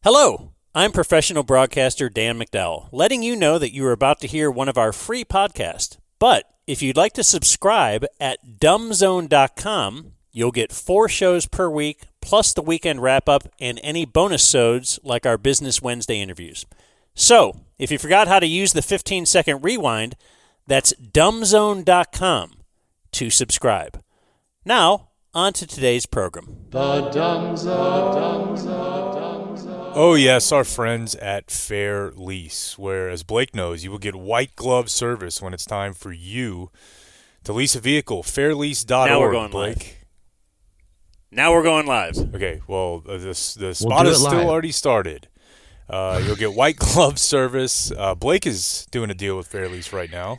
Hello, I'm professional broadcaster Dan McDowell, letting you know that you are about to hear one of our free podcasts. But if you'd like to subscribe at dumbzone.com, you'll get 4 shows per week, plus the weekend wrap-up and any bonus sods like our Business Wednesday interviews. So, if you forgot how to use the 15-second rewind, that's dumbzone.com to subscribe. Now, on to today's program. The Dumb Zone. Oh yes, our friends at Fair Lease, where, as Blake knows, you will get white glove service when it's time for you to lease a vehicle. Fairlease.org. Now we're going Blake. live. Now we're going live. Okay, well, the spot is still already started. You'll get white glove service. Blake is doing a deal with Fair Lease right now.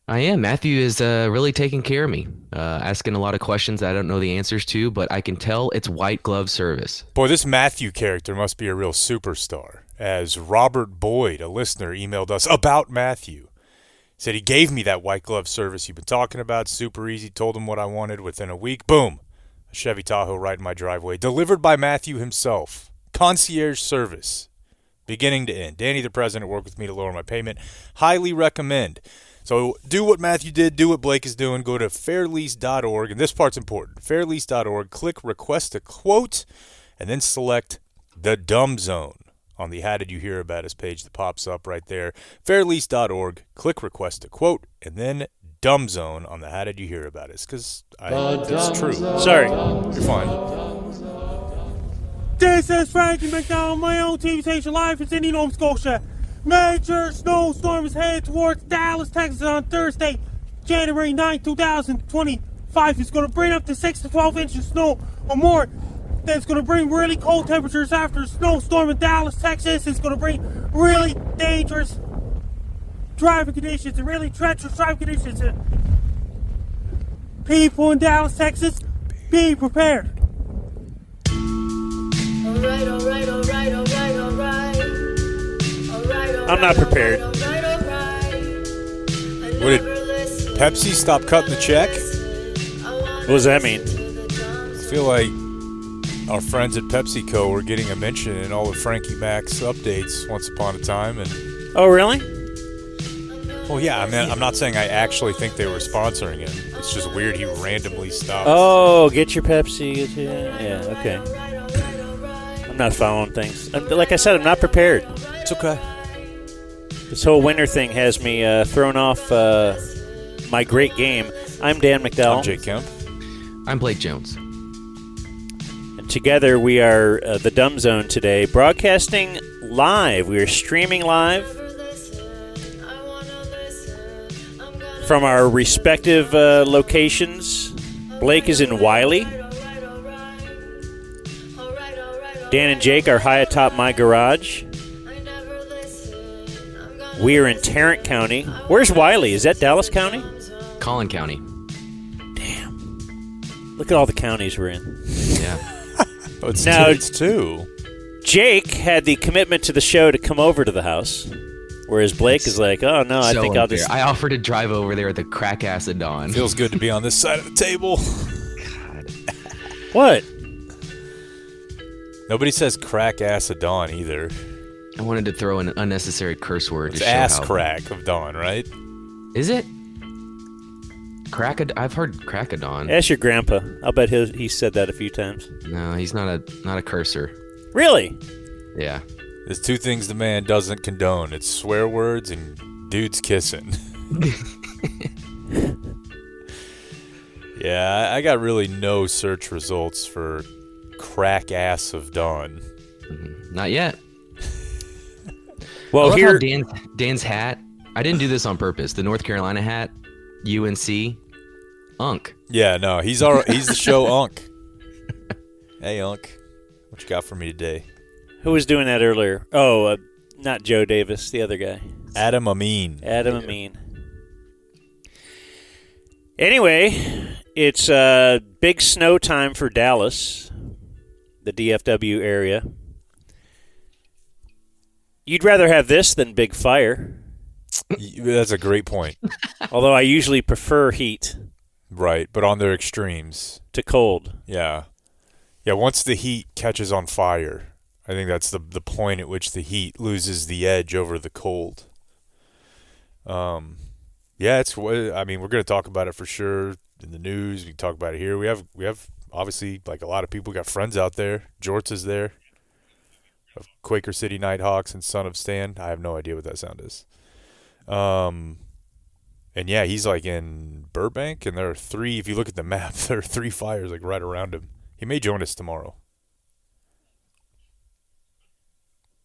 I am. Matthew is really taking care of me, asking a lot of questions I don't know the answers to, but I can tell it's white glove service. Boy, this Matthew character must be a real superstar, as Robert Boyd, a listener, emailed us about Matthew. He said he gave me that white glove service you've been talking about, super easy, told him what I wanted within a week. Boom, a Chevy Tahoe right in my driveway, delivered by Matthew himself. Concierge service, beginning to end. Danny, the president, worked with me to lower my payment. Highly recommend. So do what Matthew did, do what Blake is doing. Go to fairlease.org, and this part's important. Fairlease.org, click Request a Quote, and then select the Dumb Zone on the How Did You Hear About Us page that pops up right there. Fairlease.org, click Request a Quote, and then Dumb Zone on the How Did You Hear About Us, because it's true. Sorry. You're fine. This is Frankie McDowell, my own TV station live in Sydney, Nova Scotia. Major snowstorm is headed towards Dallas, Texas on Thursday, January 9, 2025. It's going to bring up to 6 to 12 inches of snow or more. Then it's going to bring really cold temperatures after a snowstorm in Dallas, Texas. It's going to bring really dangerous driving conditions and really treacherous driving conditions. People in Dallas, Texas, be prepared. I'm not prepared. What, did Pepsi stop cutting the check? What does that mean? I feel like our friends at PepsiCo were getting a mention in all of Frankie Mac's updates once upon a time. And Oh, really? well, yeah, I mean, I'm not saying I actually think they were sponsoring him. It's just weird he randomly stopped. Oh, get your Pepsi. Yeah, okay. I'm not following things. Like I said, I'm not prepared. It's okay. This whole winter thing has me thrown off my great game. I'm Dan McDowell. I'm Jake Kemp. I'm Blake Jones. And together we are the Dumb Zone today, broadcasting live. We are streaming live from our respective locations. Blake is in Wiley. Dan and Jake are high atop my garage. We are in Tarrant County. Where's Wiley? Is that Dallas County? Collin County. Damn. Look at all the counties we're in. Yeah. Oh, it's 2. Jake had the commitment to the show to come over to the house, whereas Blake is like, oh, no, I think unfair. I'll just... I offered to drive over there at the crack ass of dawn. Feels good to be on this side of the table. God. What? Nobody says crack ass of dawn either. I wanted to throw an unnecessary curse word It's to show ass how... crack of dawn, right? Is it? I've heard crack of dawn. Ask your grandpa. I'll bet he said that a few times. No, he's not a cursor. Really? Yeah. There's 2 things the man doesn't condone. It's swear words and dudes kissing. Yeah, I got really no search results for crack ass of dawn. Not yet. Well, I love here... how Dan's hat, I didn't do this on purpose. The North Carolina hat, UNC, Unk. Yeah, no, he's the show Unk. Hey, Unk. What you got for me today? Who was doing that earlier? Oh, not Joe Davis, the other guy. Adam Amin. Amin. Anyway, it's big snow time for Dallas, the DFW area. You'd rather have this than big fire. That's a great point. Although I usually prefer heat. Right, but on their extremes. To cold. Yeah. Yeah, once the heat catches on fire, I think that's the point at which the heat loses the edge over the cold. Yeah, I mean, we're going to talk about it for sure in the news. We can talk about it here. We have obviously, like a lot of people, got friends out there. Jorts is there. Of Quaker City Nighthawks and Son of Stan. I have no idea what that sound is. And yeah, he's like in Burbank, and there are 3. If you look at the map, there are 3 fires like right around him. He may join us tomorrow.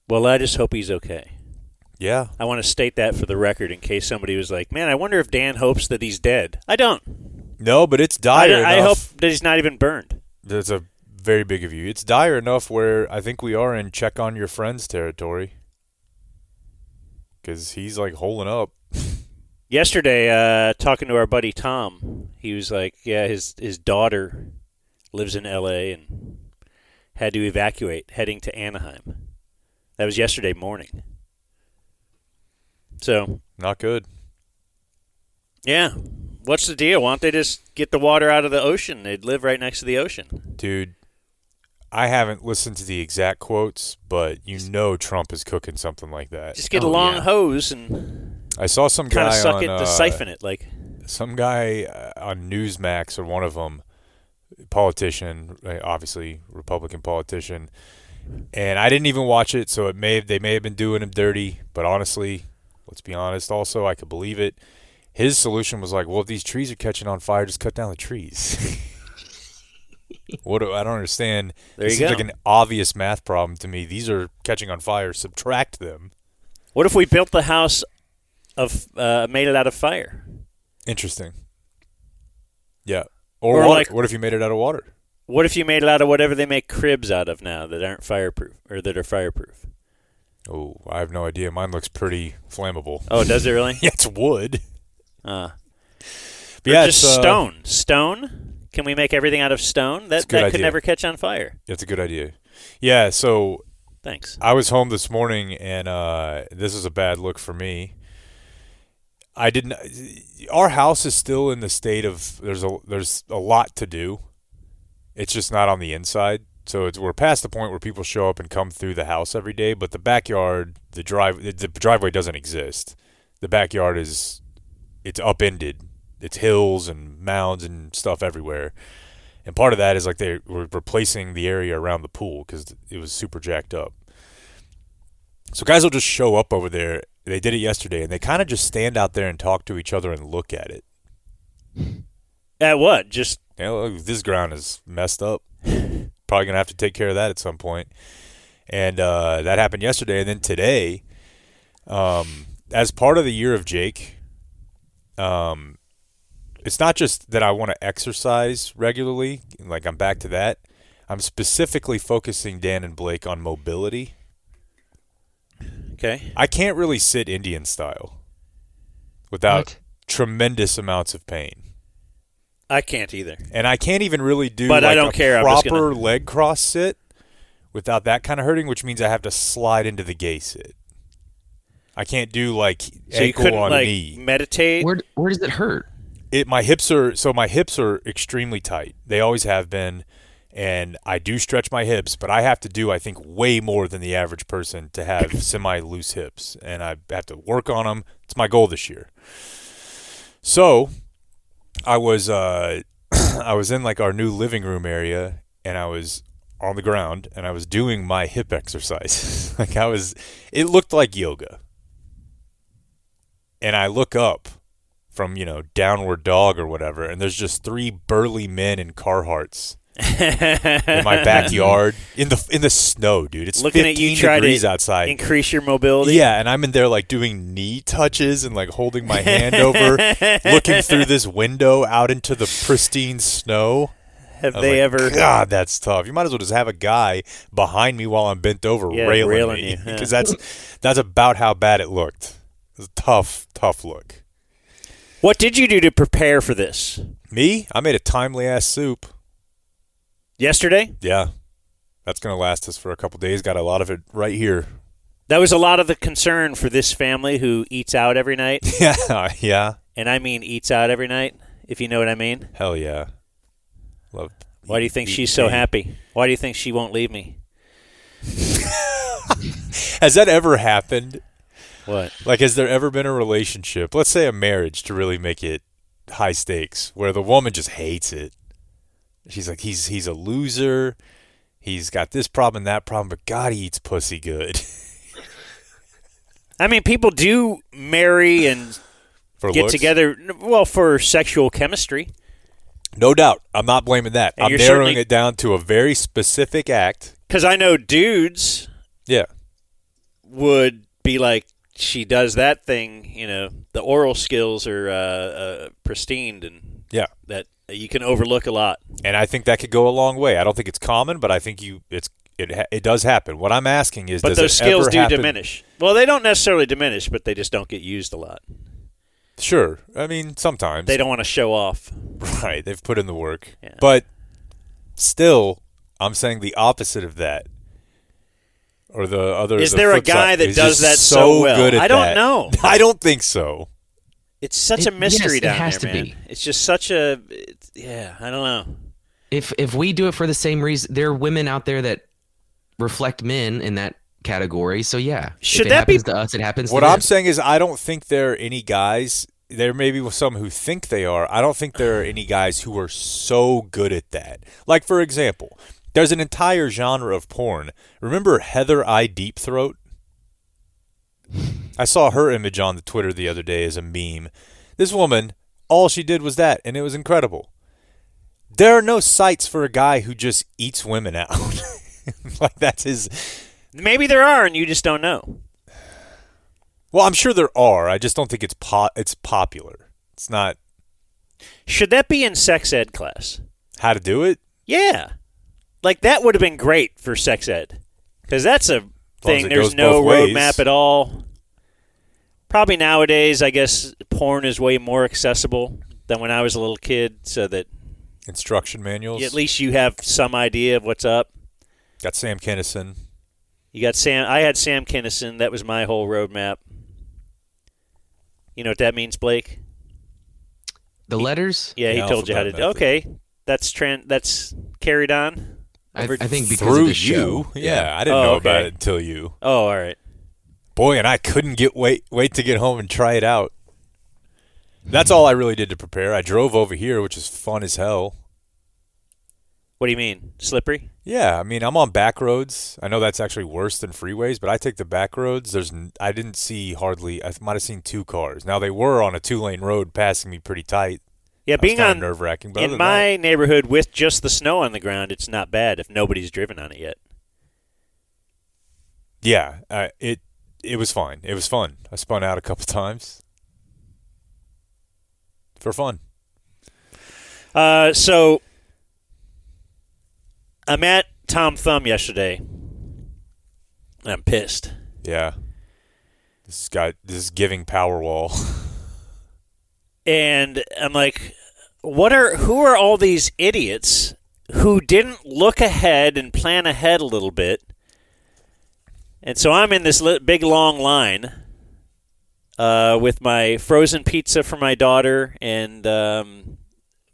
Well, I just hope he's okay. Yeah. I want to state that for the record in case somebody was like, man, I wonder if Dan hopes that he's dead. I don't. No, but it's dire enough. I hope that he's not even burned. That's a very big of you. It's dire enough where I think we are in check on your friends territory. Because he's like holing up. Yesterday, talking to our buddy Tom, he was like, yeah, his daughter lives in L.A. and had to evacuate, heading to Anaheim. That was yesterday morning. So Not good. Yeah. What's the deal? Why don't they just get the water out of the ocean? They'd live right next to the ocean. Dude, I haven't listened to the exact quotes, but you know Trump is cooking something like that. Just get a long hose and I saw some kind guy of suck on, it to siphon it. Like some guy on Newsmax, or one of them, politician, obviously Republican politician, and I didn't even watch it, so they may have been doing him dirty, but honestly, let's be honest also, I could believe it. His solution was like, well, if these trees are catching on fire, just cut down the trees. I don't understand. There it you seems go. like an obvious math problem to me. These are catching on fire. Subtract them. What if we built the house made it out of fire? Interesting. Yeah. Or water. Like, what if you made it out of water? What if you made it out of whatever they make cribs out of now that aren't fireproof or that are fireproof? Oh, I have no idea. Mine looks pretty flammable. Oh, does it really? Yeah, it's wood. But yeah, just stone. Stone? Can we make everything out of stone? That could idea. never catch on fire. That's a good idea. Yeah, so Thanks. I was home this morning, and this is a bad look for me. Our house is still in the state of there's a lot to do. It's just not on the inside. So we're past the point where people show up and come through the house every day, but the backyard, the driveway doesn't exist. The backyard it's upended. It's hills and mounds and stuff everywhere. And part of that is like they were replacing the area around the pool because it was super jacked up. So guys will just show up over there. They did it yesterday, and they kind of just stand out there and talk to each other and look at it. At what? Just Look, this ground is messed up. Probably going to have to take care of that at some point. And that happened yesterday. And then today, as part of the year of Jake, it's not just that I want to exercise regularly. Like, I'm back to that. I'm specifically focusing Dan and Blake on mobility. okay. I can't really sit Indian style without tremendous amounts of pain. I can't either. And I can't even really do But I like don't care. a I'm just proper leg cross sit without that kind of hurting, which means I have to slide into the gay sit. I can't do like So you ankle couldn't on like knee. meditate. Where does it hurt? My hips are extremely tight. They always have been, and I do stretch my hips, but I have to do, I think, way more than the average person to have semi-loose hips, and I have to work on them. It's my goal this year. So I was in like our new living room area, and I was on the ground, and I was doing my hip exercise. It looked like yoga. And I look up from, downward dog or whatever, and there's just 3 burly men in Carhartts in my backyard in the snow, dude. It's Looking 15 at you try degrees to outside. increase your mobility. Yeah, and I'm in there like doing knee touches and like holding my hand over, looking through this window out into the pristine snow. Have they ever? God, that's tough. You might as well just have a guy behind me while I'm bent over railing me, you, yeah. because that's about how bad it looked. It was a tough look. What did you do to prepare for this? Me? I made a timely ass soup. Yesterday? Yeah. That's going to last us for a couple days. Got a lot of it right here. That was a lot of the concern for this family who eats out every night. Yeah. And I mean eats out every night, if you know what I mean. Hell yeah. Why do you think she's so happy? Why do you think she won't leave me? Has that ever happened? What? Like, has there ever been a relationship, let's say a marriage, to really make it high stakes, where the woman just hates it? She's like, he's a loser. He's got this problem and that problem, but God, he eats pussy good. I mean, people do marry and For get looks? together, well, for sexual chemistry. No doubt. I'm not blaming that. And I'm you're narrowing certainly- it down to a very specific act. Because I know dudes Yeah. would be like, she does that thing, the oral skills are pristine, and Yeah. that you can overlook a lot. And I think that could go a long way. I don't think it's common, but I think it does happen. What I'm asking is, But does those it skills ever do happen? diminish. Well, they don't necessarily diminish, but they just don't get used a lot. Sure. I mean, sometimes. They don't want to show off. Right. They've put in the work. Yeah. But still, I'm saying the opposite of that. Or the other. Is the there a flip guy side that is does just that so well? good at I don't that. know. I don't think so. It's such a mystery yes, it down has there, to man. be. It's just such a, I don't know. If we do it for the same reason, there are women out there that reflect men in that category. So yeah, Should if it that be- happens to us, it happens What to them. I'm saying is, I don't think there are any guys. There may be some who think they are. I don't think there are any guys who are so good at that. Like, for example, there's an entire genre of porn. Remember Heather I. Deep Throat? I saw her image on the Twitter the other day as a meme. This woman, all she did was that, and it was incredible. There are no sites for a guy who just eats women out. Like, that's his. Maybe there are, and you just don't know. Well, I'm sure there are. I just don't think it's popular. It's not. Should that be in sex ed class? How to do it? Yeah. Like, that would have been great for sex ed. Because that's a As long as thing. it There's goes no both ways. roadmap at all. Probably nowadays, I guess, porn is way more accessible than when I was a little kid, so that Instruction manuals. at least you have some idea of what's up. Got Sam Kinison. You got Sam. I had Sam Kinison. That was my whole roadmap. You know what that means, Blake? The letters? Yeah, he The told you how to alphabet do. method. Okay, that's carried on. I think because Through of the show. you. Yeah, I didn't Oh, know okay. about it until you. Oh, all right. Boy, and I couldn't wait to get home and try it out. That's all I really did to prepare. I drove over here, which is fun as hell. What do you mean? Slippery? Yeah, I mean, I'm on back roads. I know that's actually worse than freeways, but I take the back roads. I didn't see hardly. I might have seen 2 cars. Now, they were on a 2-lane road passing me pretty tight. Yeah, being on nerve-wracking. But in my neighborhood with just the snow on the ground, it's not bad if nobody's driven on it yet. Yeah, it was fine. It was fun. I spun out a couple times for fun. So I'm at Tom Thumb yesterday. And I'm pissed. Yeah, this is giving Powerwall. And I'm like, who are all these idiots who didn't look ahead and plan ahead a little bit? And so I'm in this big long line with my frozen pizza for my daughter and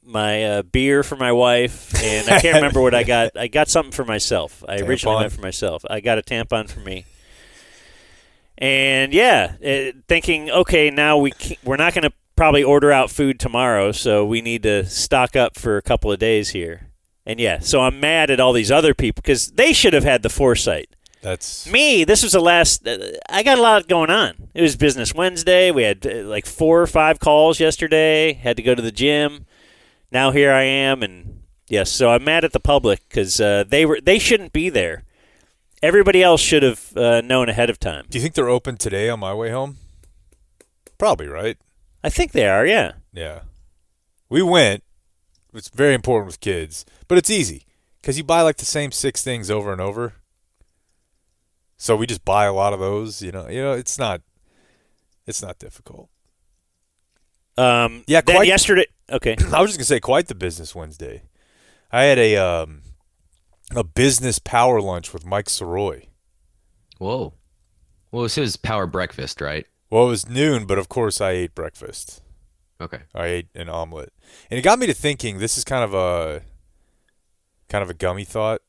my beer for my wife, and I can't remember what I got. I got something for myself. I originally Tampon. went for myself. I got a tampon for me. And thinking, okay, now we're not going to probably order out food tomorrow, so we need to stock up for a couple of days here. And so I'm mad at all these other people because they should have had the foresight. That's Me, this was the last. I got a lot going on. It was Business Wednesday. We had like 4 or 5 calls yesterday. Had to go to the gym. Now here I am, and yes, so I'm mad at the public because they shouldn't be there. Everybody else should have known ahead of time. Do you think they're open today on my way home? Probably, right? I think they are. Yeah. Yeah. We went. It's very important with kids, but it's easy because you buy like the same 6 things over and over. So we just buy a lot of those. You know, it's not difficult. Yeah, Then quite. yesterday. Okay. I was just gonna say, quite the business Wednesday. I had a business power lunch with Mike Soroy. Whoa. Well, this is power breakfast, right? Well, it was noon, but of course I ate breakfast. Okay. I ate an omelet, and it got me to thinking. This is kind of a gummy thought.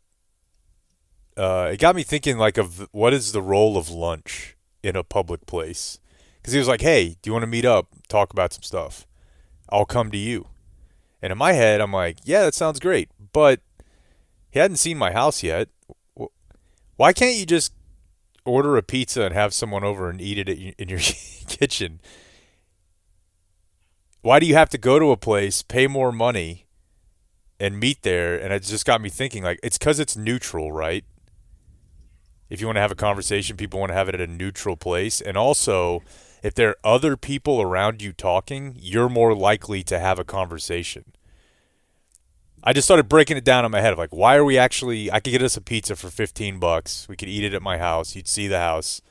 it got me thinking like of what is the role of lunch in a public place? Because he was like, hey, do you want to meet up, talk about some stuff? I'll come to you. And in my head, I'm like, yeah, that sounds great. But he hadn't seen my house yet. Why can't you just order a pizza and have someone over and eat it in your kitchen? Why do you have to go to a place, pay more money, and meet there? And it just got me thinking, like, it's because it's neutral, right? If you want to have a conversation, people want to have it at a neutral place. And also, if there are other people around you talking, you're more likely to have a conversation. I just started breaking it down in my head of like, why are we actually, I could get us a pizza for $15. We could eat it at my house. You'd see the house.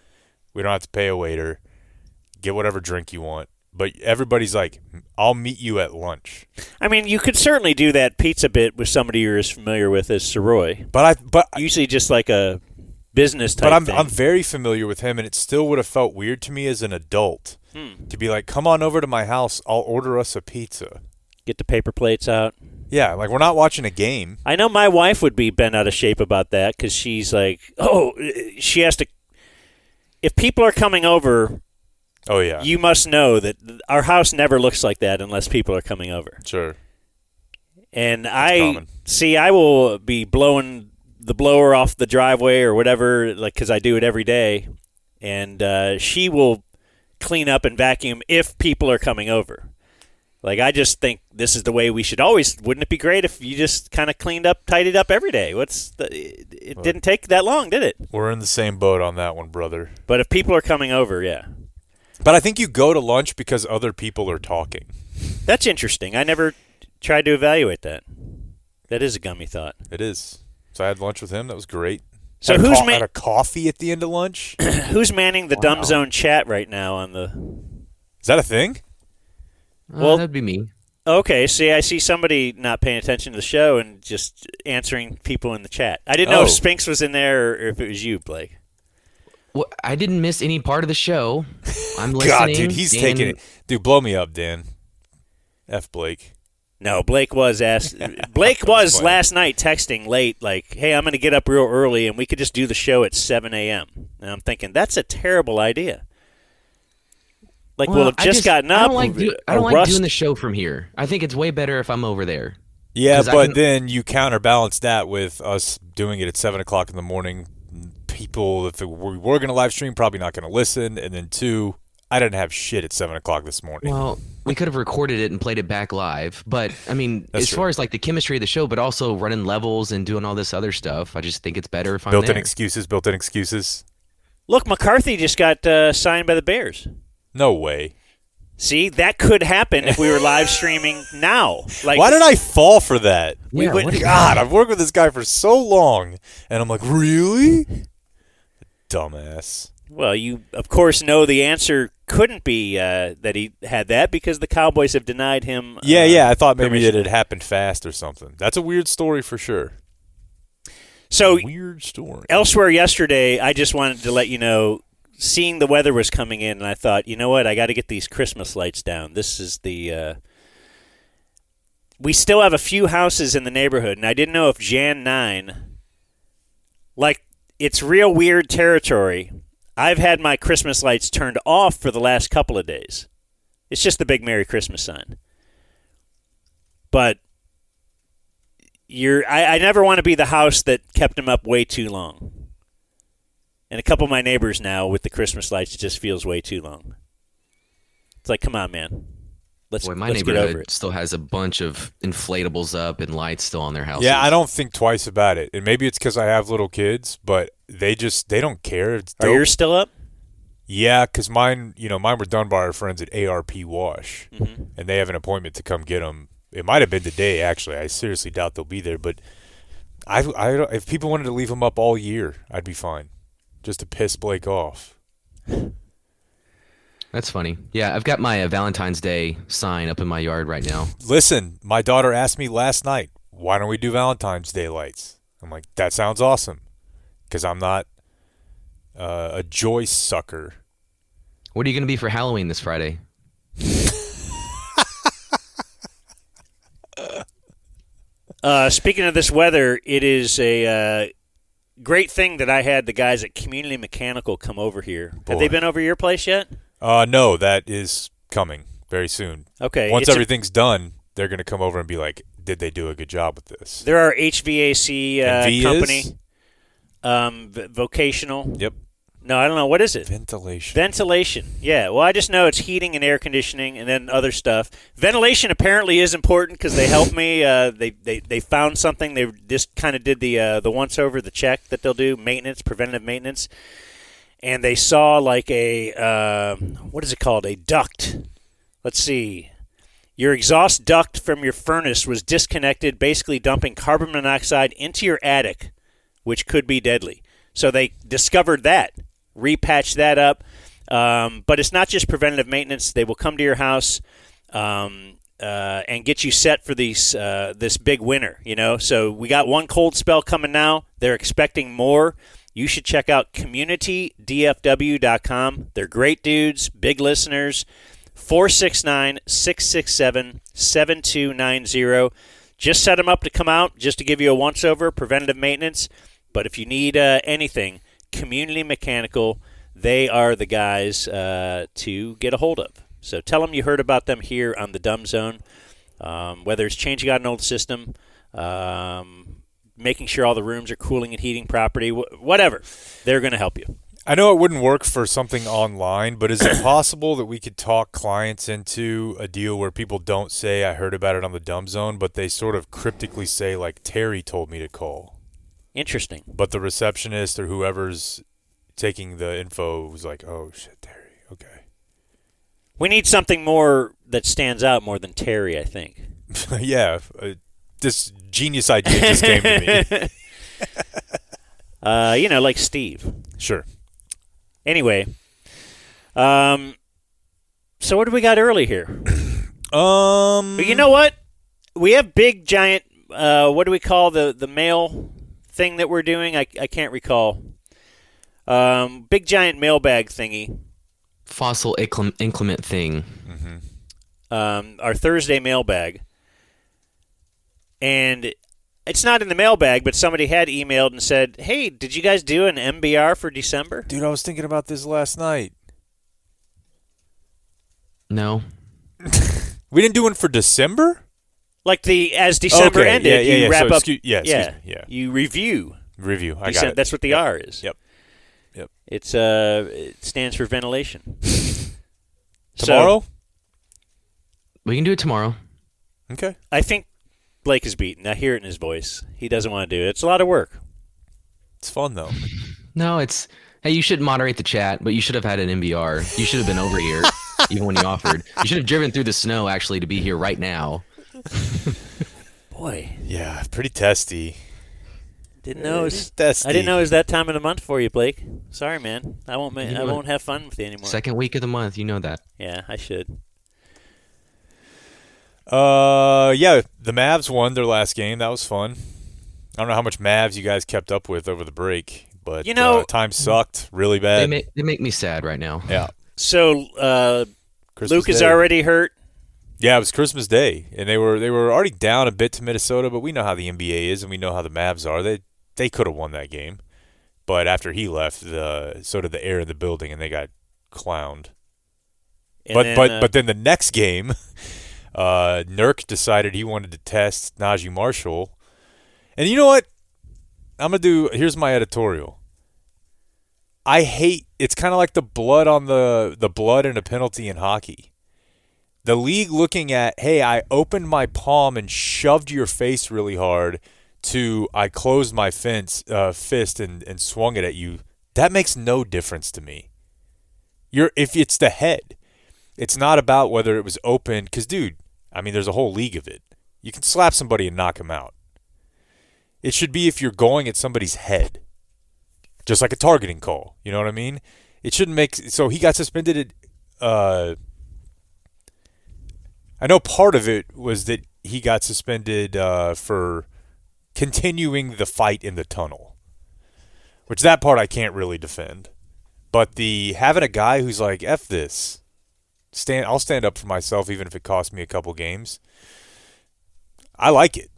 We don't have to pay a waiter. Get whatever drink you want. But everybody's like, I'll meet you at lunch. I mean, you could certainly do that pizza bit with somebody you're as familiar with as Soroy. But usually just like a business type thing. But I'm very familiar with him, and it still would have felt weird to me as an adult to be like, come on over to my house. I'll order us a pizza. Get the paper plates out. Yeah, like we're not watching a game. I know my wife would be bent out of shape about that because she's like, she has to. If people are coming over, you must know that our house never looks like that unless people are coming over. Sure. And I will be blowing the blower off the driveway or whatever, like because I do it every day, and she will clean up and vacuum if people are coming over. Like, I just think this is the way we should always. Wouldn't it be great if you just kind of tidied up every day? It didn't take that long, did it? We're in the same boat on that one, brother. But if people are coming over, yeah. But I think you go to lunch because other people are talking. That's interesting. I never tried to evaluate that. That is a gummy thought. It is. So I had lunch with him. That was great. So had a coffee at the end of lunch? Who's manning the Dumb Zone chat right now on the... Is that a thing? Well, that'd be me. Okay, see, I see somebody not paying attention to the show and just answering people in the chat. I didn't know if Spinks was in there or if it was you, Blake. Well, I didn't miss any part of the show. I'm listening. God, dude, he's taking it. Dude, blow me up, Dan. F Blake. No, Blake was last night texting late, like, hey, I'm going to get up real early and we could just do the show at 7 a.m. And I'm thinking, that's a terrible idea. Like, we'll have just gotten up. I don't like doing the show from here. I think it's way better if I'm over there. Yeah, but then you counterbalance that with us doing it at 7 o'clock in the morning. People, if we were going to live stream, probably not going to listen. And then, two, I didn't have shit at 7 o'clock this morning. Well, we could have recorded it and played it back live. But, I mean, as far as, like, the chemistry of the show, but also running levels and doing all this other stuff, I just think it's better if I'm there. Built-in excuses. Look, McCarthy just got signed by the Bears. No way. See, that could happen if we were live streaming now. Like, why did I fall for that? Yeah, God, I've worked with this guy for so long, and I'm like, really? Dumbass. Well, you, of course, know the answer couldn't be that he had that because the Cowboys have denied him. I thought maybe it had happened fast or something. That's a weird story for sure. So, weird story. Elsewhere yesterday, I just wanted to let you know, seeing the weather was coming in, and I thought, you know what, I got to get these Christmas lights down. This is the we still have a few houses in the neighborhood, and I didn't know if Jan 9, like, it's real weird territory. I've had my Christmas lights turned off for the last couple of days. It's just the big Merry Christmas sign. But I never want to be the house that kept them up way too long. And a couple of my neighbors now with the Christmas lights, it just feels way too long. It's like, come on, man. Let's get over it. My neighborhood still has a bunch of inflatables up and lights still on their houses. Yeah, I don't think twice about it. And maybe it's because I have little kids, but they don't care. Are yours still up? Yeah, because mine were done by our friends at ARP Wash, and they have an appointment to come get them. It might have been today, actually. I seriously doubt they'll be there, but if people wanted to leave them up all year, I'd be fine. Just to piss Blake off. That's funny. Yeah, I've got my Valentine's Day sign up in my yard right now. Listen, my daughter asked me last night, why don't we do Valentine's Day lights? I'm like, that sounds awesome. Because I'm not a joy sucker. What are you going to be for Halloween this Friday? Speaking of this weather, it is a great thing that I had the guys at Community Mechanical come over here. Boy. Have they been over your place yet? No, that is coming very soon. Okay. Once everything's done, they're going to come over and be like, did they do a good job with this? They're our HVAC company. Is? Vocational. Yep. No, I don't know. What is it? Ventilation. Yeah. Well, I just know it's heating and air conditioning and then other stuff. Ventilation apparently is important because they helped me. They found something. They just kind of did the once over, the check that they'll do, maintenance, preventative maintenance. And they saw like a, what is it called? A duct. Let's see. Your exhaust duct from your furnace was disconnected, basically dumping carbon monoxide into your attic, which could be deadly. So they discovered that, repatched that up. But it's not just preventative maintenance. They will come to your house and get you set for this big winter, you know. So we got one cold spell coming now. They're expecting more. You should check out communitydfw.com. They're great dudes, big listeners. 469-667-7290. Just set them up to come out, just to give you a once-over, preventative maintenance. But if you need anything, Community Mechanical, they are the guys to get a hold of. So tell them you heard about them here on the Dumb Zone, whether it's changing out an old system, making sure all the rooms are cooling and heating properly, whatever. They're going to help you. I know it wouldn't work for something online, but is it possible that we could talk clients into a deal where people don't say, I heard about it on the Dumb Zone, but they sort of cryptically say, like, Terry told me to call? Interesting. But the receptionist or whoever's taking the info was like, oh, shit, Terry, okay. We need something more that stands out more than Terry, I think. Yeah, this genius idea just came to me. Like Steve. Sure. Anyway, so what do we got early here? You know what? We have big, giant, what do we call the mail thing that we're doing? I can't recall. Big, giant mailbag thingy. Fossil inclement thing. Mm-hmm. Our Thursday mailbag. And it's not in the mailbag, but somebody had emailed and said, hey, did you guys do an MBR for December? Dude, I was thinking about this last night. No. We didn't do one for December? Like as December ended, you wrap up. Yeah. You review. I got it. That's what the R is. Yep. It's it stands for ventilation. Tomorrow? We can do it tomorrow. Okay. I think Blake is beaten. I hear it in his voice. He doesn't want to do it. It's a lot of work. It's fun, though. No, hey, you should moderate the chat, but you should have had an MBR. You should have been over here, even when you offered. You should have driven through the snow, actually, to be here right now. Boy. Yeah, pretty testy. I didn't know it was that time of the month for you, Blake. Sorry, man. I won't have fun with you anymore. Second week of the month, you know that. Yeah, I should. Yeah, the Mavs won their last game. That was fun. I don't know how much Mavs you guys kept up with over the break, but time sucked really bad. They make me sad right now. Yeah. So Luke is Day. already hurt. Yeah, it was Christmas Day, and they were already down a bit to Minnesota, but we know how the NBA is, and we know how the Mavs are. They could have won that game, but after he left, so did the air in the building, and they got clowned. But then the next game. Nurk decided he wanted to test Najee Marshall. And you know what? Here's my editorial. I hate, it's kind of like the blood on the blood and a penalty in hockey. The league looking at, hey, I opened my palm and shoved your face really hard to I closed my fist and swung it at you. That makes no difference to me. If it's the head. It's not about whether it was open, because, dude, I mean, there's a whole league of it. You can slap somebody and knock him out. It should be if you're going at somebody's head, just like a targeting call. You know what I mean? It shouldn't make – so he got suspended. I know part of it was that he got suspended for continuing the fight in the tunnel, which that part I can't really defend. But having a guy who's like, F this – I'll stand up for myself even if it costs me a couple games. I like it.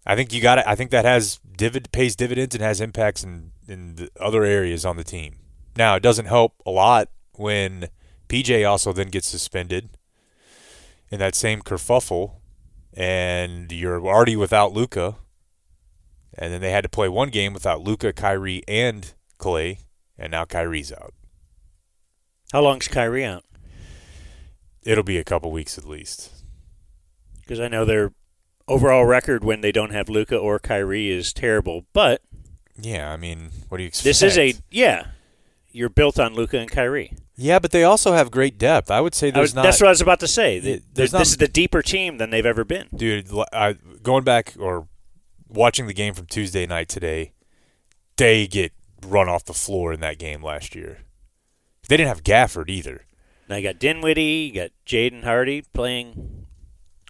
I think that pays dividends and has impacts in the other areas on the team. Now, it doesn't help a lot when PJ also then gets suspended in that same kerfuffle, and you're already without Luka, and then they had to play one game without Luka, Kyrie, and Clay, and now Kyrie's out. How long's Kyrie out? It'll be a couple weeks at least. Because I know their overall record when they don't have Luka or Kyrie is terrible, but yeah, I mean, what do you expect? This is you're built on Luka and Kyrie. Yeah, but they also have great depth. I would say that's what I was about to say. This is the deeper team than they've ever been. Dude, going back or watching the game from Tuesday night today, they get run off the floor in that game last year. They didn't have Gafford either. Now you got Dinwiddie, you got Jaden Hardy playing.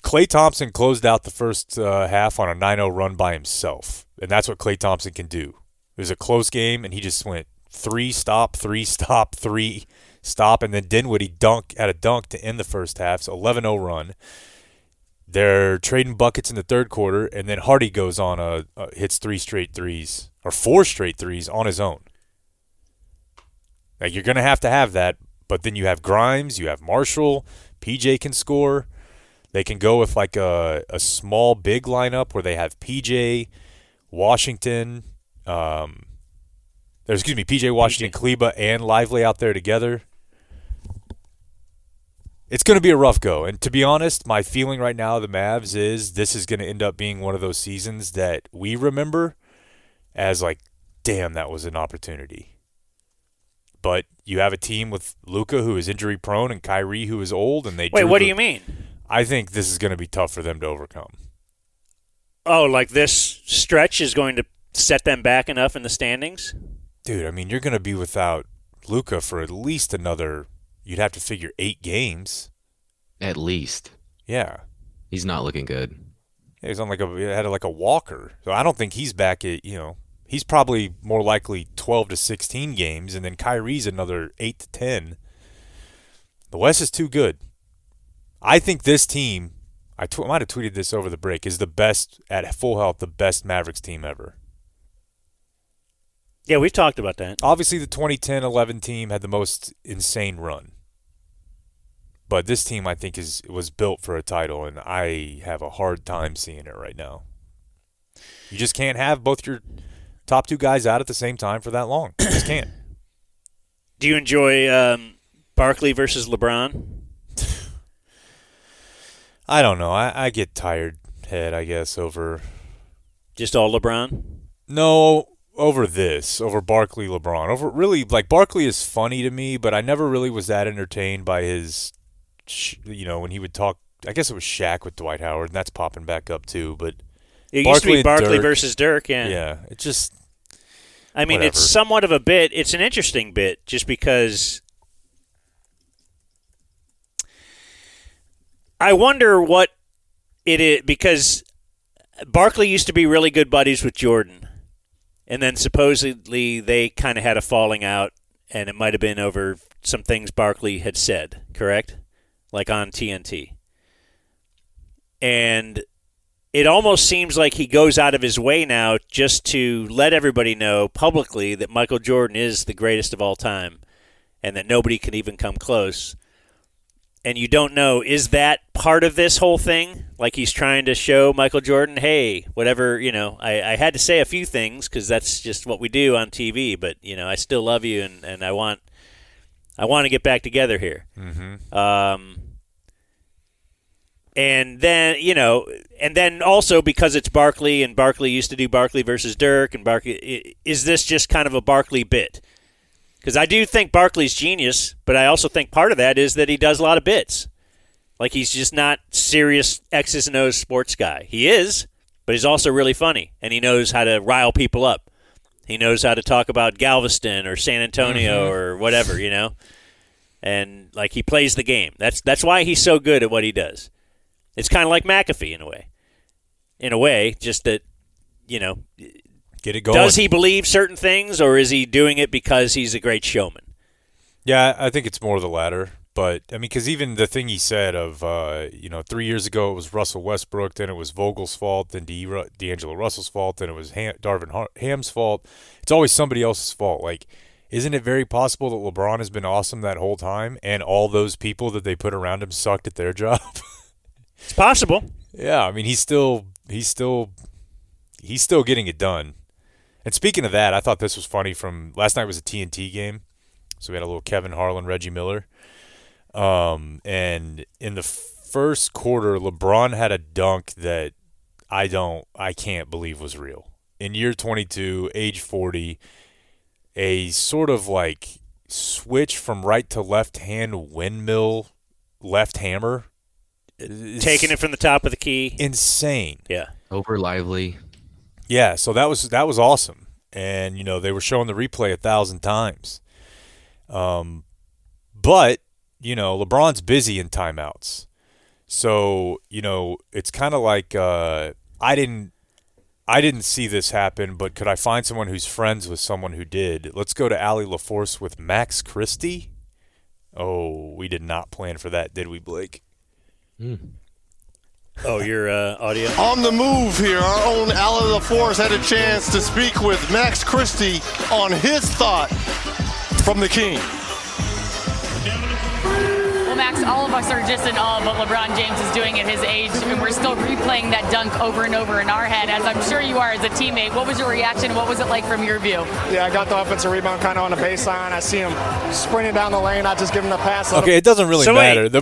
Klay Thompson closed out the first half on a 9-0 run by himself, and that's what Klay Thompson can do. It was a close game, and he just went 3 stop, 3 stop, 3 stop, and then Dinwiddie had a dunk to end the first half, so 11-0 run. They're trading buckets in the third quarter, and then Hardy goes on hits 3 straight threes, or 4 straight threes on his own. Like, you're going to have that, but then you have Grimes, you have Marshall, PJ can score. They can go with like a small big lineup where they have PJ, Washington, PJ Washington, Kleba, and Lively out there together. It's going to be a rough go. And to be honest, my feeling right now of the Mavs is this is going to end up being one of those seasons that we remember as like, damn, that was an opportunity. But you have a team with Luka, who is injury prone, and Kyrie, who is old, and they. Wait, what do you mean? I think this is going to be tough for them to overcome. Oh, like this stretch is going to set them back enough in the standings? Dude, I mean, you're going to be without Luka for at least another. You'd have to figure 8 games. At least. Yeah. He's not looking good. Yeah, he's on had a walker, so I don't think he's back at He's probably more likely 12 to 16 games, and then Kyrie's another 8 to 10. The West is too good. I think this team, I might have tweeted this over the break, is the best, at full health, the best Mavericks team ever. Yeah, we've talked about that. Obviously, the 2010-11 team had the most insane run. But this team, I think, was built for a title, and I have a hard time seeing it right now. You just can't have both your top 2 guys out at the same time for that long. You just can't. Do you enjoy Barkley versus LeBron? I don't know. I get tired head, I guess, over... Just all LeBron? No, over Barkley, LeBron. Over really, like, Barkley is funny to me, but I never really was that entertained by his, when he would talk. I guess it was Shaq with Dwight Howard, and that's popping back up too, but... It used to be Barkley versus Dirk, yeah. Yeah, it just... I mean, whatever. It's somewhat of a bit. It's an interesting bit just because I wonder what it is, because Barkley used to be really good buddies with Jordan, and then supposedly they kind of had a falling out, and it might have been over some things Barkley had said, correct? Like on TNT. And it almost seems like he goes out of his way now just to let everybody know publicly that Michael Jordan is the greatest of all time and that nobody can even come close. And you don't know, is that part of this whole thing? Like he's trying to show Michael Jordan, hey, whatever, I had to say a few things because that's just what we do on TV, but, I still love you and I want to get back together here. Mm-hmm. And then, and then also because it's Barkley, and Barkley used to do Barkley versus Dirk, and Barkley, is this just kind of a Barkley bit? Because I do think Barkley's genius, but I also think part of that is that he does a lot of bits. Like he's just not serious X's and O's sports guy. He is, but he's also really funny, and he knows how to rile people up. He knows how to talk about Galveston or San Antonio or whatever, And like he plays the game. That's why he's so good at what he does. It's kind of like McAfee in a way. In a way, just that, get it going. Does he believe certain things, or is he doing it because he's a great showman? Yeah, I think it's more the latter. But, I mean, because even the thing he said of, 3 years ago it was Russell Westbrook, then it was Vogel's fault, then D'Angelo Russell's fault, then it was Darvin Ham's fault. It's always somebody else's fault. Like, isn't it very possible that LeBron has been awesome that whole time and all those people that they put around him sucked at their job? It's possible. Yeah, I mean, he's still getting it done. And speaking of that, I thought this was funny from last night was a TNT game. So we had a little Kevin Harlan, Reggie Miller. And in the first quarter, LeBron had a dunk that I can't believe was real. In year 22, age 40, a sort of like switch from right to left hand windmill left hammer. Taking it from the top of the key. Insane. Yeah. Over lively. Yeah, so that was awesome. And, they were showing the replay 1,000 times. But LeBron's busy in timeouts. So, it's kind of like I didn't see this happen, but could I find someone who's friends with someone who did? Let's go to Allie LaForce with Max Christie. Oh, we did not plan for that, did we, Blake? Oh, your audio? On the move here, our own Allie LaForce had a chance to speak with Max Christie on his thought from the King. Well, Max, all of us are just in awe of what LeBron James is doing at his age, and we're still replaying that dunk over and over in our head, as I'm sure you are as a teammate. What was your reaction? What was it like from your view? Yeah, I got the offensive rebound kind of on the baseline. I see him sprinting down the lane. I just give him the pass. Okay, it doesn't really matter. The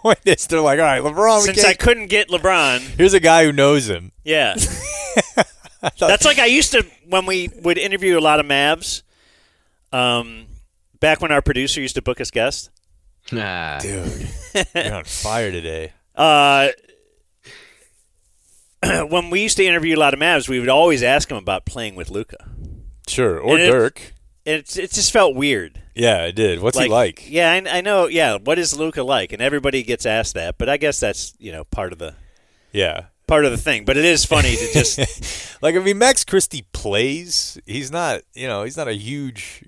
point is they're like, all right, LeBron. Since I couldn't get LeBron. Here's a guy who knows him. Yeah. That's like I used to, when we would interview a lot of Mavs, back when our producer used to book us guests. Dude, you're on fire today. When we used to interview a lot of Mavs, we would always ask him about playing with Luka. Sure, or Dirk. It just felt weird. Yeah, it did. What's he like? Yeah, I know. Yeah, what is Luka like? And everybody gets asked that, but I guess that's part of the thing. But it is funny to just Max Christie plays. He's not a huge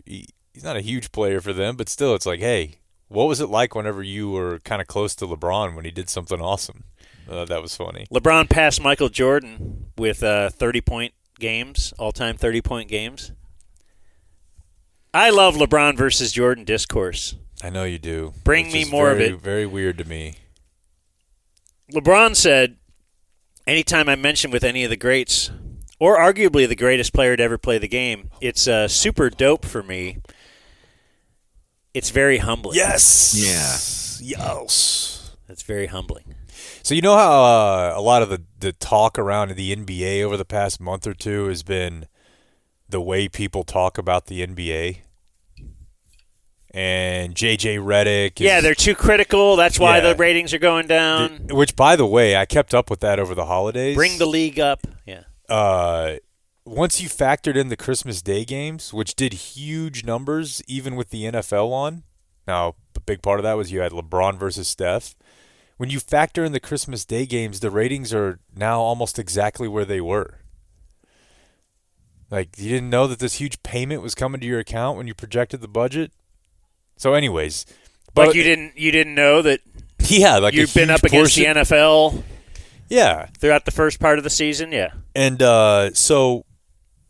player for them, but still, it's like, hey. What was it like whenever you were kind of close to LeBron when he did something awesome? That was funny. LeBron passed Michael Jordan with 30-point games, all-time 30-point games. I love LeBron versus Jordan discourse. I know you do. Bring me more of it. Very weird to me. LeBron said, anytime I mention with any of the greats, or arguably the greatest player to ever play the game, it's super dope for me. It's very humbling. Yes. Yeah. Yes. It's very humbling. So you know how a lot of the talk around the NBA over the past month or two has been the way people talk about the NBA? And J.J. Redick. Yeah, they're too critical. That's why the ratings are going down. Which, by the way, I kept up with that over the holidays. Bring the league up. Yeah. Once you factored in the Christmas Day games, which did huge numbers even with the NFL on, now a big part of that was you had LeBron versus Steph. When you factor in the Christmas Day games, the ratings are now almost exactly where they were. Like, you didn't know that this huge payment was coming to your account when you projected the budget? So anyways. Like you didn't know that you've been up against the NFL throughout the first part of the season? Yeah. And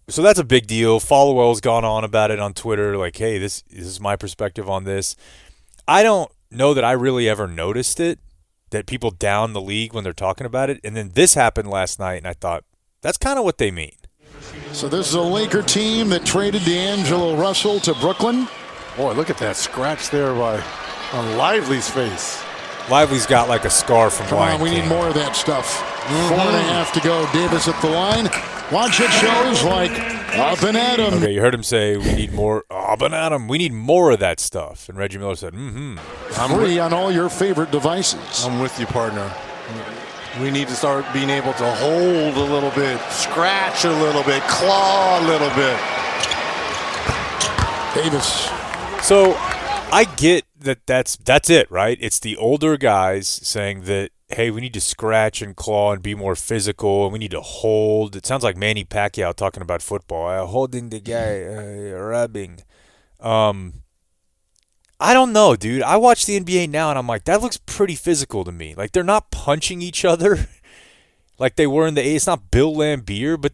So that's a big deal. Followell's gone on about it on Twitter, like, hey, this is my perspective on this. I don't know that I really ever noticed it, that people down the league when they're talking about it. And then this happened last night, and I thought, that's kind of what they mean. So this is a Laker team that traded D'Angelo Russell to Brooklyn. Boy, look at that scratch there on Lively's face. Lively's got like a scar from Lion King. We need more of that stuff. 4.5 to go. Davis at the line. Watch it, shows like up and at him. Okay, you heard him say we need more. Up and at him. We need more of that stuff. And Reggie Miller said, Free on all your favorite devices. I'm with you, partner. We need to start being able to hold a little bit, scratch a little bit, claw a little bit. Davis. So I get that's it, right? It's the older guys saying that, hey, we need to scratch and claw and be more physical, and we need to hold. It sounds like Manny Pacquiao talking about football. Holding the guy, rubbing. I don't know, dude. I watch the NBA now, and I'm like, that looks pretty physical to me. Like, they're not punching each other like they were in the A. It's not Bill Laimbeer, but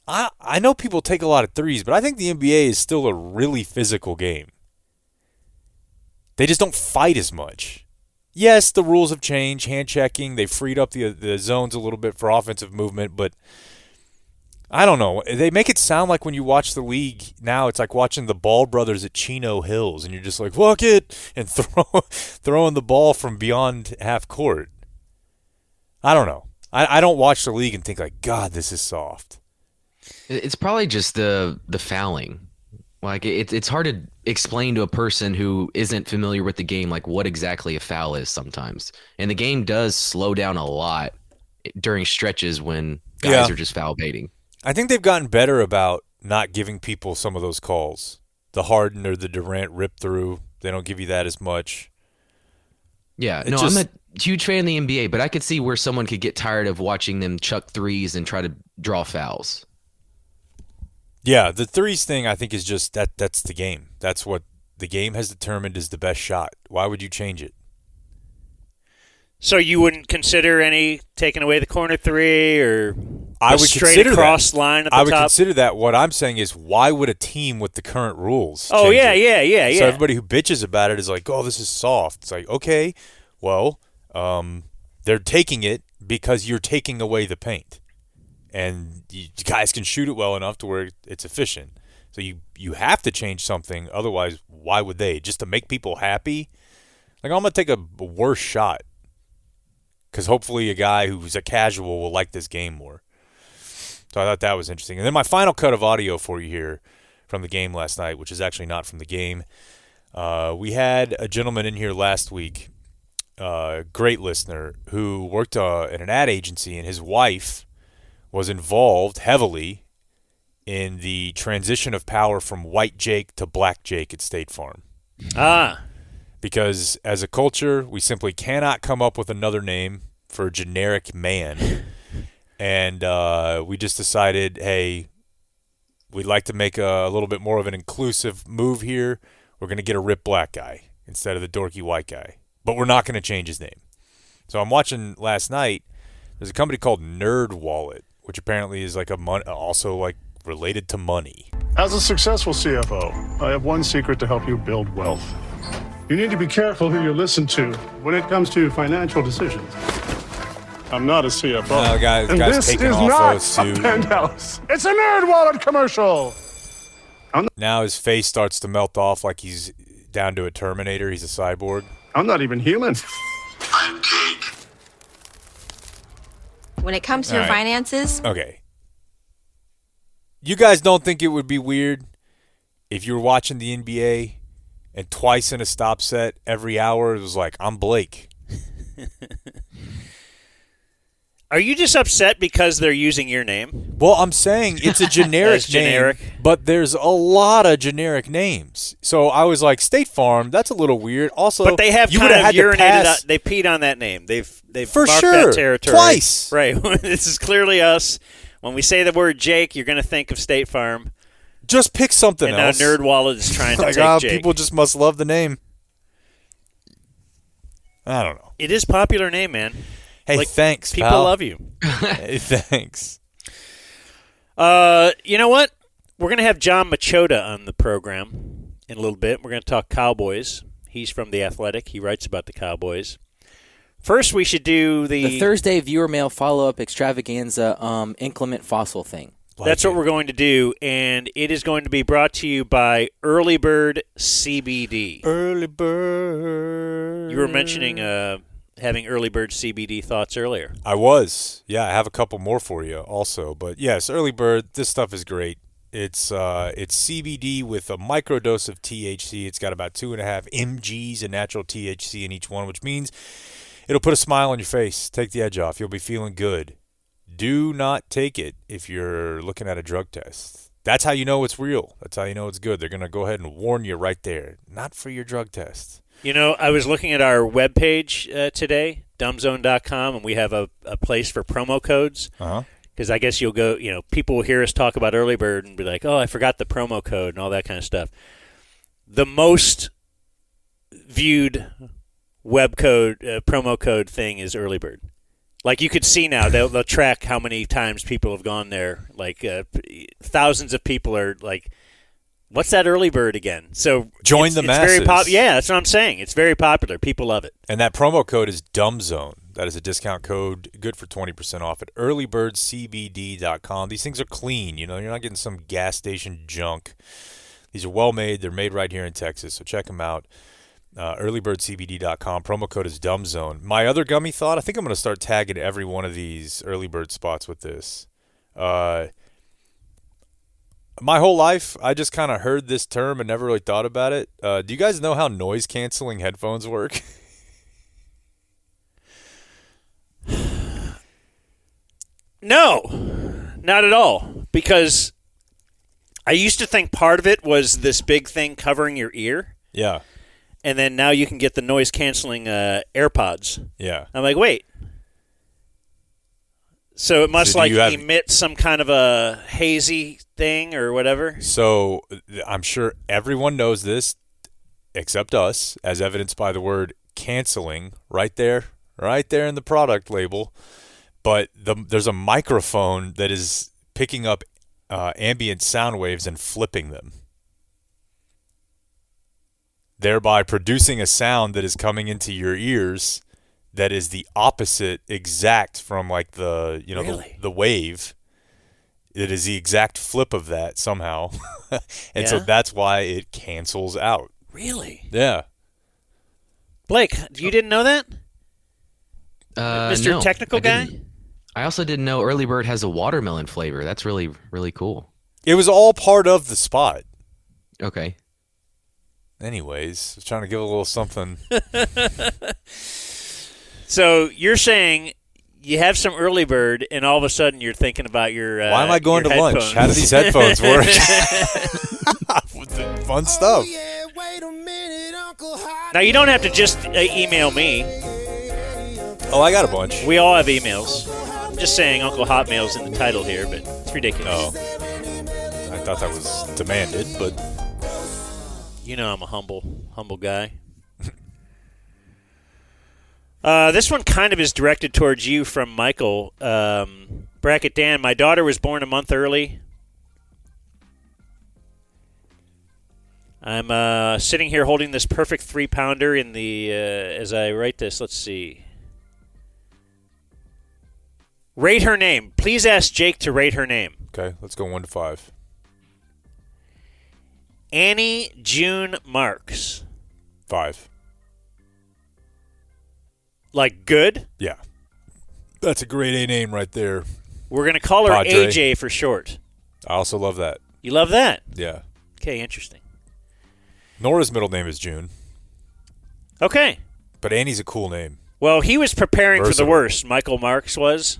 I know people take a lot of threes, but I think the NBA is still a really physical game. They just don't fight as much. Yes, the rules have changed, hand checking. They've freed up the zones a little bit for offensive movement, but I don't know. They make it sound like when you watch the league now, it's like watching the Ball brothers at Chino Hills, and you're just like, fuck it, and throwing the ball from beyond half court. I don't know. I don't watch the league and think like, God, this is soft. It's probably just the fouling. Like it's hard to explain to a person who isn't familiar with the game like what exactly a foul is sometimes. And the game does slow down a lot during stretches when guys are just foul baiting. I think they've gotten better about not giving people some of those calls. The Harden or the Durant rip through, they don't give you that as much. Yeah, I'm a huge fan of the NBA, but I could see where someone could get tired of watching them chuck threes and try to draw fouls. Yeah, the threes thing I think is just that's the game. That's what the game has determined is the best shot. Why would you change it? So you wouldn't consider any taking away the corner three or I would straight consider across that. line at the I would top? consider that. What I'm saying is why would a team with the current rules Oh, change yeah, it? yeah. So everybody who bitches about it is like, oh, this is soft. It's like, okay, well, they're taking it because you're taking away the paint. And you guys can shoot it well enough to where it's efficient. So you have to change something. Otherwise, why would they? Just to make people happy? Like, I'm going to take a worse shot because hopefully a guy who's a casual will like this game more. So I thought that was interesting. And then my final cut of audio for you here from the game last night, which is actually not from the game. We had a gentleman in here last week, great listener, who worked at an ad agency, and his wife was involved heavily in the transition of power from white Jake to black Jake at State Farm. Because as a culture, we simply cannot come up with another name for a generic man. And we just decided, hey, we'd like to make a little bit more of an inclusive move here. We're going to get a rip black guy instead of the dorky white guy. But we're not going to change his name. So I'm watching last night. There's a company called Nerd Wallet, which apparently is like also like related to money. As a successful CFO, I have one secret to help you build wealth. You need to be careful who you listen to when it comes to financial decisions. I'm not a CFO. No, guys this taking is off not those a two. penthouse. It's a Nerd Wallet commercial. Now his face starts to melt off like he's down to a Terminator. He's a cyborg. I'm not even human. I'm Jake. When it comes to your finances. Okay. You guys don't think it would be weird if you were watching the NBA and twice in a stop set every hour it was like, I'm Blake. Are you just upset because they're using your name? Well, I'm saying it's a generic generic. name, but there's a lot of generic names. So I was like, State Farm, that's a little weird. Also, but they have you kind of had urinated. They peed on that name. They've for marked sure that territory twice. Right. This is clearly us. When we say the word Jake, you're going to think of State Farm. Just pick something and else. And now Nerd Wallet is trying to take Jake. People just must love the name. I don't know. It is a popular name, man. Hey, thanks, people pal. love you. Hey, thanks. You know what? We're going to have Jon Machota on the program in a little bit. We're going to talk Cowboys. He's from The Athletic. He writes about the Cowboys. First, we should do the Thursday viewer mail follow-up extravaganza inclement fossil thing. That's what we're going to do, and it is going to be brought to you by Early Bird CBD. Early Bird. You were mentioning having Early Bird CBD thoughts earlier. I was. Yeah, I have a couple more for you also. But, yes, Early Bird, this stuff is great. It's CBD with a microdose of THC. It's got about 2.5 mgs of natural THC in each one, which means it'll put a smile on your face, take the edge off. You'll be feeling good. Do not take it if you're looking at a drug test. That's how you know it's real. That's how you know it's good. They're going to go ahead and warn you right there. Not for your drug test. You know, I was looking at our webpage today, dumbzone.com, and we have a place for promo codes. Because I guess you'll go, people will hear us talk about Early Bird and be like, oh, I forgot the promo code and all that kind of stuff. The most viewed web code promo code thing is early bird. Like you could see now, they'll track how many times people have gone there. Like thousands of people are like, "What's that early bird again?" So join the masses. Yeah, that's what I'm saying. It's very popular. People love it. And that promo code is DUMBZONE. That is a discount code, good for 20% off at earlybirdcbd.com. These things are clean. You're not getting some gas station junk. These are well made. They're made right here in Texas, so check them out. Earlybirdcbd.com. Promo code is DUMBZONE. My other gummy thought, I think I'm going to start tagging every one of these Early Bird spots with this. My whole life, I just kind of heard this term and never really thought about it. Do you guys know how noise-canceling headphones work? No, not at all. Because I used to think part of it was this big thing covering your ear. Yeah. And then now you can get the noise-canceling AirPods. Yeah. I'm like, wait. So it must emit some kind of a hazy thing or whatever? So I'm sure everyone knows this except us, as evidenced by the word canceling right there in the product label. But there's a microphone that is picking up ambient sound waves and flipping them, thereby producing a sound that is coming into your ears that is the opposite exact from like the wave. It is the exact flip of that somehow. And so that's why it cancels out. Really? Yeah. Blake, you didn't know that? Mr. No, Technical Guy? I also didn't know Early Bird has a watermelon flavor. That's really, really cool. It was all part of the spot. Okay. Anyways, I was trying to give a little something. So you're saying you have some Early Bird, and all of a sudden you're thinking about your why am I going to headphones. lunch? How do these headphones work? Fun stuff. Now, you don't have to just email me. Oh, I got a bunch. We all have emails. I'm just saying Uncle Hotmail's in the title here, but it's ridiculous. Oh. I thought that was demanded, but... You know I'm a humble guy. This one kind of is directed towards you from Michael. Bracket Dan, my daughter was born a month early. I'm sitting here holding this perfect 3-pounder in the, as I write this, let's see. Rate her name. Please ask Jake to rate her name. Okay, let's go 1 to 5. Annie June Marks. 5. Like good? Yeah. That's a great A name right there. We're going to call her Padre. AJ for short. I also love that. You love that? Yeah. Okay, interesting. Nora's middle name is June. Okay. But Annie's a cool name. Well, he was preparing Versatile. for the worst. Michael Marks was.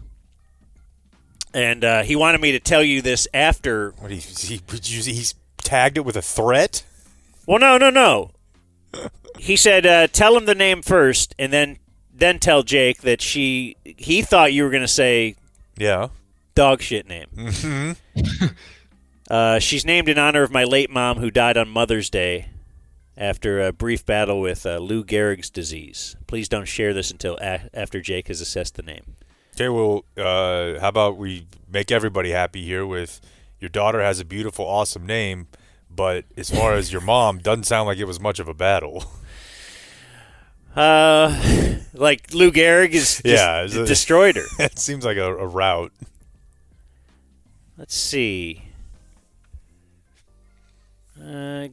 And he wanted me to tell you this after. What, he's tagged it with a threat? Well, no. He said, tell him the name first, and then tell Jake that he thought you were going to say dog shit name. Mm-hmm. She's named in honor of my late mom who died on Mother's Day after a brief battle with Lou Gehrig's disease. Please don't share this until after Jake has assessed the name. Okay, well, how about we make everybody happy here with your daughter has a beautiful, awesome name, but as far as your mom, doesn't sound like it was much of a battle. Like Lou Gehrig destroyed her. It seems like a rout. Let's see. I'll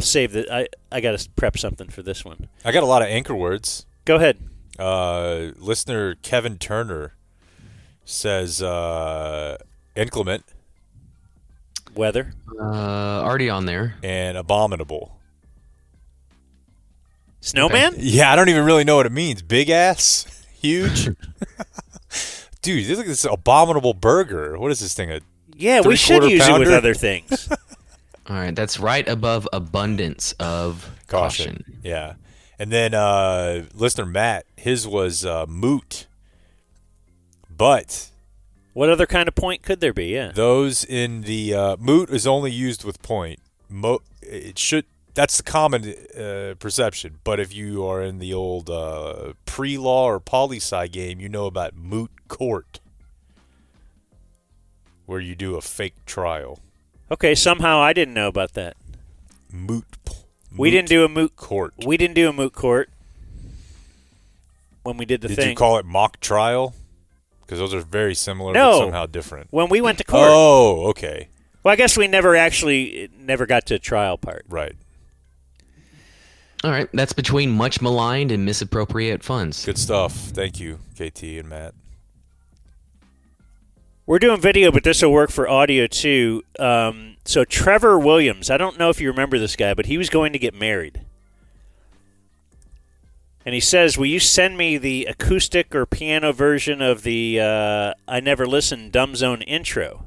save that. I got to prep something for this one. I got a lot of anchor words. Go ahead. Listener Kevin Turner says inclement. Weather. Already on there. And abominable. Snowman? Okay. Yeah, I don't even really know what it means. Big ass? Huge? Dude, look at this abominable burger. What is this thing? We should use it with other things. All right, that's right above abundance of caution. Yeah. And then listener Matt, his was moot. But what other kind of point could there be? Yeah. Those in the moot is only used with point. That's the common perception. But if you are in the old pre-law or poli-sci game, you know about moot court, where you do a fake trial. Okay, somehow I didn't know about that. We didn't do a moot court. We didn't do a moot court when we did the thing. Did you call it mock trial? Because those are very similar, no, but somehow different. When we went to court. Oh, okay. Well, I guess we never got to the trial part. Right. All right, that's between much maligned and misappropriate funds. Good stuff. Thank you, KT and Matt. We're doing video, but this will work for audio too. So Trevor Williams, I don't know if you remember this guy, but he was going to get married. And he says, will you send me the acoustic or piano version of the I Never Listened Dumb Zone intro?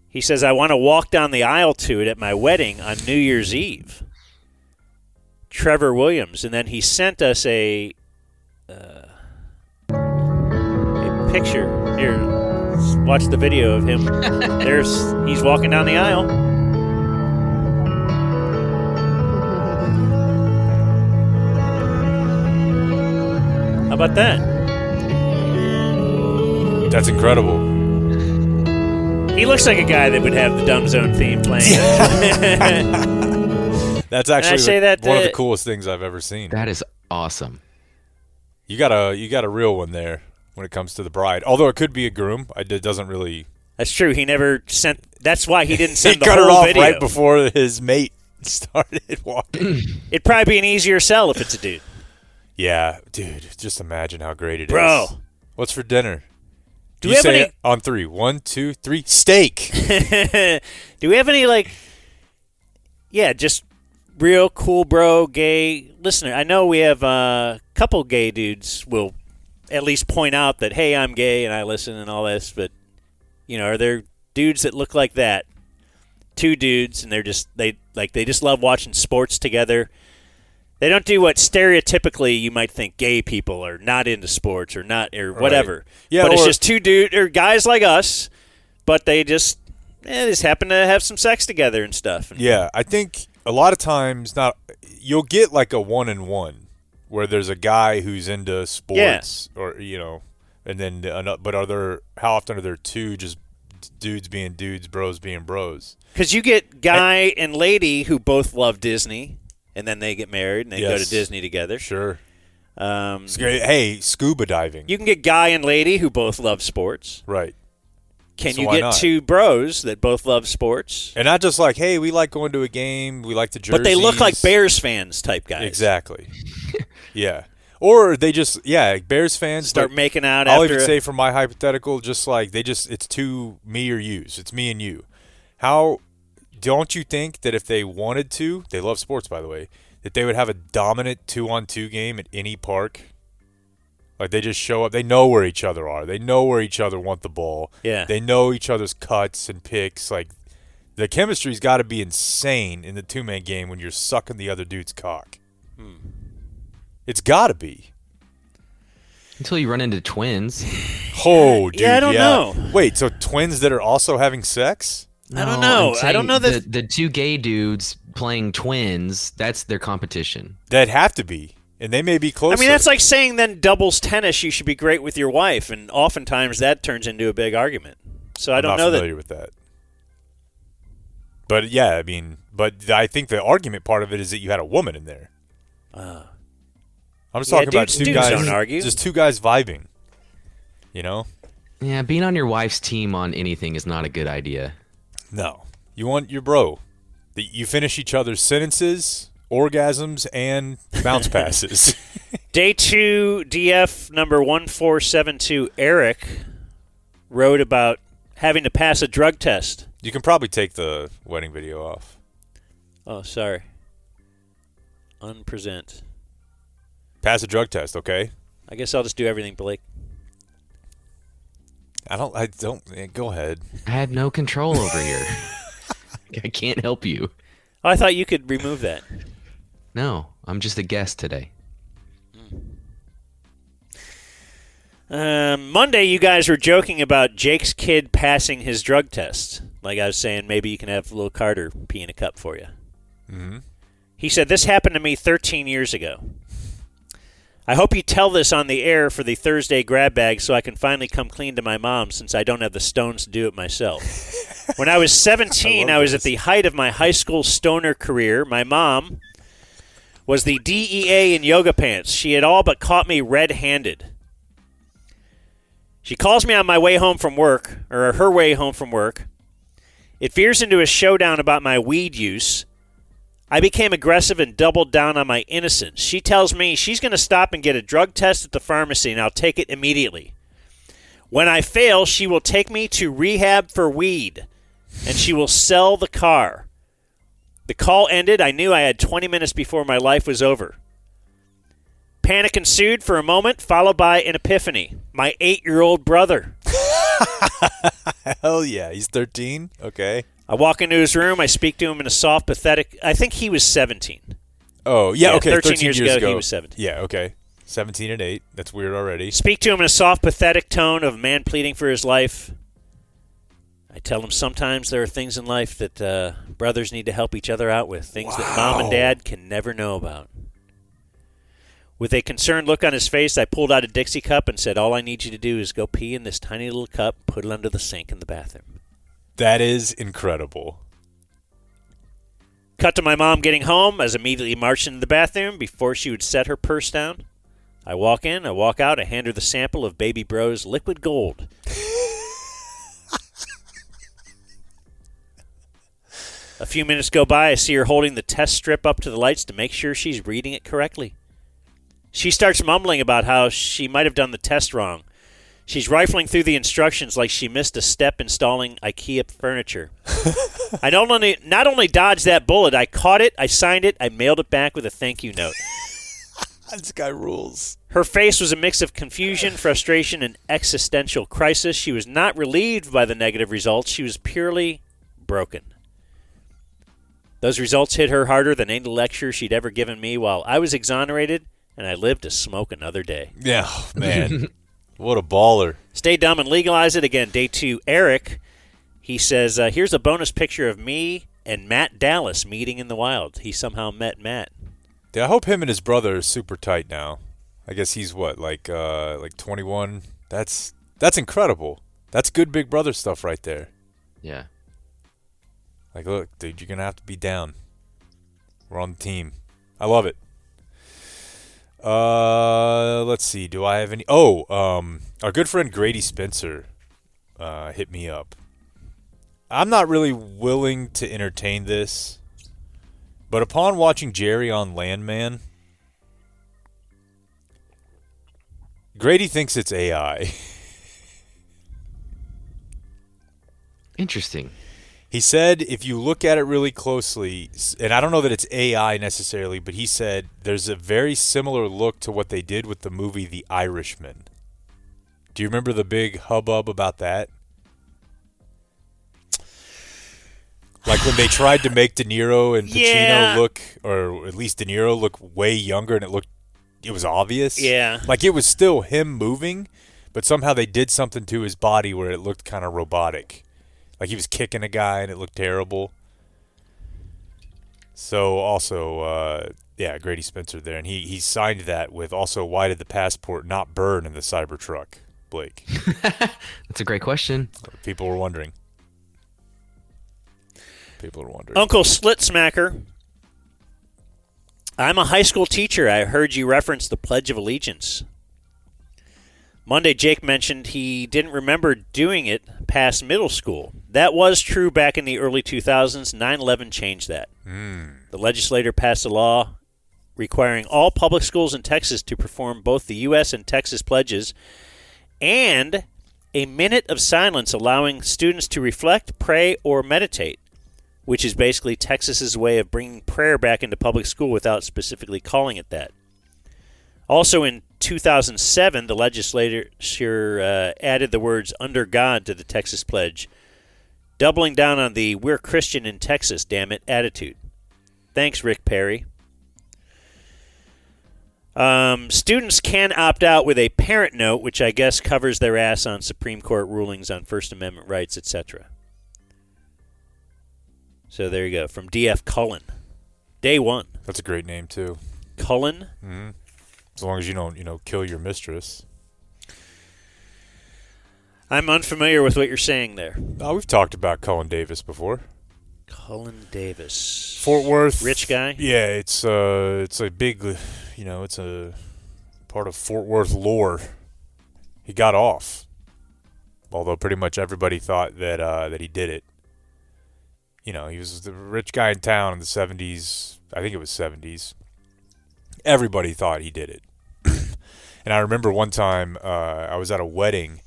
He says, I want to walk down the aisle to it at my wedding on New Year's Eve. Trevor Williams. And then he sent us a picture. Here, let's watch the video of him. He's walking down the aisle. How about that? That's incredible. He looks like a guy that would have the Dumb Zone theme playing. That's actually one of the coolest things I've ever seen. That is awesome. You got a real one there when it comes to the bride. Although it could be a groom. It doesn't really. That's true. He never sent. That's why he didn't send he the cut whole her off video. right before his mate started walking. It'd probably be an easier sell if it's a dude. Yeah, dude. Just imagine how great it is. Bro. What's for dinner? Do we have any? On 3. 1, 2, 3. Steak. Do we have any just real cool bro gay listener? I know we have a couple gay dudes will at least point out that, hey, I'm gay and I listen and all this, but are there dudes that look like that? Two dudes, and they just love watching sports together. They don't do what stereotypically you might think gay people are not into sports or whatever. Right. Yeah, but it's just two dudes or guys like us, but they just happen to have some sex together and stuff. Yeah, I think a lot of times you'll get like a 1-on-1 where there's a guy who's into sports or and then how often are there two just dudes being dudes, bros being bros? Because you get guy and lady who both love Disney. And then they get married and they go to Disney together. Sure. Hey, scuba diving. You can get guy and lady who both love sports. Right. Can you get two bros that both love sports? And not just like, hey, we like going to a game, we like the jerseys. But they look like Bears fans type guys. Exactly. Yeah. Or they just, Bears fans. Start making out I'll after. even say from my hypothetical, just like it's two me or yous. It's me and you. How... Don't you think that if they wanted to, they love sports, by the way, that they would have a dominant 2-on-2 game at any park? Like they just show up. They know where each other are. They know where each other want the ball. Yeah. They know each other's cuts and picks. Like the chemistry's got to be insane in the two-man game when you're sucking the other dude's cock. It's got to be. Until you run into twins. Oh, dude. Yeah, I don't know. Wait, so twins that are also having sex? No, I don't know. I don't know that the two gay dudes playing twins, that's their competition. That'd have to be. And they may be closer. I mean, that's like saying then doubles tennis, you should be great with your wife. And oftentimes that turns into a big argument. So I don't know that. I'm not familiar with that. But, yeah, I mean, I think the argument part of it is that you had a woman in there. I'm just talking about two guys. Don't argue. Just two guys vibing. Yeah, being on your wife's team on anything is not a good idea. No. You want your bro. You finish each other's sentences, orgasms, and bounce passes. Day 2, DF number 1472, Eric wrote about having to pass a drug test. You can probably take the wedding video off. Oh, sorry. Unpresent. Pass a drug test, okay? I guess I'll just do everything, Blake. I don't. Go ahead. I had no control over here. I can't help you. Oh, I thought you could remove that. No, I'm just a guest today. Monday, you guys were joking about Jake's kid passing his drug test. Like I was saying, maybe you can have little Carter pee in a cup for you. Mm-hmm. He said, "This happened to me 13 years ago. I hope you tell this on the air for the Thursday grab bag so I can finally come clean to my mom since I don't have the stones to do it myself. When I was 17, I was at the height of my high school stoner career. My mom was the DEA in yoga pants. She had all but caught me red-handed. She calls me on my way home from work, or her way home from work. It veers into a showdown about my weed use. I became aggressive and doubled down on my innocence. She tells me she's going to stop and get a drug test at the pharmacy, and I'll take it immediately. When I fail, she will take me to rehab for weed, and she will sell the car. The call ended. I knew I had 20 minutes before my life was over. Panic ensued for a moment, followed by an epiphany. My 8-year-old brother. Hell yeah. He's 13? Okay. I walk into his room. I speak to him in a soft, pathetic. I think he was 17. Oh, yeah, okay. 13 years ago, he was 17. Yeah, okay. 17 and 8. That's weird already. Speak to him in a soft, pathetic tone of a man pleading for his life. I tell him sometimes there are things in life that brothers need to help each other out with, things that mom and dad can never know about. With a concerned look on his face, I pulled out a Dixie cup and said, "All I need you to do is go pee in this tiny little cup, put it under the sink in the bathroom." That is incredible. Cut to my mom getting home. I was immediately marched into the bathroom before she would set her purse down. I walk in, I walk out, I hand her the sample of Baby Bro's liquid gold. A few minutes go by, I see her holding the test strip up to the lights to make sure she's reading it correctly. She starts mumbling about how she might have done the test wrong. She's rifling through the instructions like she missed a step installing IKEA furniture. I not only dodged that bullet, I caught it, I signed it, I mailed it back with a thank you note. This guy rules. Her face was a mix of confusion, frustration, and existential crisis. She was not relieved by the negative results. She was purely broken. Those results hit her harder than any lecture she'd ever given me while I was exonerated, and I lived to smoke another day. Yeah, man. What a baller. Stay dumb and legalize it. Again, day 2, Eric, he says, here's a bonus picture of me and Matt Dallas meeting in the wild. He somehow met Matt. Yeah, I hope him and his brother are super tight now. I guess he's what, like 21? That's incredible. That's good big brother stuff right there. Yeah. Like, look, dude, you're going to have to be down. We're on the team. I love it. Let's see. Do I have any? Our good friend Grady Spencer hit me up. I'm not really willing to entertain this, but upon watching Jerry on Landman, Grady thinks it's AI. Interesting. He said if you look at it really closely, and I don't know that it's AI necessarily, but he said there's a very similar look to what they did with the movie The Irishman. Do you remember the big hubbub about that? Like when they tried to make De Niro and Pacino look, or at least De Niro look way younger, and it was obvious. Yeah. Like it was still him moving, but somehow they did something to his body where it looked kind of robotic. Like he was kicking a guy and it looked terrible. So also, Grady Spencer there. And he signed that with also, why did the passport not burn in the Cybertruck, Blake? That's a great question. People were wondering. Uncle Slitsmacker. I'm a high school teacher. I heard you reference the Pledge of Allegiance. Monday, Jake mentioned he didn't remember doing it past middle school. That was true back in the early 2000s. 9/11 changed that. The legislature passed a law requiring all public schools in Texas to perform both the U.S. and Texas pledges and a minute of silence allowing students to reflect, pray, or meditate, which is basically Texas's way of bringing prayer back into public school without specifically calling it that. Also in 2007, the legislature added the words "under God" to the Texas pledge, doubling down on the "we're Christian in Texas, damn it" attitude. Thanks, Rick Perry. Students can opt out with a parent note, which I guess covers their ass on Supreme Court rulings on First Amendment rights, etc. So there you go, from D.F. Cullen. Day one. That's a great name, too. Cullen. Mm-hmm. As long as you don't, kill your mistress. I'm unfamiliar with what you're saying there. Oh, we've talked about Cullen Davis before. Cullen Davis. Fort Worth. Rich guy? Yeah, it's a big, it's a part of Fort Worth lore. He got off. Although pretty much everybody thought that he did it. He was the rich guy in town in the 70s. I think it was 70s. Everybody thought he did it. And I remember one time I was at a wedding,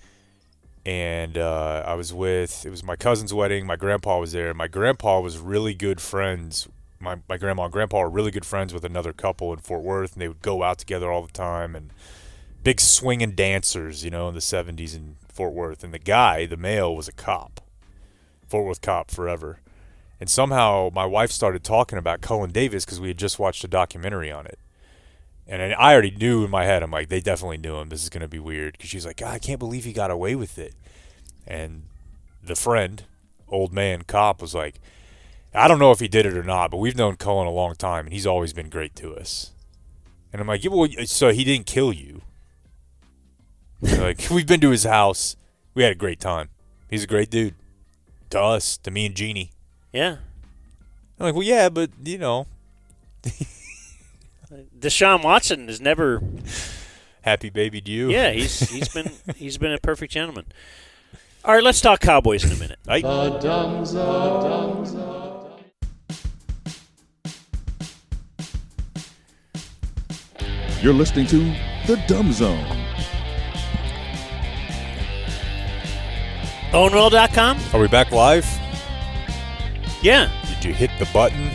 and it was my cousin's wedding. My grandpa was there. My grandpa was really good friends. My grandma and grandpa were really good friends with another couple in Fort Worth, and they would go out together all the time, and big swinging dancers, in the 70s in Fort Worth. And the guy, the male, was a cop. Fort Worth cop forever. And somehow my wife started talking about Cullen Davis because we had just watched a documentary on it. And I already knew in my head, I'm like, they definitely knew him. This is going to be weird. Because she's like, God, I can't believe he got away with it. And the friend, old man, cop, was like, I don't know if he did it or not, but we've known Cullen a long time, and he's always been great to us. And I'm like, yeah, well, so he didn't kill you. Like, we've been to his house. We had a great time. He's a great dude. To us, to me and Jeannie. Yeah. I'm like, well, yeah, but, Deshaun Watson is never happy baby to you. Yeah, he's been a perfect gentleman. All right, let's talk Cowboys in a minute. The Dumb Zone. You're listening to The Dumb Zone. Ownwell.com? Are we back live? Yeah. Did you hit the button?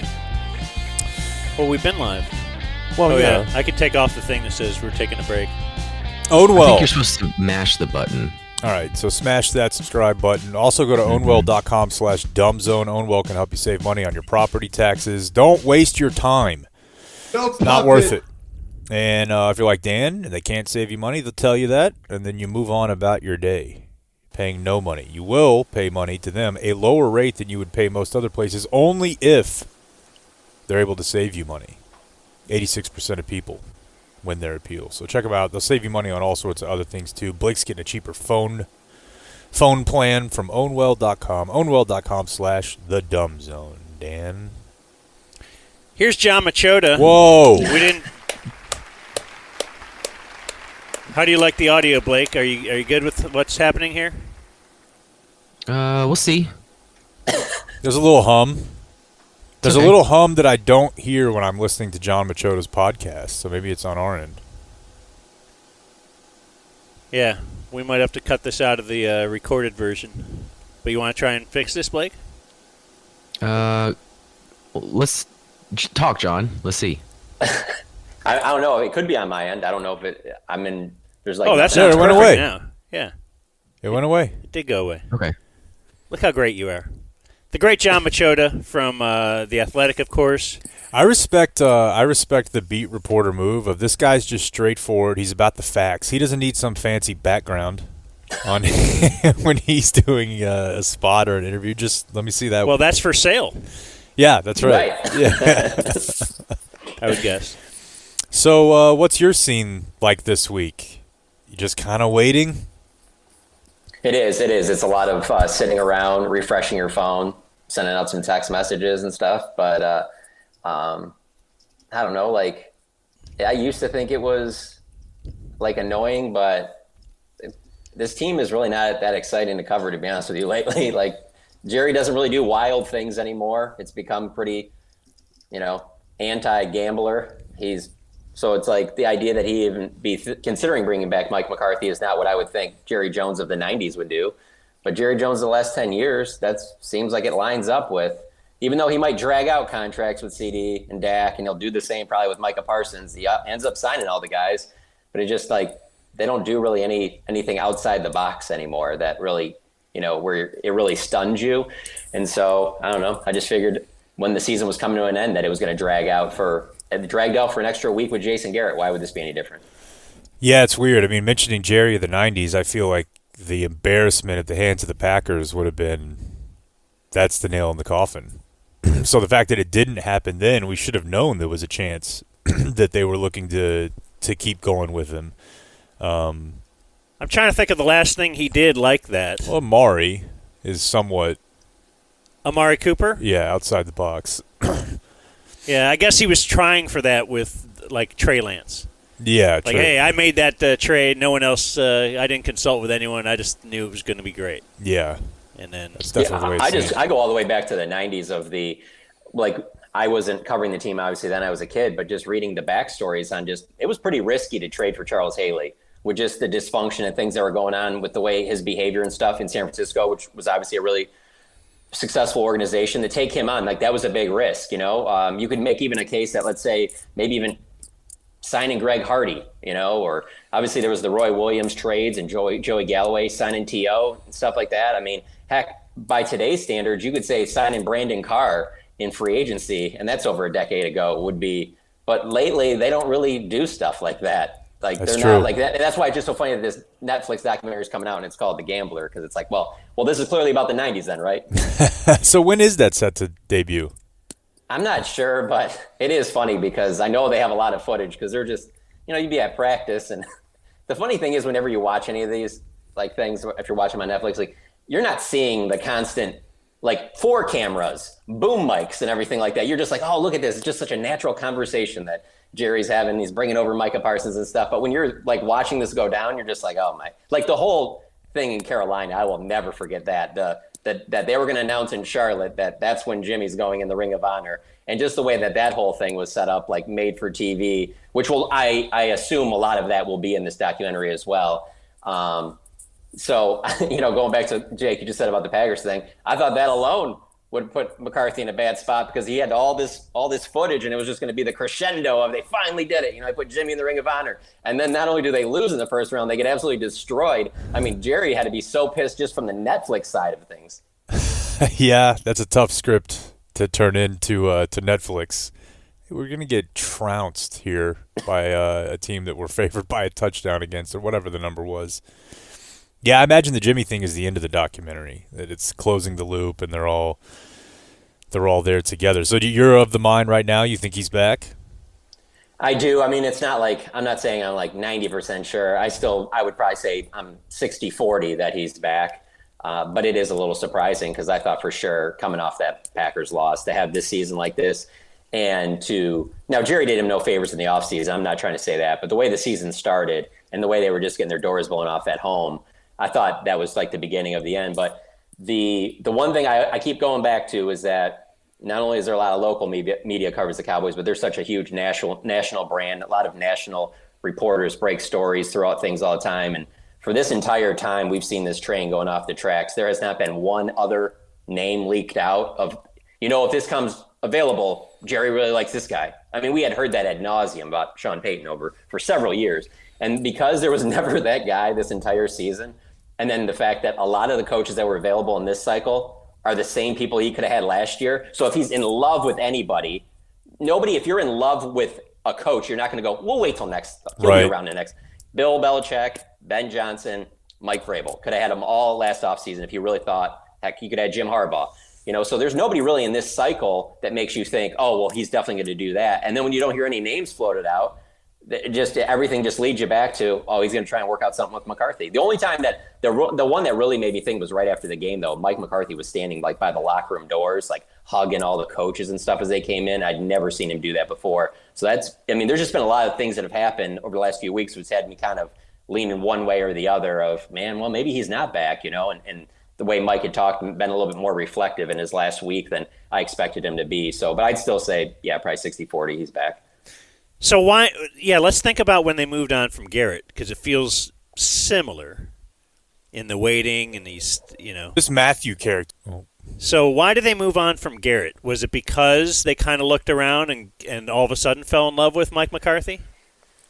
Well, we've been live. Well, yeah. I could take off the thing that says we're taking a break. Ownwell. I think you're supposed to mash the button. All right, so smash that subscribe button. Also go to ownwell.com/dumbzone. Ownwell can help you save money on your property taxes. Don't waste your time. It's not worth it. And if you're like Dan and they can't save you money, they'll tell you that, and then you move on about your day, paying no money. You will pay money to them, a lower rate than you would pay most other places, only if they're able to save you money. 86% of people win their appeal. So check them out. They'll save you money on all sorts of other things, too. Blake's getting a cheaper phone plan from ownwell.com. Ownwell.com/thedumbzone. Dan? Here's Jon Machota. Whoa. We didn't... How do you like the audio, Blake? Are you good with what's happening here? We'll see. There's a little hum. There's a little hum that I don't hear when I'm listening to Jon Machota's podcast, so maybe it's on our end. Yeah, we might have to cut this out of the recorded version. But you want to try and fix this, Blake? Let's talk, John. Let's see. I don't know. It could be on my end. I don't know if it. I'm in. There's like. Oh, that sounds perfect away now. Yeah. It went away. It did go away. Okay. Look how great you are. The great Jon Machota from The Athletic, of course. I respect the beat reporter move of this guy's just straightforward. He's about the facts. He doesn't need some fancy background on when he's doing a spot or an interview. Just let me see that. Well, that's for sale. Yeah, that's right. Yeah. I would guess. So what's your scene like this week? You just kind of waiting? It is. It's a lot of sitting around, refreshing your phone, sending out some text messages and stuff. But I don't know. Like, I used to think it was like annoying, but this team is really not that exciting to cover, to be honest with you, lately. Like, Jerry doesn't really do wild things anymore. It's become pretty, anti-gambler. So it's like the idea that he even be considering bringing back Mike McCarthy is not what I would think Jerry Jones of the 90s would do. But Jerry Jones the last 10 years, that seems like it lines up with, even though he might drag out contracts with CD and Dak, and he'll do the same probably with Micah Parsons. He ends up signing all the guys, but it just like they don't do really anything outside the box anymore that really, where it really stuns you. And so, I don't know, I just figured when the season was coming to an end that it was going to dragged out for an extra week with Jason Garrett. Why would this be any different? Yeah, it's weird. I mean, mentioning Jerry of the 90s, I feel like the embarrassment at the hands of the Packers would have been, that's the nail in the coffin. So the fact that it didn't happen then, we should have known there was a chance that they were looking to keep going with him. I'm trying to think of the last thing he did like that. Well, Amari is somewhat... Amari Cooper? Yeah, outside the box. Yeah, I guess he was trying for that with, like, Trey Lance. Yeah, like, hey, I made that trade. No one else. I didn't consult with anyone. I just knew it was going to be great. Yeah, and then that's definitely the way I go all the way back to the '90s of the, like, I wasn't covering the team obviously then. I was a kid, but just reading the backstories on it was pretty risky to trade for Charles Haley with just the dysfunction and things that were going on with the way his behavior and stuff in San Francisco, which was obviously a really successful organization. To take him on, like, that was a big risk. You could make even a case that, let's say, maybe even signing Greg Hardy, or obviously there was the Roy Williams trades and Joey Galloway signing T.O. and stuff like that. I mean, heck, by today's standards, you could say signing Brandon Carr in free agency, and that's over a decade ago, would be. But lately, they don't really do stuff like that. Like, that's they're true. not like that. And that's why it's just so funny that this Netflix documentary is coming out and it's called The Gambler, because it's like, well, this is clearly about the 90s then, right? So when is that set to debut? I'm not sure, but it is funny because I know they have a lot of footage because they're just, you'd be at practice. And the funny thing is, whenever you watch any of these, like, things, if you're watching them on Netflix, like, you're not seeing the constant, like, 4 cameras, boom mics and everything like that. You're just like, oh, look at this. It's just such a natural conversation that Jerry's having. He's bringing over Micah Parsons and stuff. But when you're, like, watching this go down, you're just like, oh, my. Like, the whole thing in Carolina, I will never forget that. That they were going to announce in Charlotte that's when Jimmy's going in the Ring of Honor. And just the way that whole thing was set up, like, made for TV, which I assume a lot of that will be in this documentary as well. So, going back to Jake, you just said about the Packers thing, I thought that alone would put McCarthy in a bad spot because he had all this footage, and it was just going to be the crescendo of they finally did it. They put Jimmy in the Ring of Honor. And then not only do they lose in the first round, they get absolutely destroyed. I mean, Jerry had to be so pissed just from the Netflix side of things. Yeah, that's a tough script to turn into to Netflix. We're going to get trounced here by a team that we're favored by a touchdown against, or whatever the number was. Yeah, I imagine the Jimmy thing is the end of the documentary, that it's closing the loop and they're all there together. So you're of the mind right now, you think he's back? I do. I mean, it's not like, I'm not saying I'm like 90% sure. I would probably say I'm 60-40 that he's back. But it is a little surprising because I thought for sure coming off that Packers loss to have this season like this now Jerry did him no favors in the offseason. I'm not trying to say that, but the way the season started and the way they were just getting their doors blown off at home, I thought that was like the beginning of the end. But the one thing I keep going back to is that not only is there a lot of local media covers the Cowboys, but there's such a huge national brand. A lot of national reporters break stories throughout things all the time. And for this entire time, we've seen this train going off the tracks. There has not been one other name leaked out of, if this comes available, Jerry really likes this guy. I mean, we had heard that ad nauseum about Sean Payton for several years. And because there was never that guy this entire season, and then the fact that a lot of the coaches that were available in this cycle are the same people he could have had last year. So if he's in love with anybody, if you're in love with a coach, you're not going to go, we'll wait till next. He'll be around the next. Bill Belichick, Ben Johnson, Mike Vrabel. Could have had them all last offseason if he really thought, heck, he could have Jim Harbaugh. So there's nobody really in this cycle that makes you think, oh, well, he's definitely going to do that. And then when you don't hear any names floated out, everything just leads you back to, oh, he's going to try and work out something with McCarthy. The only time that the one that really made me think was right after the game, though. Mike McCarthy was standing like by the locker room doors, like hugging all the coaches and stuff as they came in. I'd never seen him do that before. So there's just been a lot of things that have happened over the last few weeks which had me kind of leaning one way or the other of, man, well, maybe he's not back, and the way Mike had talked, been a little bit more reflective in his last week than I expected him to be. So, but I'd still say, yeah, probably 60-40, he's back. So let's think about when they moved on from Garrett, because it feels similar in the waiting and these, This Matthew character. Oh. So why did they move on from Garrett? Was it because they kind of looked around and all of a sudden fell in love with Mike McCarthy?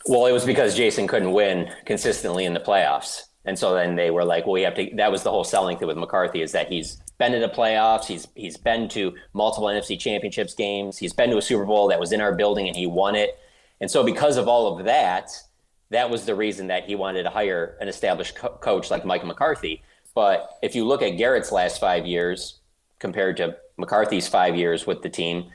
Well, it was because Jason couldn't win consistently in the playoffs. And so then they were like, well, that was the whole selling thing with McCarthy, is that he's been in the playoffs. He's been to multiple NFC championships games. He's been to a Super Bowl that was in our building and he won it. And so because of all of that, that was the reason that he wanted to hire an established coach like Mike McCarthy. But if you look at Garrett's last 5 years compared to McCarthy's 5 years with the team.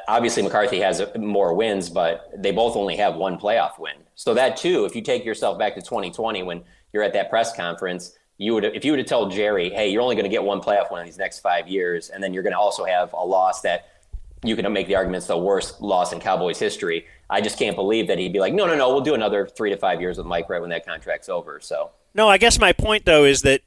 Obviously, McCarthy has more wins, but they both only have one playoff win. So that too, if you take yourself back to 2020 when you're at that press conference, if you would have told Jerry, hey, you're only going to get one playoff win in these next 5 years, and then you're going to also have a loss that you can make the argument it's the worst loss in Cowboys history. I just can't believe that he'd be like, no, we'll do another 3 to 5 years with Mike right when that contract's over. So no, I guess my point though is that,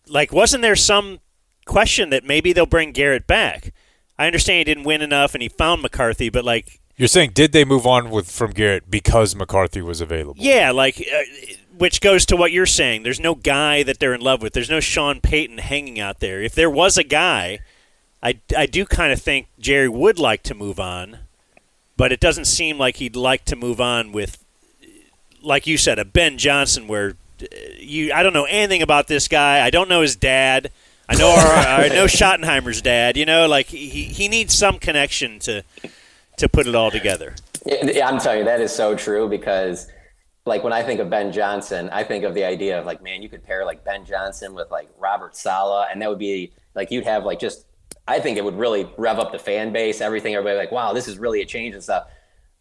like, wasn't there some question that maybe they'll bring Garrett back? I understand he didn't win enough and he found McCarthy, but like, you're saying, did they move on from Garrett because McCarthy was available? Yeah, like, which goes to what you're saying. There's no guy that they're in love with. There's no Sean Payton hanging out there. If there was a guy, I do kind of think Jerry would like to move on, but it doesn't seem like he'd like to move on with, like you said, a Ben Johnson where I don't know anything about this guy. I don't know his dad. I know Schottenheimer's dad. Like he needs some connection to put it all together. Yeah, I'm telling you, that is so true because, like, when I think of Ben Johnson, I think of the idea of, like, man, you could pair, like, Ben Johnson with, like, Robert Saleh, and that would be, like, you'd have, like, just – I think it would really rev up the fan base, everything. Everybody like, wow, this is really a change and stuff.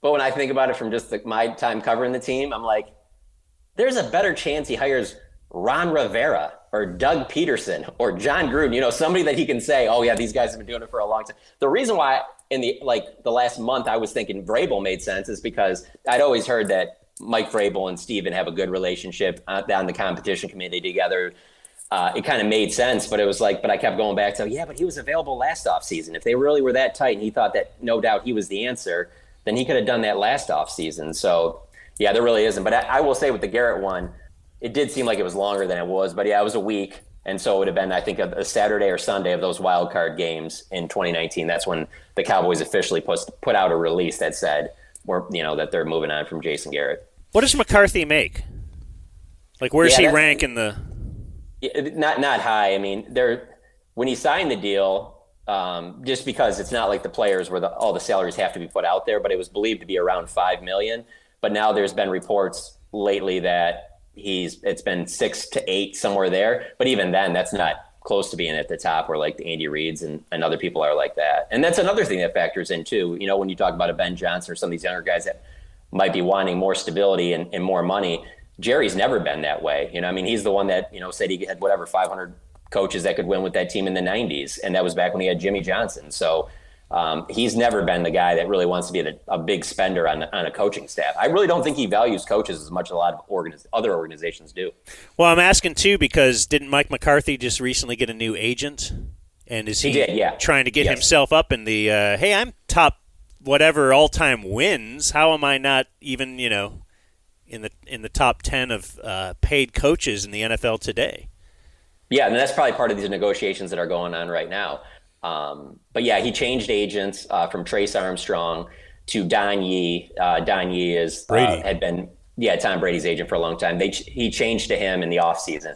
But when I think about it from just my time covering the team, I'm like, there's a better chance he hires Ron Rivera or Doug Peterson or John Gruden, somebody that he can say, oh, yeah, these guys have been doing it for a long time. The reason why – in the last month, I was thinking Vrabel made sense is because I'd always heard that Mike Vrabel and Steven have a good relationship on the competition committee together. It kind of made sense, but it was like, but I kept going back to, but he was available last offseason. If they really were that tight and he thought that no doubt he was the answer, then he could have done that last offseason. So, yeah, there really isn't. But I will say with the Garrett one, it did seem like it was longer than it was. But, yeah, it was a week. And so it would have been, I think, a Saturday or Sunday of those wild card games in 2019. That's when the Cowboys officially put out a release that said, that they're moving on from Jason Garrett. What does McCarthy make? Like, where's he rank in the? Not high. I mean, when he signed the deal, just because it's not like the players where all the salaries have to be put out there, but it was believed to be around $5 million. But now there's been reports lately that it's been 6 to 8 somewhere there, but even then that's not close to being at the top where like the Andy Reids and other people are like that. And that's another thing that factors in too, when you talk about a Ben Johnson or some of these younger guys that might be wanting more stability and more money. Jerry's never been that way. He's the one that, said he had 500 coaches that could win with that team in the 90s. And that was back when he had Jimmy Johnson. So he's never been the guy that really wants to be a big spender on a coaching staff. I really don't think he values coaches as much as a lot of other organizations do. Well, I'm asking, too, because didn't Mike McCarthy just recently get a new agent? And is he trying to get himself up in the, hey, I'm top whatever all-time wins. How am I not even, in the top 10 of paid coaches in the NFL today? Yeah, and that's probably part of these negotiations that are going on right now. But yeah, he changed agents from Trace Armstrong to Don Yee. Don Yee had been Tom Brady's agent for a long time. He changed to him in the offseason.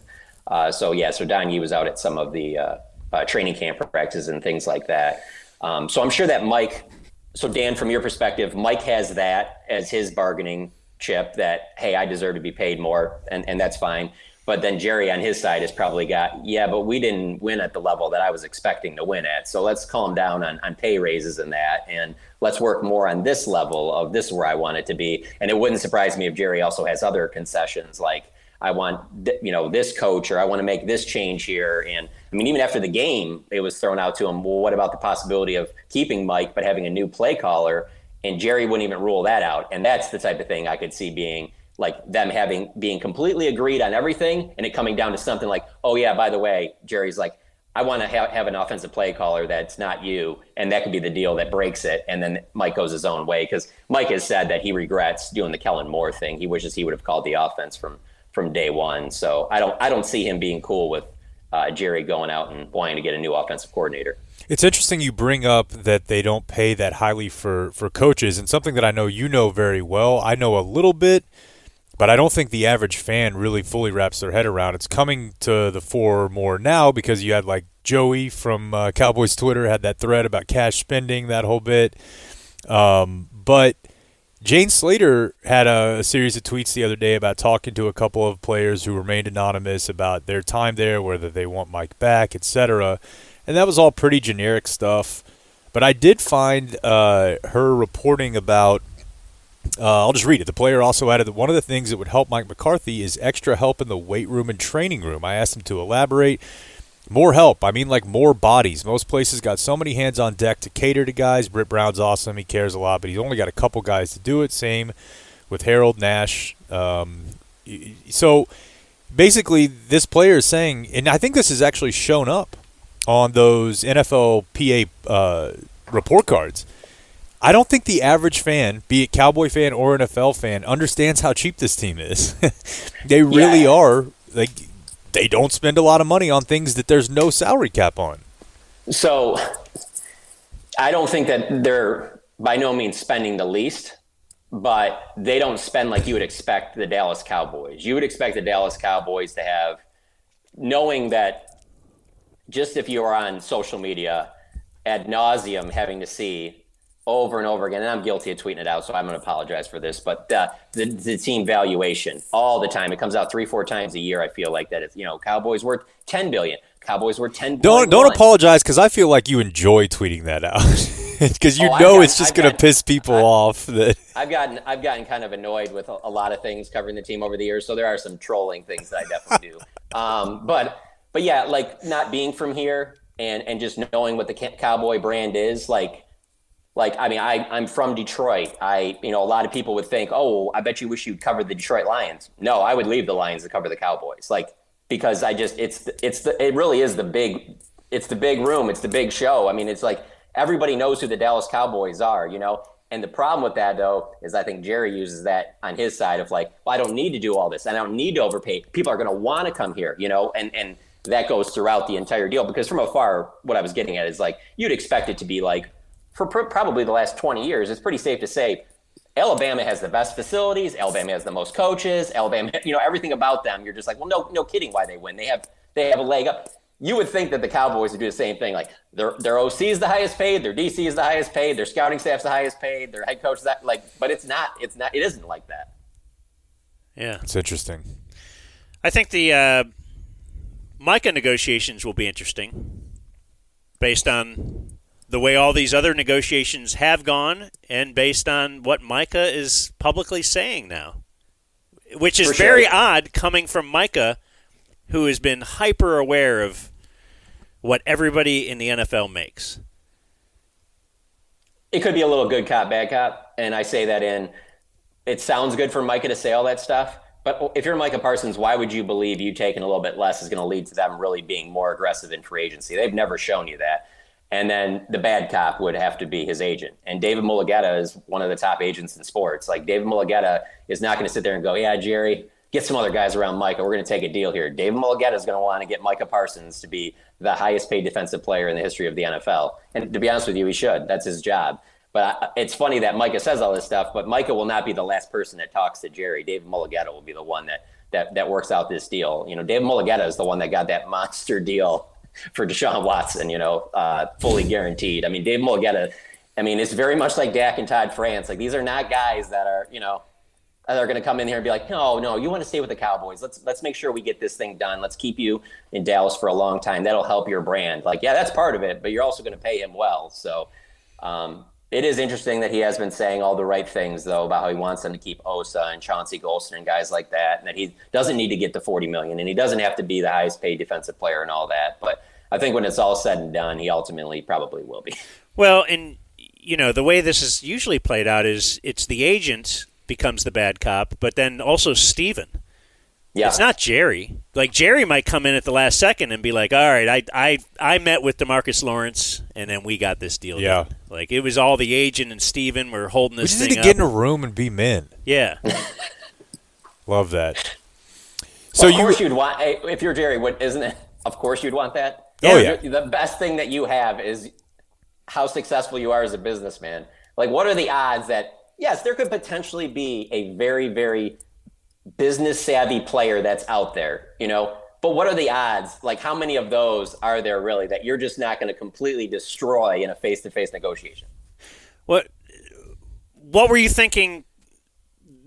So Don Yee was out at some of the training camp practices and things like that. So I'm sure that Mike. So Dan, from your perspective, Mike has that as his bargaining chip. That hey, I deserve to be paid more, and that's fine. But then Jerry on his side has probably got, but we didn't win at the level that I was expecting to win at. So let's calm down on pay raises and that. And let's work more on this level of this is where I want it to be. And it wouldn't surprise me if Jerry also has other concessions like I want, this coach or I want to make this change here. And I mean, even after the game, it was thrown out to him, well, what about the possibility of keeping Mike but having a new play caller? And Jerry wouldn't even rule that out. And that's the type of thing I could see being like them being completely agreed on everything and it coming down to something like, oh yeah, by the way, Jerry's like, I want to have an offensive play caller that's not you. And that could be the deal that breaks it. And then Mike goes his own way. Cause Mike has said that he regrets doing the Kellen Moore thing. He wishes he would have called the offense from day one. So I don't see him being cool with Jerry going out and wanting to get a new offensive coordinator. It's interesting you bring up that they don't pay that highly for coaches, and something that I know you know very well. I know a little bit, but I don't think the average fan really fully wraps their head around. It's coming to the fore more now because you had like Joey from Cowboys Twitter had that thread about cash spending, that whole bit. But Jane Slater had a series of tweets the other day about talking to a couple of players who remained anonymous about their time there, whether they want Mike back, etc. And that was all pretty generic stuff. But I did find her reporting about I'll just read it. The player also added that one of the things that would help Mike McCarthy is extra help in the weight room and training room. I asked him to elaborate. More help. I mean, like more bodies. Most places got so many hands on deck to cater to guys. Britt Brown's awesome. He cares a lot, but he's only got a couple guys to do it. Same with Harold Nash. So basically, this player is saying, and I think this has actually shown up on those NFLPA report cards. I don't think the average fan, be it Cowboy fan or NFL fan, understands how cheap this team is. They really are. Like, they don't spend a lot of money on things that there's no salary cap on. So I don't think that they're by no means spending the least, but they don't spend like you would expect the Dallas Cowboys. You would expect the Dallas Cowboys to have, knowing that just if you are on social media ad nauseum having to see over and over again, and I'm guilty of tweeting it out, so I'm going to apologize for this, but the team valuation all the time, it comes out 3-4 times a year. I feel like that it's, Cowboys worth $10 billion. Cowboys worth $10 billion. Don't apologize, because I feel like you enjoy tweeting that out, because it's just going to piss people off. That I've gotten kind of annoyed with a lot of things covering the team over the years, so there are some trolling things that I definitely do. But yeah, like not being from here and just knowing what the Cowboy brand is, I'm from Detroit. A lot of people would think, oh, I bet you wish you'd covered the Detroit Lions. No, I would leave the Lions to cover the Cowboys. Because it really is the big room. It's the big show. I mean, it's like everybody knows who the Dallas Cowboys are, And the problem with that, though, is I think Jerry uses that on his side of well, I don't need to do all this. I don't need to overpay. People are going to want to come here, and that goes throughout the entire deal. Because from afar, what I was getting at is you'd expect it to be for probably the last 20 years, it's pretty safe to say Alabama has the best facilities. Alabama has the most coaches. Alabama, everything about them. You're just well, no kidding why they win. They have a leg up. You would think that the Cowboys would do the same thing. Their OC is the highest paid. Their DC is the highest paid. Their scouting staff's the highest paid. Their head coach is that but it's not. It isn't like that. Yeah. It's interesting. I think the Micah negotiations will be interesting based on the way all these other negotiations have gone and based on what Micah is publicly saying now, which is very odd coming from Micah, who has been hyper aware of what everybody in the NFL makes. It could be a little good cop, bad cop. And I say that it sounds good for Micah to say all that stuff. But if you're Micah Parsons, why would you believe you taking a little bit less is going to lead to them really being more aggressive in free agency? They've never shown you that. And then the bad cop would have to be his agent. And David Mulugeta is one of the top agents in sports. David Mulugeta is not going to sit there and go, yeah, Jerry, get some other guys around Micah. We're going to take a deal here. David Mulugeta is going to want to get Micah Parsons to be the highest paid defensive player in the history of the NFL. And to be honest with you, he should. That's his job. But it's funny that Micah says all this stuff, but Micah will not be the last person that talks to Jerry. David Mulugeta will be the one that works out this deal. David Mulugeta is the one that got that monster deal for Deshaun Watson, fully guaranteed. I mean, Dave Mulugeta, it's very much like Dak and Todd France. These are not guys that are, that are going to come in here and be like, no, you want to stay with the Cowboys. Let's make sure we get this thing done. Let's keep you in Dallas for a long time. That'll help your brand. Yeah, that's part of it, but you're also going to pay him well. So it is interesting that he has been saying all the right things, though, about how he wants them to keep Osa and Chauncey Golston and guys like that, and that he doesn't need to get to $40 million, and he doesn't have to be the highest paid defensive player and all that. But I think when it's all said and done, he ultimately probably will be. Well, and, the way this is usually played out is it's the agent becomes the bad cop, but then also Steven. Yeah. It's not Jerry. Jerry might come in at the last second and be like, all right, I met with DeMarcus Lawrence, and then we got this deal done. It was all the agent and Steven were holding this thing up. We just need to get in a room and be men. Yeah. Love that. So of course you'd want, if you're Jerry, isn't it? Of course you'd want that. Oh, yeah. The best thing that you have is how successful you are as a businessman. What are the odds that, yes, there could potentially be a very, very business savvy player that's out there, but what are the odds? How many of those are there really that you're just not going to completely destroy in a face-to-face negotiation? What were you thinking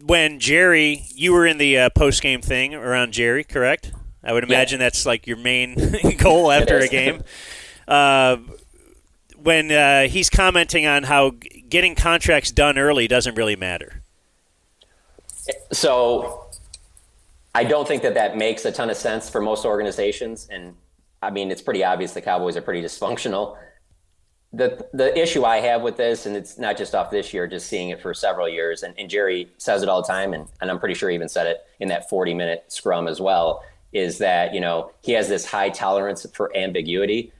when Jerry, you were in the post-game thing around Jerry, correct? I would imagine that's your main goal after a game. when he's commenting on how getting contracts done early doesn't really matter. So I don't think that makes a ton of sense for most organizations. And I mean, it's pretty obvious the Cowboys are pretty dysfunctional. The issue I have with this, and it's not just off this year, just seeing it for several years, and Jerry says it all the time, and I'm pretty sure he even said it in that 40-minute scrum as well, is that, he has this high tolerance for ambiguity.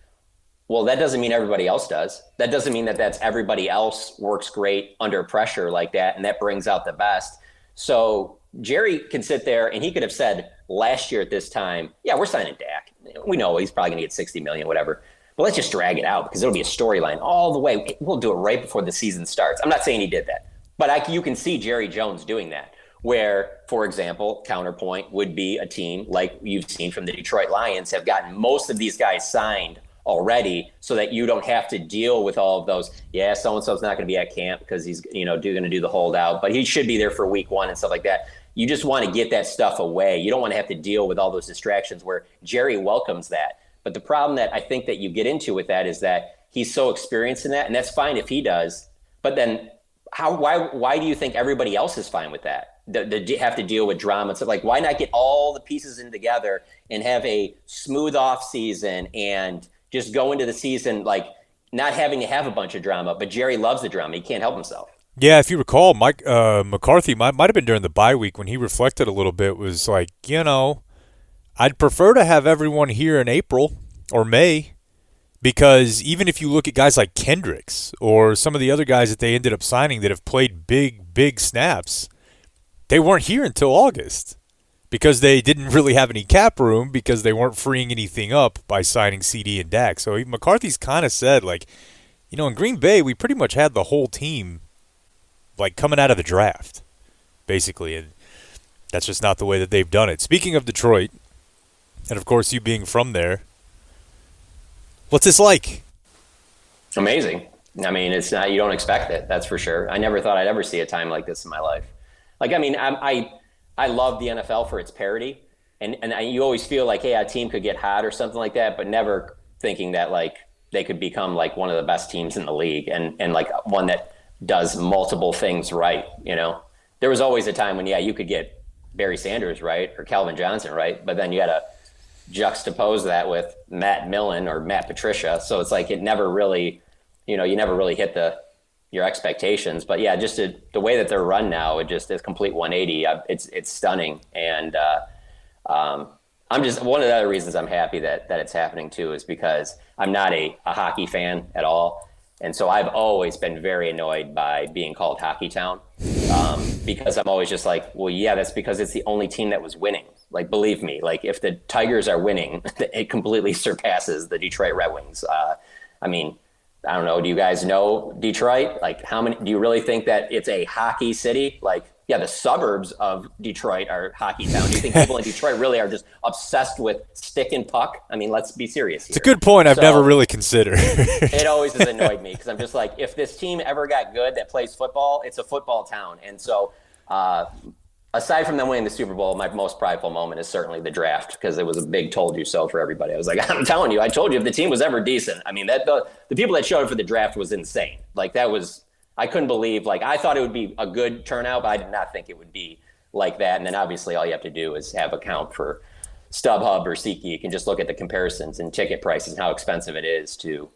Well, that doesn't mean everybody else does. That doesn't mean that's everybody else works great under pressure like that, and that brings out the best. So Jerry can sit there, and he could have said last year at this time, yeah, we're signing Dak. We know he's probably going to get $60 million, whatever. But let's just drag it out because it'll be a storyline all the way. We'll do it right before the season starts. I'm not saying he did that, but you can see Jerry Jones doing that, where, for example, counterpoint would be a team like you've seen from the Detroit Lions have gotten most of these guys signed already so that you don't have to deal with all of those. Yeah, so-and-so's not going to be at camp because he's going to do the holdout, but he should be there for week one and stuff like that. You just want to get that stuff away. You don't want to have to deal with all those distractions where Jerry welcomes that. But the problem that I think that you get into with that is that he's so experienced in that, and that's fine if he does. But then why do you think everybody else is fine with that? They have to deal with drama and stuff. Like, why not get all the pieces in together and have a smooth off season and just go into the season like not having to have a bunch of drama? But Jerry loves the drama. He can't help himself. Yeah, if you recall, Mike McCarthy might have been during the bye week when he reflected a little bit, was like, I'd prefer to have everyone here in April or May, because even if you look at guys like Kendricks or some of the other guys that they ended up signing that have played big snaps, they weren't here until August because they didn't really have any cap room because they weren't freeing anything up by signing CD and Dak. So McCarthy's kind of said, like, in Green Bay, we pretty much had the whole team like coming out of the draft, basically, and that's just not the way that they've done it. Speaking of Detroit, and of course you being from there, what's this like? Amazing. I mean, it's not, you don't expect it, that's for sure. I never thought I'd ever see a time like this in my life. Like, I mean, I love the NFL for its parity, and you always feel like, hey, a team could get hot or something like that, but never thinking that like they could become like one of the best teams in the league and like one that does multiple things right. There was always a time when, you could get Barry Sanders right or Calvin Johnson right, but then you had to juxtapose that with Matt Millen or Matt Patricia. So it's like it never really, you never really hit your expectations. But yeah, just the way that they're run now, it just is complete 180. It's stunning. And I'm just, one of the other reasons I'm happy that it's happening too is because I'm not a hockey fan at all. And so I've always been very annoyed by being called Hockey Town, because I'm always just like, well, yeah, that's because it's the only team that was winning. Like, believe me, like if the Tigers are winning, it completely surpasses the Detroit Red Wings. I mean, I don't know. Do you guys know Detroit? Like, how many, do you really think that it's a hockey city? Like, yeah, the suburbs of Detroit are hockey town. Do you think people in Detroit really are just obsessed with stick and puck? I mean, let's be serious here. It's a good point. I've never really considered. It always has annoyed me because I'm just like, if this team ever got good that plays football, it's a football town. And so aside from them winning the Super Bowl, my most prideful moment is certainly the draft because it was a big told you so for everybody. I was like, I'm telling you, I told you if the team was ever decent. I mean, that the people that showed up for the draft was insane. Like, that was, I couldn't believe, like, I thought it would be a good turnout, but I did not think it would be like that. And then obviously all you have to do is have a count for StubHub or SeatGeek and just look at the comparisons and ticket prices and how expensive it is to,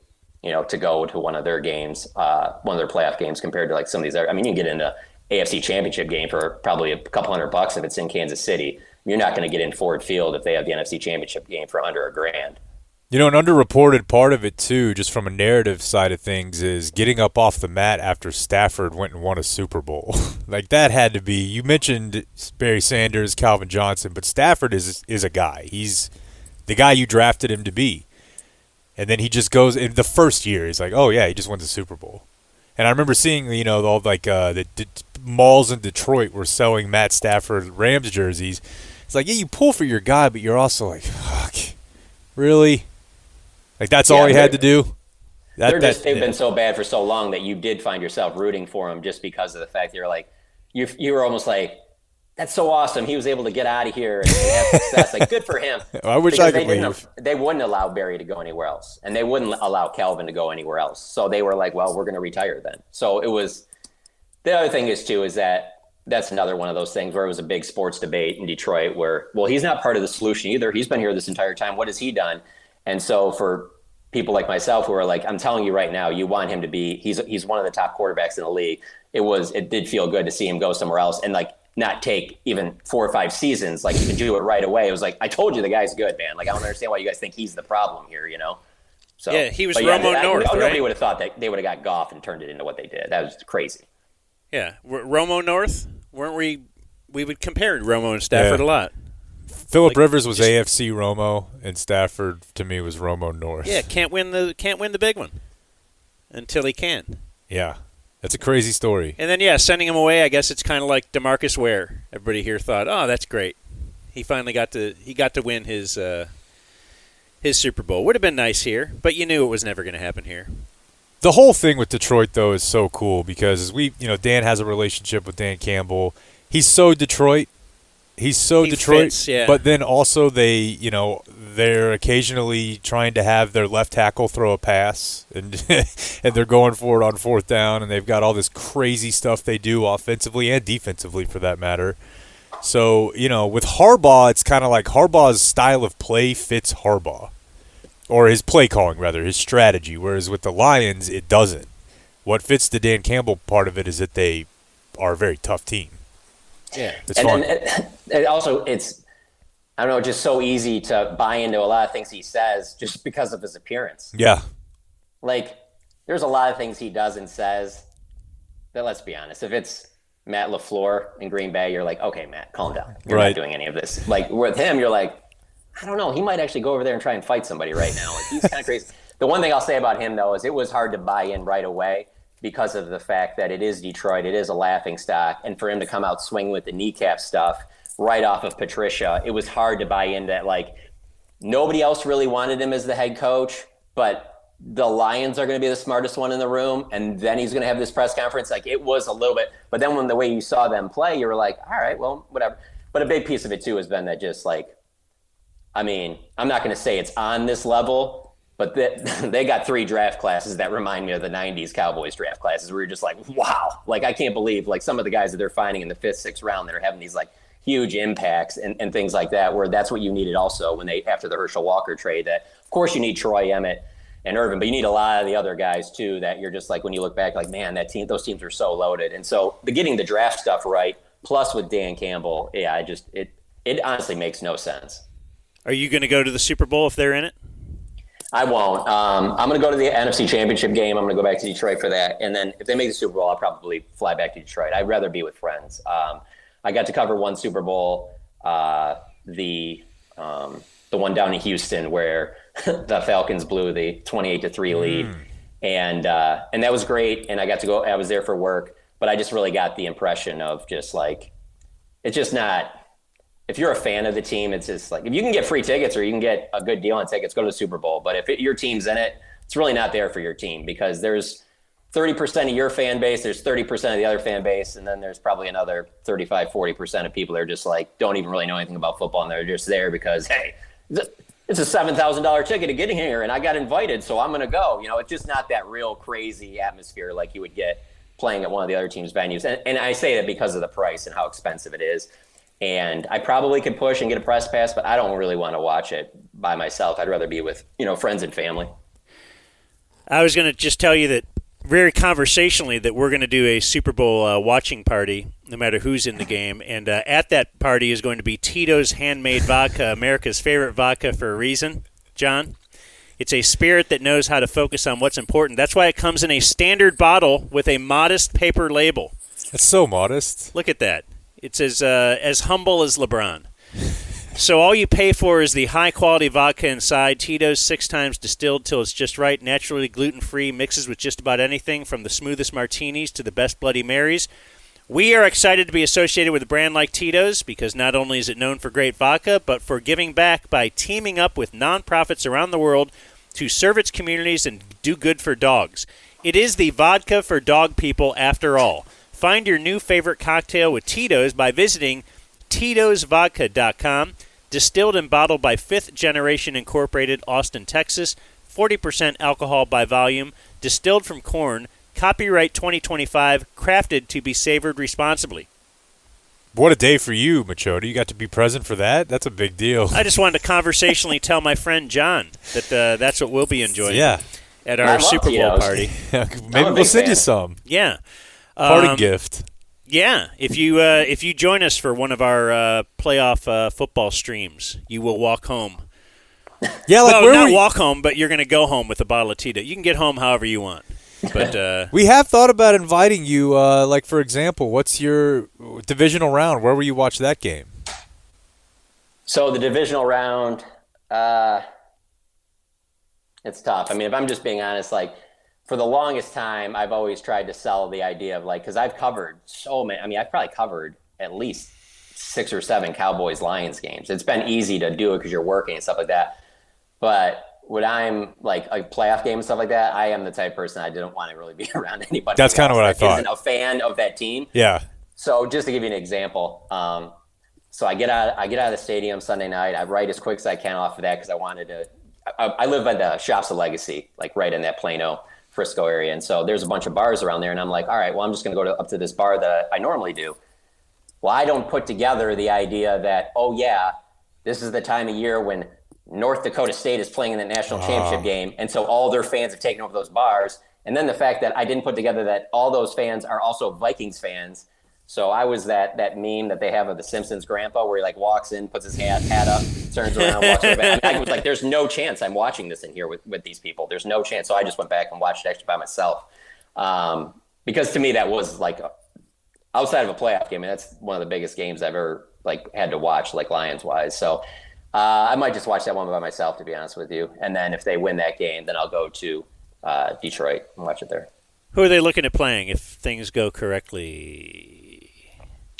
to go to one of their games, one of their playoff games compared to like some of these other, I mean, you can get into AFC Championship game for probably a couple $100 if it's in Kansas City. You're not going to get in Ford Field if they have the NFC Championship game for under $1,000. An underreported part of it, too, just from a narrative side of things, is getting up off the mat after Stafford went and won a Super Bowl. Like, that had to be – you mentioned Barry Sanders, Calvin Johnson, but Stafford is a guy. He's the guy you drafted him to be. And then he just goes – in the first year, he's like, oh, yeah, he just won the Super Bowl. And I remember seeing, all the malls in Detroit were selling Matt Stafford Rams jerseys. It's like, yeah, you pull for your guy, but you're also like, fuck, really? Like, that's all he had to do? They've been so bad for so long that you did find yourself rooting for him just because of the fact that you're like, you were almost like, that's so awesome. He was able to get out of here and have success. Like, good for him. I wish I could leave. They wouldn't allow Barry to go anywhere else, and they wouldn't allow Calvin to go anywhere else. So they were like, well, we're going to retire then. So it was – the other thing is, too, is that's another one of those things where it was a big sports debate in Detroit where, well, he's not part of the solution either. He's been here this entire time. What has he done? And so for people like myself who are like, I'm telling you right now, you want him to be – he's one of the top quarterbacks in the league. It did feel good to see him go somewhere else and, like, not take even 4 or 5 seasons. Like, you can do it right away. It was like, I told you the guy's good, man. Like, I don't understand why you guys think he's the problem here, you know? So yeah, he was Romo North, right? Nobody would have thought that they would have got Goff and turned it into what they did. That was crazy. Yeah, Romo North, weren't we? We would compare Romo and Stafford a lot. Phillip Rivers was AFC Romo, and Stafford to me was Romo North. Yeah, can't win the big one until he can. Yeah, that's a crazy story. And then sending him away. I guess it's kind of like DeMarcus Ware. Everybody here thought, oh, that's great. He finally got to win his Super Bowl. Would have been nice here, but you knew it was never going to happen here. The whole thing with Detroit, though, is so cool because Dan has a relationship with Dan Campbell. He's so Detroit. He fits, yeah. But then also they're occasionally trying to have their left tackle throw a pass, and and they're going for it on 4th down, and they've got all this crazy stuff they do offensively and defensively, for that matter. So with Harbaugh, it's kind of like Harbaugh's style of play fits Harbaugh. Or his play calling, rather, his strategy. Whereas with the Lions, it doesn't. What fits the Dan Campbell part of it is that they are a very tough team. Yeah. It's fun. And also, it's, I don't know, just so easy to buy into a lot of things he says just because of his appearance. Yeah. Like, there's a lot of things he does and says that, let's be honest, if it's Matt LaFleur in Green Bay, you're like, okay, Matt, calm down. You're not doing any of this. Like, with him, you're like, I don't know. He might actually go over there and try and fight somebody right now. Like, he's kind of crazy. The one thing I'll say about him, though, is it was hard to buy in right away because of the fact that it is Detroit. It is a laughing stock. And for him to come out swinging with the kneecap stuff right off of Patricia, it was hard to buy in that, like, nobody else really wanted him as the head coach, but the Lions are going to be the smartest one in the room. And then he's going to have this press conference. Like, it was a little bit. But then when the way you saw them play, you were like, all right, well, whatever. But a big piece of it, too, has been that just, like, I mean, I'm not going to say it's on this level, but they got 3 draft classes that remind me of the 90s Cowboys draft classes where you're just like, wow. Like, I can't believe, like, some of the guys that they're finding in the 5th, 6th round that are having these, like, huge impacts and things like that, where that's what you needed also when after the Herschel Walker trade, that, of course, you need Troy, Emmett, and Irvin, but you need a lot of the other guys, too, that you're just like, when you look back, like, man, those teams are so loaded. And so getting the draft stuff right, plus with Dan Campbell, yeah, it honestly makes no sense. Are you going to go to the Super Bowl if they're in it? I won't. I'm going to go to the NFC Championship game. I'm going to go back to Detroit for that. And then if they make the Super Bowl, I'll probably fly back to Detroit. I'd rather be with friends. I got to cover one Super Bowl, the one down in Houston where the Falcons blew the 28-3 lead. And that was great. And I got to go. I was there for work. But I just really got the impression of just like, it's just not. If you're a fan of the team, it's just like, if you can get free tickets or you can get a good deal on tickets, go to the Super Bowl. But if your team's in it, it's really not there for your team because there's 30% of your fan base, there's 30% of the other fan base, and then there's probably another 35, 40% of people that are just like, don't even really know anything about football, and they're just there because, hey, it's a $7,000 ticket to get in here, and I got invited, so I'm going to go. You know, it's just not that real crazy atmosphere like you would get playing at one of the other team's venues. And I say that because of the price and how expensive it is. And I probably could push and get a press pass, but I don't really want to watch it by myself. I'd rather be with, friends and family. I was going to just tell you that very conversationally that we're going to do a Super Bowl watching party, no matter who's in the game. And at that party is going to be Tito's Handmade Vodka, America's favorite vodka for a reason, John. It's a spirit that knows how to focus on what's important. That's why it comes in a standard bottle with a modest paper label. That's so modest. Look at that. It's as humble as LeBron. So all you pay for is the high-quality vodka inside. Tito's 6 times distilled till it's just right, naturally gluten-free, mixes with just about anything from the smoothest martinis to the best Bloody Marys. We are excited to be associated with a brand like Tito's because not only is it known for great vodka, but for giving back by teaming up with nonprofits around the world to serve its communities and do good for dogs. It is the vodka for dog people after all. Find your new favorite cocktail with Tito's by visiting TitosVodka.com. Distilled and bottled by 5th Generation Incorporated, Austin, Texas. 40% alcohol by volume. Distilled from corn. Copyright 2025. Crafted to be savored responsibly. What a day for you, Machota. You got to be present for that? That's a big deal. I just wanted to conversationally tell my friend John that that's what we'll be enjoying at our Super Bowl party. Maybe we'll send you some. Yeah. Party gift. Yeah. If you join us for one of our playoff football streams, you will walk home. Yeah, like well, not walk home, but you're going to go home with a bottle of Tito. You can get home however you want. But we have thought about inviting you. Like, for example, what's your divisional round? Where will you watch that game? So the divisional round, it's tough. I mean, if I'm just being honest, like for the longest time, I've always tried to sell the idea of like, because I've covered so many. I mean, I've probably covered at least 6 or 7 Cowboys-Lions games. It's been easy to do it because you're working and stuff like that. But when I'm like a playoff game and stuff like that, I am the type of person I didn't want to really be around anybody. That's kind of what I thought. Isn't a fan of that team. Yeah. So just to give you an example, so I get out of the stadium Sunday night. I write as quick as I can off of that because I wanted to. I live at the Shops of Legacy, like right in that Plano, Frisco area, and so there's a bunch of bars around there. And I'm like, all right, well, I'm just going to go up to this bar that I normally do. Well, I don't put together the idea that, oh yeah, this is the time of year when North Dakota State is playing in the national championship game, and so all their fans have taken over those bars. And then the fact that I didn't put together that all those fans are also Vikings fans. So I was that meme that they have of the Simpsons grandpa where he like walks in, puts his hat up, turns around, walks over back. I was like, there's no chance I'm watching this in here with these people. There's no chance. So I just went back and watched it actually by myself. Because to me, that was like outside of a playoff game. I mean, that's one of the biggest games I've ever like had to watch, like Lions wise. So I might just watch that one by myself, to be honest with you. And then if they win that game, then I'll go to Detroit and watch it there. Who are they looking at playing if things go correctly?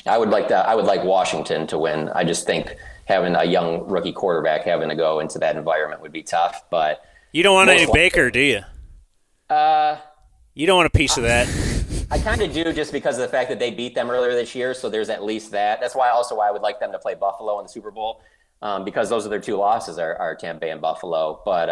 I would like Washington to win. I just think having a young rookie quarterback having to go into that environment would be tough. But you don't want any Baker, do you? You don't want a piece of that. I kind of do, just because of the fact that they beat them earlier this year. So there's at least that. That's why I would like them to play Buffalo in the Super Bowl, because those are their 2 losses are Tampa Bay and Buffalo. But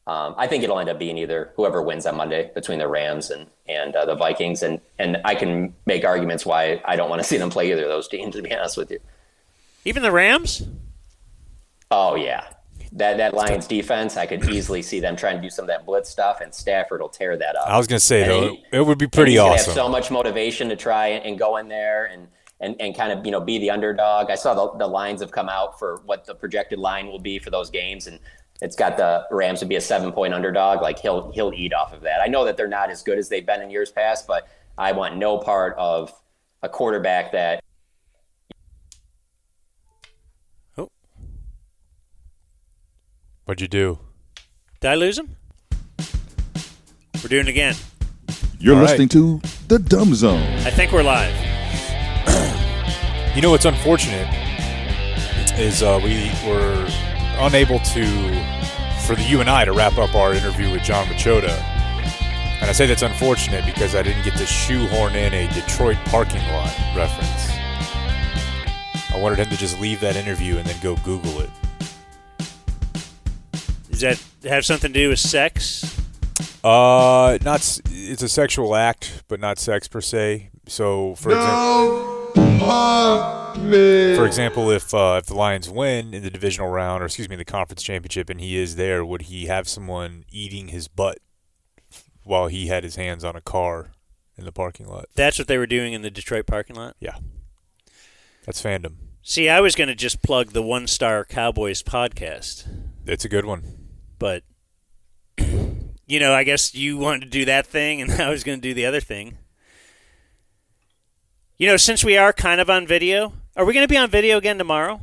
I think it'll end up being either whoever wins on Monday between the Rams and the Vikings. And I can make arguments why I don't want to see them play either of those teams, to be honest with you. Even the Rams? Oh, yeah. That Lions defense, I could easily see them trying to do some of that blitz stuff, and Stafford will tear that up. I was going to say, though, it would be pretty awesome. He's going to have so much motivation to try and go in there and kind of, be the underdog. I saw the lines have come out for what the projected line will be for those games, and it's got the Rams to be a 7-point underdog. Like he'll eat off of that. I know that they're not as good as they've been in years past, but I want no part of a quarterback that. Oh, what'd you do? Did I lose him? We're doing it again. You're listening to The Dumb Zone. I think we're live. You know what's unfortunate is we were unable for you and I to wrap up our interview with Jon Machota. And I say that's unfortunate because I didn't get to shoehorn in a Detroit parking lot reference. I wanted him to just leave that interview and then go Google it. Does that have something to do with sex? It's a sexual act, but not sex per se. So, for example, if the Lions win in the divisional round, or the conference championship, and he is there, would he have someone eating his butt while he had his hands on a car in the parking lot? That's what they were doing in the Detroit parking lot? Yeah. That's fandom. See, I was going to just plug the One Star Cowboys podcast. It's a good one. But, I guess you wanted to do that thing, and I was going to do the other thing. Since we are kind of on video, are we going to be on video again tomorrow?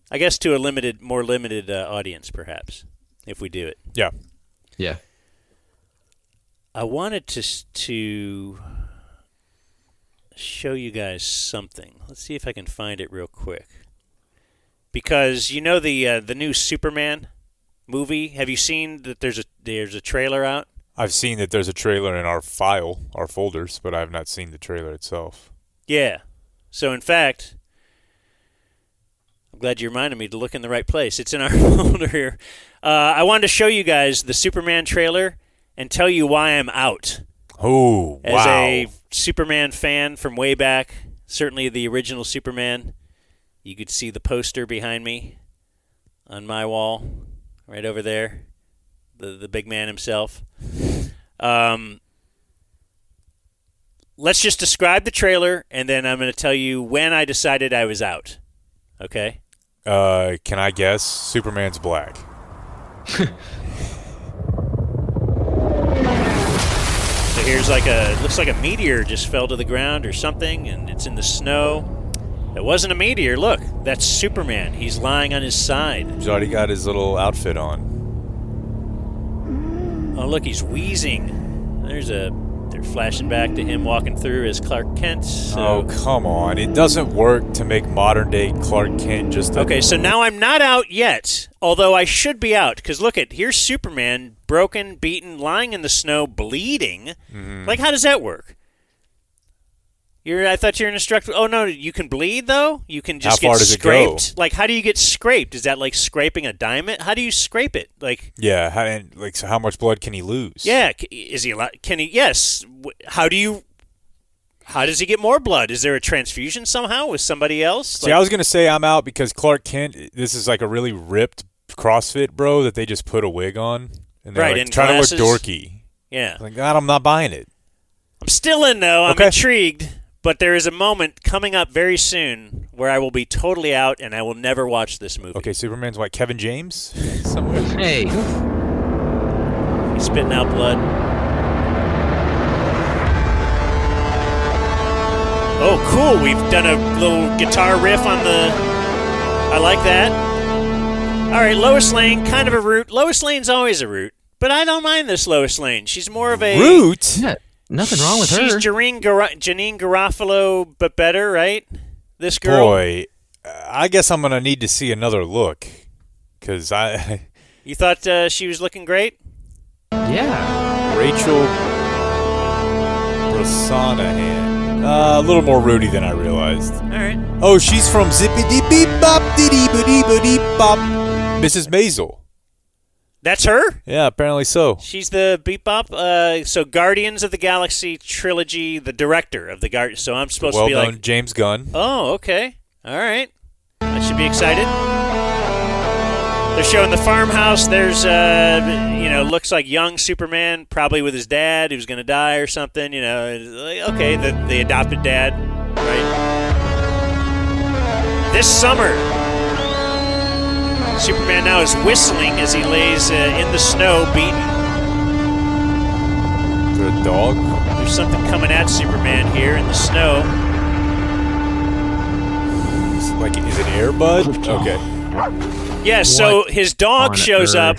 I guess to a more limited audience, perhaps, if we do it. Yeah. Yeah. I wanted to show you guys something. Let's see if I can find it real quick. Because the new Superman movie. Have you seen that there's a trailer out? I've seen that there's a trailer in our folders, but I have not seen the trailer itself. Yeah. So, in fact, I'm glad you reminded me to look in the right place. It's in our folder here. I wanted to show you guys the Superman trailer and tell you why I'm out. Oh, wow. As a Superman fan from way back, certainly the original Superman, you could see the poster behind me on my wall, right over there, the big man himself. Let's just describe the trailer, and then I'm going to tell you when I decided I was out. Okay? Can I guess? Superman's black. So here's looks like a meteor just fell to the ground or something, and it's in the snow. It wasn't a meteor. Look, that's Superman. He's lying on his side. He's already got his little outfit on. Oh, look, he's wheezing. They're flashing back to him walking through as Clark Kent. So. Oh, come on. It doesn't work to make modern-day Clark Kent just a... Okay, so now I'm not out yet, although I should be out. Because look, here's Superman, broken, beaten, lying in the snow, bleeding. Mm-hmm. Like, how does that work? I thought you're an instructor. Oh, no, you can bleed, though? You can just How far get does it scraped? go? Like, how do you get scraped? Is that like scraping a diamond? How do you scrape it? Like, yeah, so how much blood can he lose? yeah, is he allowed? Can he? Yes. How does he get more blood? Is there a transfusion somehow with somebody else? See, I was going to say I'm out because Clark Kent, this is like a really ripped CrossFit bro that they just put a wig on. And they're right, like and trying glasses. to look dorky. Yeah. Like, God, I'm not buying it. I'm still in, though. I'm Okay. intrigued. But there is a moment coming up very soon where I will be totally out and I will never watch this movie. Okay, Superman's what, Kevin James? Somewhere? Hey. He's spitting out blood. Oh, cool. We've done a little guitar riff on the... I like that. All right, Lois Lane, kind of a root. Lois Lane's always a root. But I don't mind this Lois Lane. She's more of a... Root? Yeah, nothing wrong with her. She's Janine Garofalo, but better, right? This girl. Boy, I guess I'm going to need to see another look. Because I... You thought she was looking great? Yeah. Rachel Brosnahan. A little more Rudy than I realized. All right. Oh, she's from Zippity Beep Bop Diddy Biddy Biddy Bop. Mrs. Maisel. That's her? Yeah, apparently so. She's the Beep Bop. So Guardians of the Galaxy trilogy, the director of the Guardians. So I'm supposed to be like... James Gunn. Oh, okay. All right. I should be excited. They're showing the farmhouse. There's, looks like young Superman, probably with his dad who's going to die or something. Okay, the adopted dad, right? This summer, Superman now is whistling as he lays in the snow, beaten. Is there a dog? There's something coming at Superman here in the snow. Is it Air Bud? Okay. Yeah, so his dog shows up,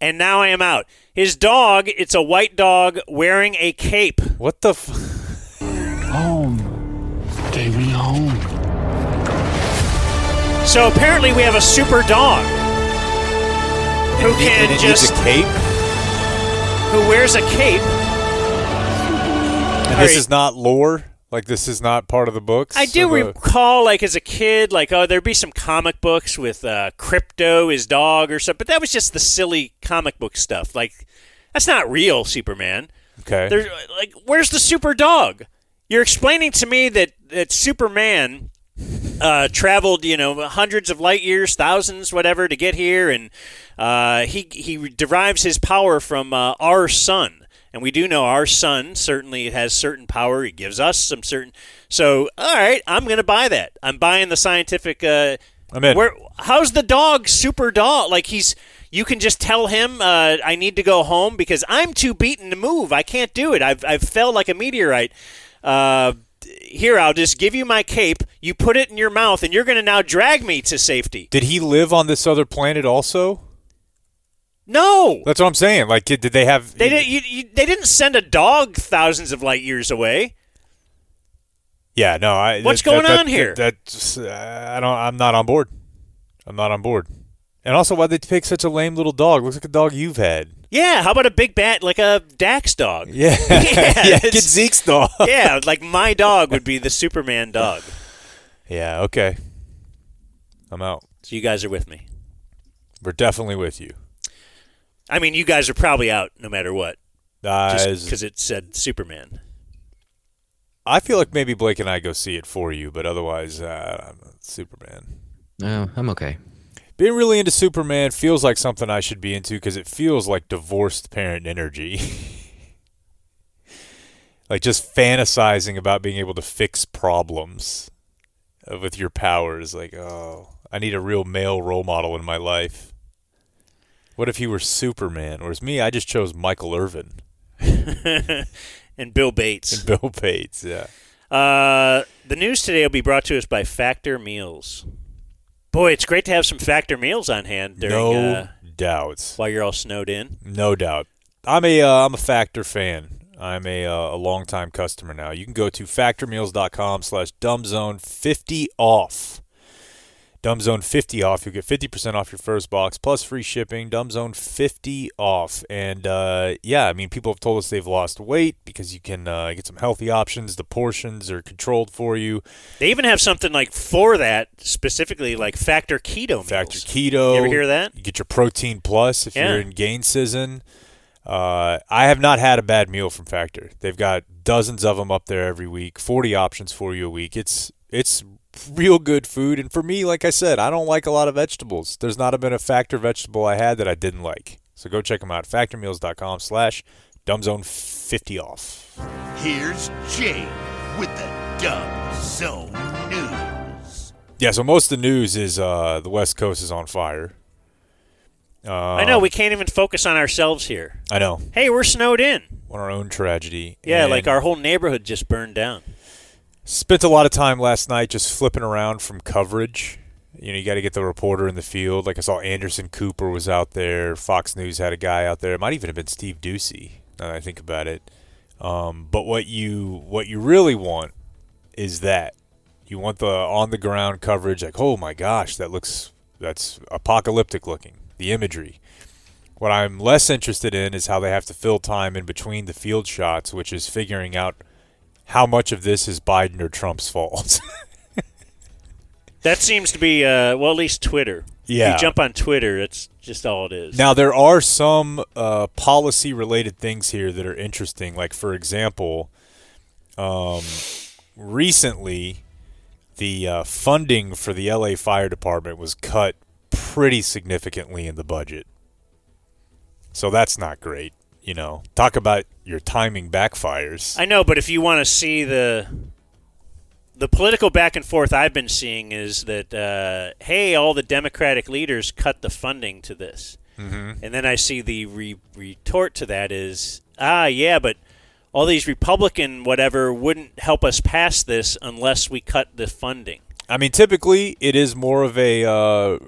and now I am out. His dog, it's a white dog wearing a cape. What the Home. Take me home. So apparently we have a super dog who can just... a cape? Who wears a cape. And this is not lore? Like, this is not part of the books? I do recall, as a kid, there'd be some comic books with Crypto, his dog, or something. But that was just the silly comic book stuff. That's not real Superman. Okay. Where's the super dog? You're explaining to me that Superman traveled, hundreds of light years, thousands, whatever, to get here, and he derives his power from our sun. And we do know our sun certainly has certain power. He gives us some certain... So, all right, I'm going to buy that. I'm buying the scientific... I'm in. How's the dog super dog? You can just tell him I need to go home because I'm too beaten to move. I can't do it. I've fell like a meteorite. Here, I'll just give you my cape. You put it in your mouth, and you're going to now drag me to safety. Did he live on this other planet also? No. That's what I'm saying. Did they have... They didn't send a dog thousands of light years away. Yeah, no. What's going on here? I'm not on board. I'm not on board. And also, why'd they pick such a lame little dog? Looks like a dog you've had. Yeah, how about a big bat, like a Dax dog? Yeah. Yeah, get Zeke's dog. Yeah, my dog would be the Superman dog. Yeah, okay. I'm out. So you guys are with me. We're definitely with you. I mean, you guys are probably out no matter what. Just because As it said Superman. I feel like maybe Blake and I go see it for you, but otherwise, I'm Superman. No, I'm okay. Being really into Superman feels like something I should be into because it feels like divorced parent energy. Like just fantasizing about being able to fix problems with your powers. Like, oh, I need a real male role model in my life. What if he were Superman? Whereas me, I just chose Michael Irvin. And Bill Bates. And Bill Bates, yeah. The news today will be brought to us by Factor Meals. Boy, it's great to have some Factor Meals on hand during No doubt. while you're all snowed in. No doubt. I'm a Factor fan. I'm a longtime customer now. You can go to factormeals.com/dumbzone50 off. Dumbzone50 off. You'll get 50% off your first box plus free shipping. Dumbzone50 off. And, yeah, I mean, people have told us they've lost weight because you can get some healthy options. The portions are controlled for you. They even have something like for that, specifically like Factor Keto meals. Factor Keto. You ever hear that? You get your Protein Plus if you're in gain season. I have not had a bad meal from Factor. They've got dozens of them up there every week, 40 options for you a week. It's real good food. And for me, like I said, I don't like a lot of vegetables. There's not been a Factor vegetable I had that I didn't like. So go check them out. Factormeals.com/dumbzone50 off. Here's Jay with the Dumb Zone News. Yeah, so most of the news is the West Coast is on fire. I know, we can't even focus on ourselves here. I know. Hey, we're snowed in. On our own tragedy. Yeah, and like our whole neighborhood just burned down. Spent a lot of time last night just flipping around from coverage. You know, you got to get the reporter in the field. Like I saw Anderson Cooper was out there. Fox News had a guy out there. It might even have been Steve Ducey, now that I think about it. But what you really want is that. You want the on-the-ground coverage, like, oh, my gosh, that's apocalyptic looking, the imagery. What I'm less interested in is how they have to fill time in between the field shots, which is figuring out how much of this is Biden or Trump's fault. That seems to be, at least Twitter. Yeah. If you jump on Twitter, it's just all it is. Now, there are some policy-related things here that are interesting. Like, for example, recently the funding for the LA Fire Department was cut pretty significantly in the budget. So that's not great. You know, talk about your timing backfires. I know, but if you want to see the political back and forth I've been seeing is that, hey, all the Democratic leaders cut the funding to this. Mm-hmm. And then I see the retort to that is, yeah, but all these Republican whatever wouldn't help us pass this unless we cut the funding. I mean, typically it is more of a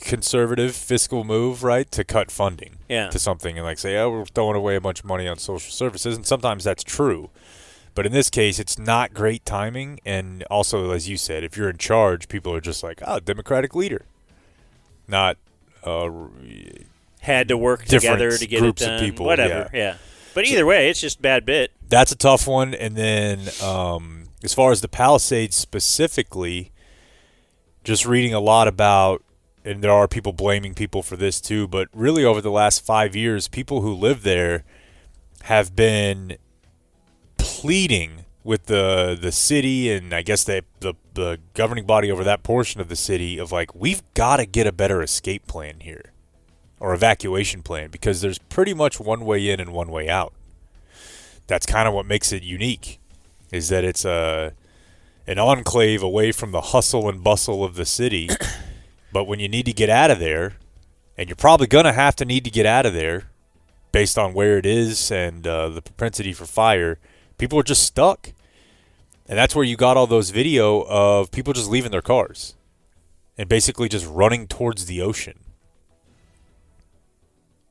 conservative fiscal move, right, to cut funding to something and like say, oh, we're throwing away a bunch of money on social services, and sometimes that's true. But in this case, it's not great timing, and also, as you said, if you're in charge, people are just like, Democratic leader. Not had to work together to get it done, of people, whatever, yeah. But either way, it's just a bad bit. That's a tough one. And then as far as the Palisades specifically, just reading a lot about, and there are people blaming people for this too, but really over the last 5 years, people who live there have been pleading with the city and I guess the governing body over that portion of the city of like, we've got to get a better escape plan here. Or evacuation plan, because there's pretty much one way in and one way out. That's kind of what makes it unique, is that it's an enclave away from the hustle and bustle of the city. But when you need to get out of there, and you're probably going to have to need to get out of there based on where it is and the propensity for fire, people are just stuck. And that's where you got all those video of people just leaving their cars and basically just running towards the ocean.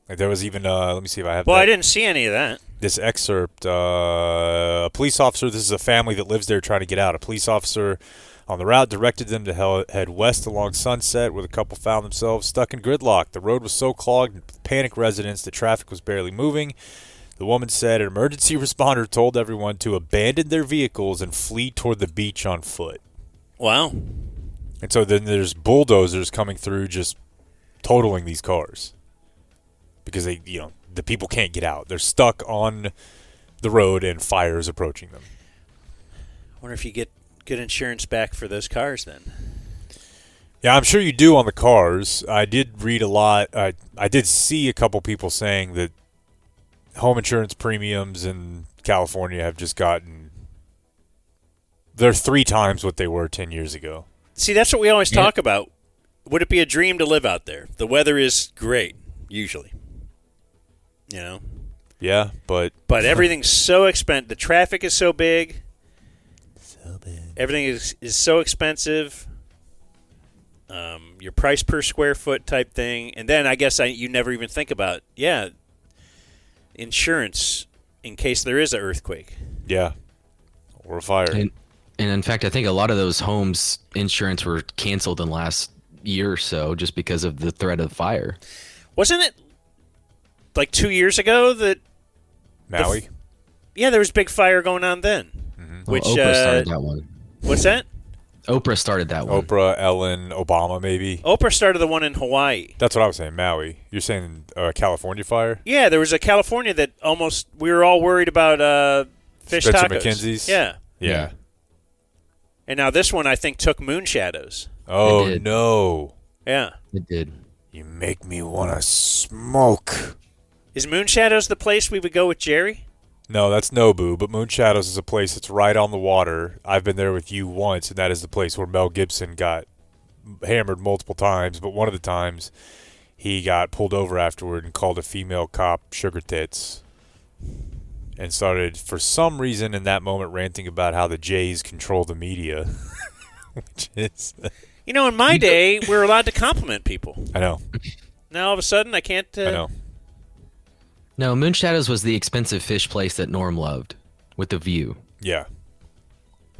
Like there was even, let me see if I have. Well, I didn't see any of that. This excerpt, a police officer, this is a family that lives there trying to get out. A police officer on the route directed them to head west along Sunset, where the couple found themselves stuck in gridlock. The road was so clogged with panicked residents that traffic was barely moving. The woman said an emergency responder told everyone to abandon their vehicles and flee toward the beach on foot. Wow. And so then there's bulldozers coming through just totaling these cars because they, the people can't get out. They're stuck on the road and fire is approaching them. I wonder if you get good insurance back for those cars then. Yeah, I'm sure you do on the cars. I did read a lot. I did see a couple people saying that home insurance premiums in California have just gotten, they're 3 times what they were 10 years ago. See, that's what we always talk about. Would it be a dream to live out there? The weather is great, usually. Yeah, but everything's so expensive. The traffic is so big. Everything is so expensive. Your price per square foot type thing. And then I guess you never even think about, insurance in case there is an earthquake. Yeah, or a fire. And in fact, I think a lot of those homes' insurance were canceled in the last year or so just because of the threat of fire. Wasn't it like 2 years ago that Maui? There was a big fire going on then. Mm-hmm. Which Oprah started that one. What's that? Oprah started that one. Oprah, Ellen, Obama, maybe. Oprah started the one in Hawaii. That's what I was saying, Maui. You're saying California fire? Yeah, there was a California that we were all worried about fish Spencer tacos. McKenzie's? Yeah. And now this one, I think, took moon shadows. Oh, no. Yeah. It did. You make me want to smoke. Is Moon Shadows the place we would go with Jerry? No, that's Nobu, but Moon Shadows is a place that's right on the water. I've been there with you once, and that is the place where Mel Gibson got hammered multiple times, but one of the times he got pulled over afterward and called a female cop sugar tits and started, for some reason in that moment, ranting about how the Jays control the media, which is... in my day, we were allowed to compliment people. I know. Now, all of a sudden, I can't... I know. No, Moon Shadows was the expensive fish place that Norm loved, with the view. Yeah.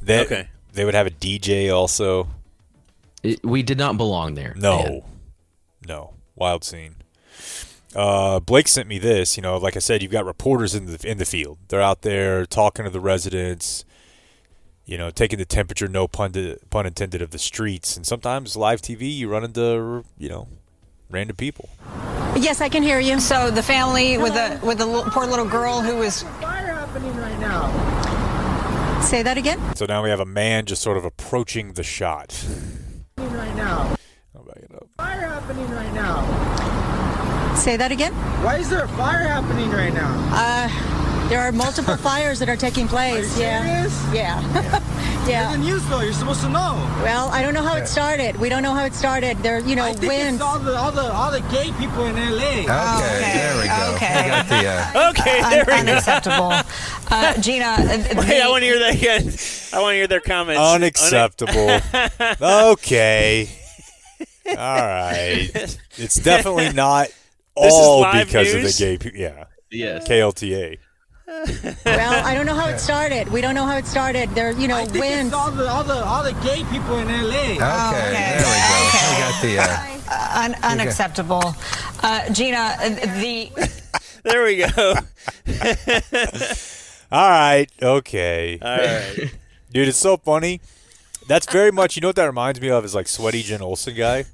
Okay. They would have a DJ also. We did not belong there. No. Wild scene. Blake sent me this. Like I said, you've got reporters in the field. They're out there talking to the residents, taking the temperature, no pun intended, of the streets. And sometimes live TV, you run into, random people. Yes, I can hear you. So the family with the poor little girl who was... Fire happening right now. Say that again? So now we have a man just sort of approaching the shot. Right now. I'll back it up. Fire happening right now. Say that again? Why is there a fire happening right now? There are multiple fires that are taking place. Are you serious? Yeah. Yeah. It's the news, though. You're supposed to know. Well, I don't know how it started. We don't know how it started. There, I think winds. It's all the gay people in LA. Okay, there we go. Okay. We got the, okay, there we go. Unacceptable. Gina. Wait, I want to hear that again. I want to hear their comments. Unacceptable. Okay. All right. It's definitely not all because of the gay people. Yeah. Yes. KLTA. Well, I don't know how it started. We don't know how it started. There, I think winds. It's all the gay people in LA. Okay, there we go. We got the. Unacceptable. Gina, There we go. All right. Okay. All right. Dude, it's so funny. That's very much, what that reminds me of is like Sweaty Jen Olsen guy.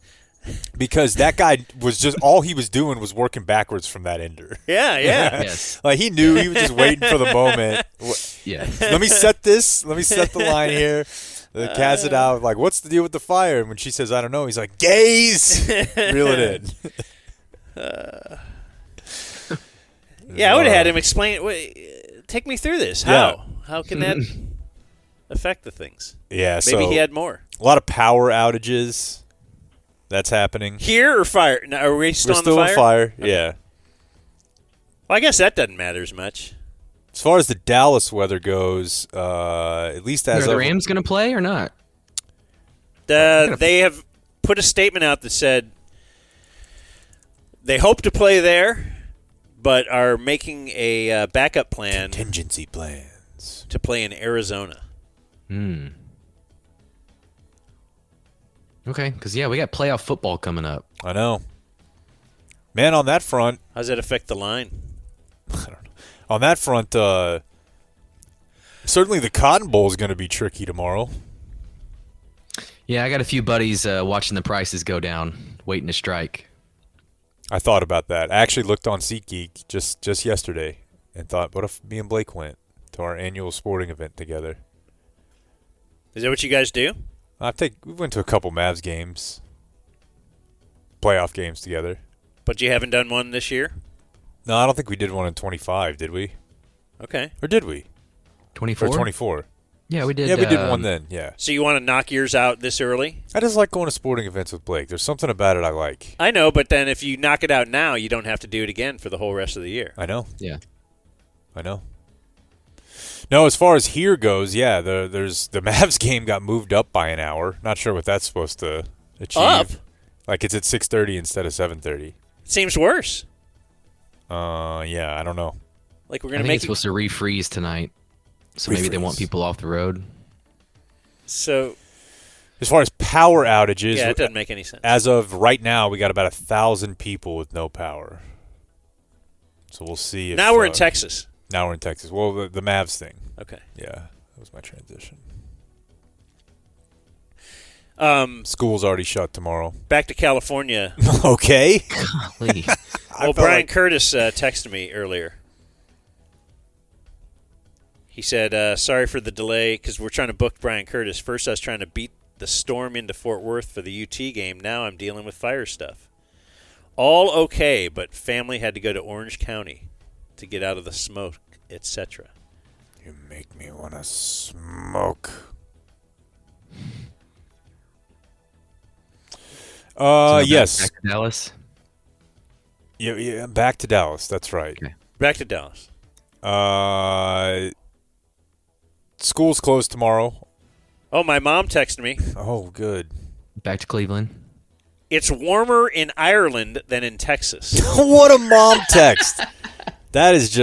Because that guy was just, all he was doing was working backwards from that ender. Yeah. Yes. Like he knew he was just waiting for the moment. Yes. Let me set the line here. Cast it out. Like, what's the deal with the fire? And when she says, I don't know, he's like, gays! Reel it in. Yeah, I would have had him explain. Take me through this. How? Yeah. How can that affect the things? Yeah, Maybe he had more. A lot of power outages. That's happening. Here or fire? Now, are we still We're on still the fire? on fire, Okay. yeah. Well, I guess that doesn't matter as much. As far as the Dallas weather goes, at least as Are the of Rams going to play or not? They have put a statement out that said they hope to play there, but are making a backup plan. Contingency plans. To play in Arizona. Okay, because, we got playoff football coming up. I know. Man, on that front. How does that affect the line? I don't know. On that front, certainly the Cotton Bowl is going to be tricky tomorrow. Yeah, I got a few buddies watching the prices go down, waiting to strike. I thought about that. I actually looked on SeatGeek just yesterday and thought, what if me and Blake went to our annual sporting event together? Is that what you guys do? We went to a couple Mavs games, playoff games together. But you haven't done one this year? No, I don't think we did one in 25, did we? Okay. Or did we? 24? Or 24. Yeah, we did. Yeah, we did one then, yeah. So you want to knock yours out this early? I just like going to sporting events with Blake. There's something about it I like. I know, but then if you knock it out now, you don't have to do it again for the whole rest of the year. I know. Yeah. I know. No, as far as here goes, yeah, there's the Mavs game got moved up by an hour. Not sure what that's supposed to achieve. Up? Like it's at 6:30 instead of 7:30. Seems worse. Yeah, I don't know. Like we're I gonna think make it's supposed to refreeze tonight, so maybe they want people off the road. So, as far as power outages, yeah, it doesn't make any sense. As of right now, we got about 1,000 people with no power. So we'll see. Now we're in Texas. Now we're in Texas. Well, the Mavs thing. Okay. Yeah, that was my transition. School's already shut tomorrow. Back to California. Okay. Golly. Well, Brian Curtis texted me earlier. He said, sorry for the delay because we're trying to book Brian Curtis. First, I was trying to beat the storm into Fort Worth for the UT game. Now I'm dealing with fire stuff. All okay, but family had to go to Orange County to get out of the smoke, etc. You make me want to smoke. Yes. Back to Dallas? Yeah, back to Dallas. That's right. Okay. Back to Dallas. School's closed tomorrow. Oh, my mom texted me. Oh, good. Back to Cleveland. It's warmer in Ireland than in Texas. What a mom text. That is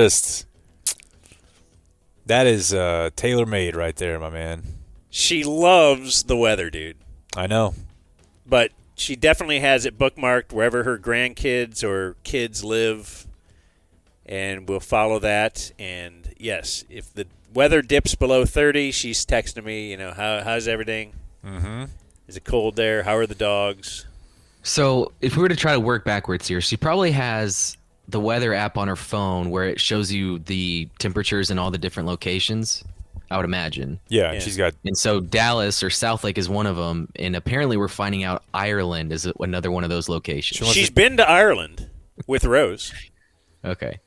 tailor-made right there, my man. She loves the weather, dude. I know. But she definitely has it bookmarked wherever her grandkids or kids live, and we'll follow that. And, yes, if the weather dips below 30, she's texting me, how's everything? Mm-hmm. Is it cold there? How are the dogs? So if we were to try to work backwards here, she probably has the weather app on her phone where it shows you the temperatures in all the different locations, I would imagine. Yeah. And she's got... And so Dallas or Southlake is one of them, and apparently we're finding out Ireland is another one of those locations. She's been to Ireland with Rose. Okay.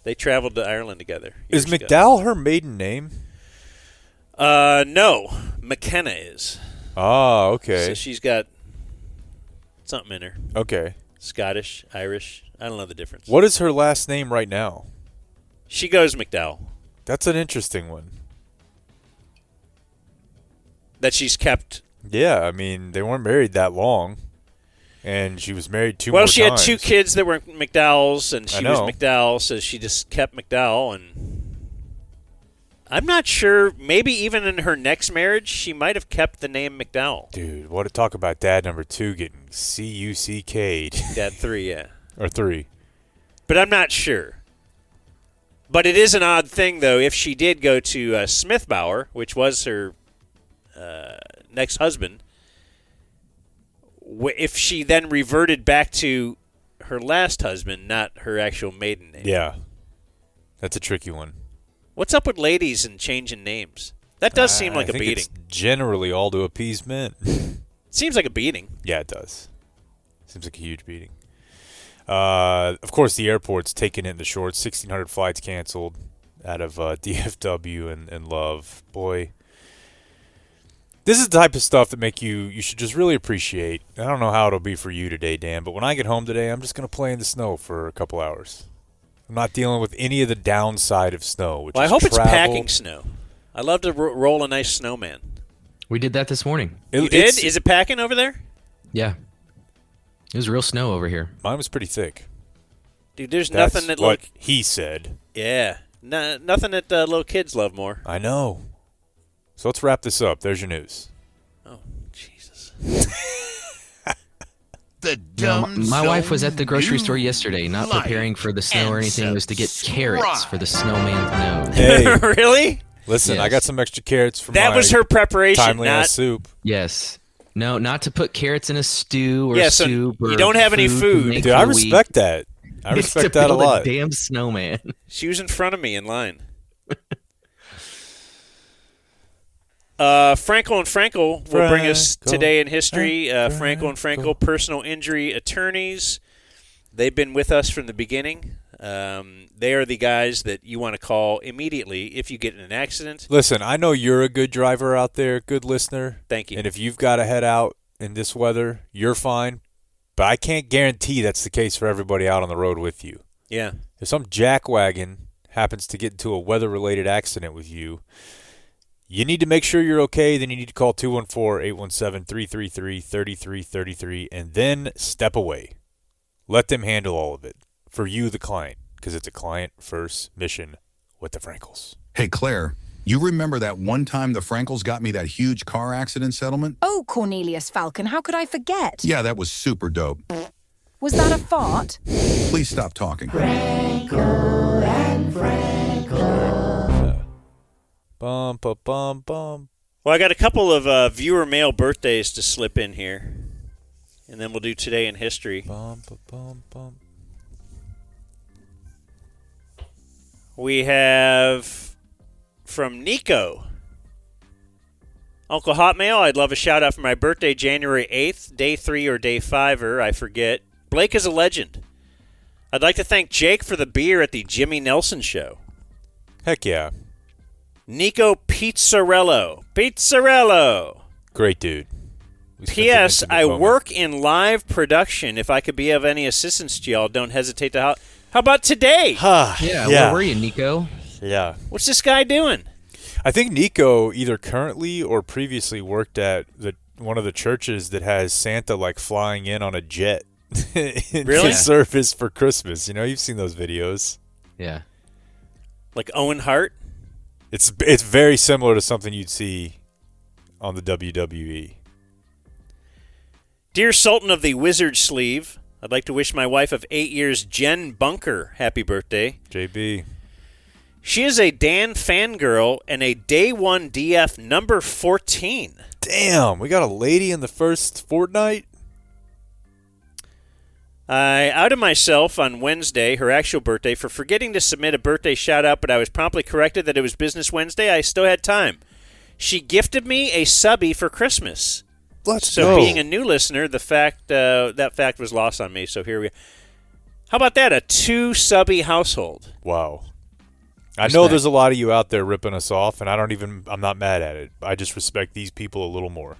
They traveled to Ireland together. Is McDowell her maiden name? No. McKenna is. Oh, okay. So she's got something in her. Okay. Scottish, Irish. I don't know the difference. What is her last name right now? She goes McDowell. That's an interesting one. That she's kept. Yeah, I mean, they weren't married that long. And she was married two more times. Well, she had two kids that were McDowells, and she was McDowell, so she just kept McDowell. And I'm not sure. Maybe even in her next marriage, she might have kept the name McDowell. Dude, what to talk about dad number 2 getting C-U-C-K'd. Dad 3, yeah. Or 3. But I'm not sure. But it is an odd thing, though, if she did go to Smithbauer, which was her next husband, if she then reverted back to her last husband, not her actual maiden name. Yeah. That's a tricky one. What's up with ladies and changing names? That does seem like a beating. It's generally all to appease men. Seems like a beating. Yeah, it does. Seems like a huge beating. Of course, the airport's taking it in the shorts. 1,600 flights canceled out of DFW and Love. Boy, this is the type of stuff that you should just really appreciate. I don't know how it'll be for you today, Dan, but when I get home today, I'm just going to play in the snow for a couple hours. I'm not dealing with any of the downside of snow. Which I is hope travel. It's packing snow. I love to roll a nice snowman. We did that this morning. You did? Is it packing over there? Yeah. It was real snow over here. Mine was pretty thick. Dude, there's That's nothing that what he said. Yeah. Nothing that little kids love more. I know. So let's wrap this up. There's your news. Oh, Jesus. The dumb my wife was at the grocery store yesterday, not preparing for the snow or anything. It was to get carrots for the snowman's nose. Hey. Really? Listen, Yes. I got some extra carrots from That was her preparation, timely not soup. Yes. No, not to put carrots in a stew or so soup. you or don't have any food. Dude, I respect that. I respect that a lot. Damn snowman. She was in front of me in line. Frankel and Frankel will bring us today in history. Frankel and Frankel, personal injury attorneys. They've been with us from the beginning. They are the guys that you want to call immediately if you get in an accident. Listen, I know you're a good driver out there, good listener. Thank you. And if you've got to head out in this weather, you're fine. But I can't guarantee that's the case for everybody out on the road with you. Yeah. If some jackwagon happens to get into a weather-related accident with you, you need to make sure you're okay. Then you need to call 214-817-333-3333 and then step away. Let them handle all of it for you, the client, because it's a client-first mission with the Frankels. Hey, Claire, you remember that one time the Frankels got me that huge car accident settlement? Oh, Cornelius Falcon, how could I forget? Yeah, that was super dope. Was that a fart? Please stop talking. Frankel and Frankel. Bum, bum, bum, bum. Well, I got a couple of viewer mail birthdays to slip in here, and then we'll do Today in History. Bum, bum, bum, bum. We have from Nico. Uncle Hotmail, I'd love a shout-out for my birthday, January 8th, day 3 or day 5-er, I forget. Blake is a legend. I'd like to thank Jake for the beer at the Jimmy Nelson show. Heck yeah. Nico Pizzarello. Pizzarello. Great dude. P.S. I work in live production. If I could be of any assistance to y'all, don't hesitate to... How about today? Yeah, where were you, Nico? Yeah. What's this guy doing? I think Nico either currently or previously worked at one of the churches that has Santa like flying in on a jet in Really? service for Christmas. You know, you've seen those videos. Yeah. Like Owen Hart? It's very similar to something you'd see on the WWE. Dear Sultan of the Wizard Sleeve, I'd like to wish my wife of 8 years, Jen Bunker, happy birthday. JB. She is a Dan fangirl and a Day 1 DF number 14. Damn, we got a lady in the first fortnight? I outed myself on Wednesday, her actual birthday, for forgetting to submit a birthday shout-out, but I was promptly corrected that it was Business Wednesday. I still had time. She gifted me a subby for Christmas. Let's go. Being a new listener, that fact was lost on me, so here we go. How about that? A 2-subby household. Wow. I know there's a lot of you out there ripping us off, and I'm not mad at it. I just respect these people a little more.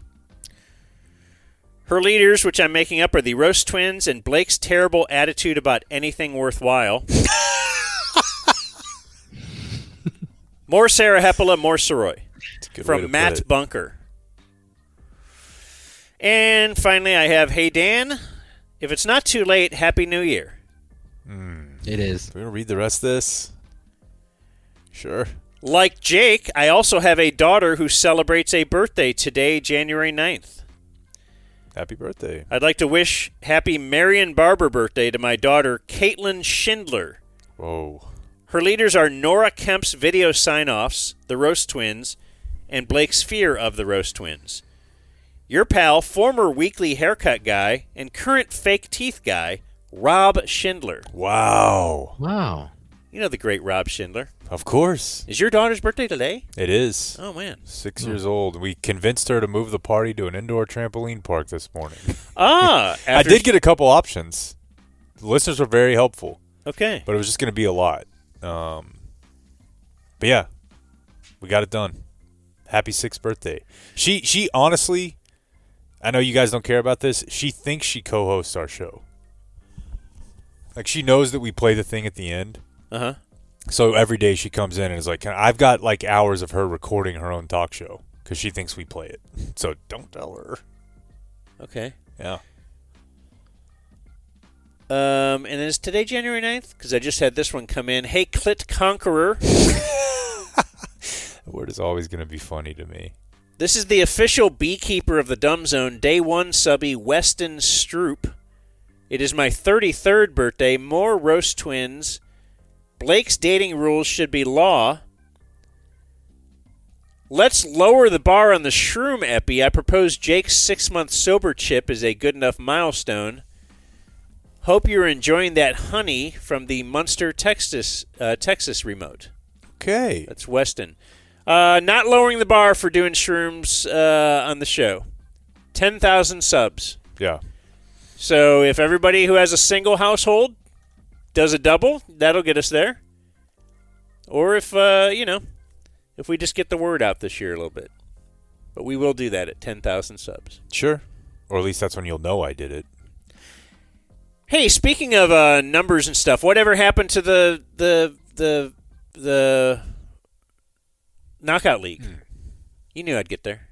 Her leaders, which I'm making up, are the Roast Twins and Blake's terrible attitude about anything worthwhile. More Sarah Hepela, more Soroy. From Matt Bunker. And finally, I have, hey, Dan, if it's not too late, Happy New Year. It is. We're going to read the rest of this? Sure. Like Jake, I also have a daughter who celebrates a birthday today, January 9th. Happy birthday. I'd like to wish happy Marion Barber birthday to my daughter, Caitlin Schindler. Whoa. Her leaders are Nora Kemp's video sign-offs, the Roast Twins, and Blake's fear of the Roast Twins. Your pal, former weekly haircut guy, and current fake teeth guy, Rob Schindler. Wow. Wow. You know the great Rob Schindler. Of course. Is your daughter's birthday today? It is. Oh, man. 6 years old. We convinced her to move the party to an indoor trampoline park this morning. I did get a couple options. The listeners were very helpful. Okay. But it was just going to be a lot. But yeah, we got it done. Happy 6th birthday. She honestly, I know you guys don't care about this, she thinks she co-hosts our show. Like, she knows that we play the thing at the end. Uh-huh. So every day she comes in and is like, I've got like hours of her recording her own talk show because she thinks we play it. So don't tell her. Okay. Yeah. And is today January 9th? Because I just had this one come in. Hey, Clit Conqueror. The word is always going to be funny to me. This is the official beekeeper of the Dumb Zone, Day 1 subby, Weston Stroop. It is my 33rd birthday. More Roast Twins. Blake's dating rules should be law. Let's lower the bar on the shroom epi. I propose Jake's 6-month sober chip is a good enough milestone. Hope you're enjoying that honey from the Munster, Texas remote. Okay. That's Weston. Not lowering the bar for doing shrooms on the show. 10,000 subs. Yeah. So if everybody who has a single household does a double, that'll get us there. Or if, if we just get the word out this year a little bit. But we will do that at 10,000 subs. Sure. Or at least that's when you'll know I did it. Hey, speaking of numbers and stuff, whatever happened to the Knockout League? You knew I'd get there.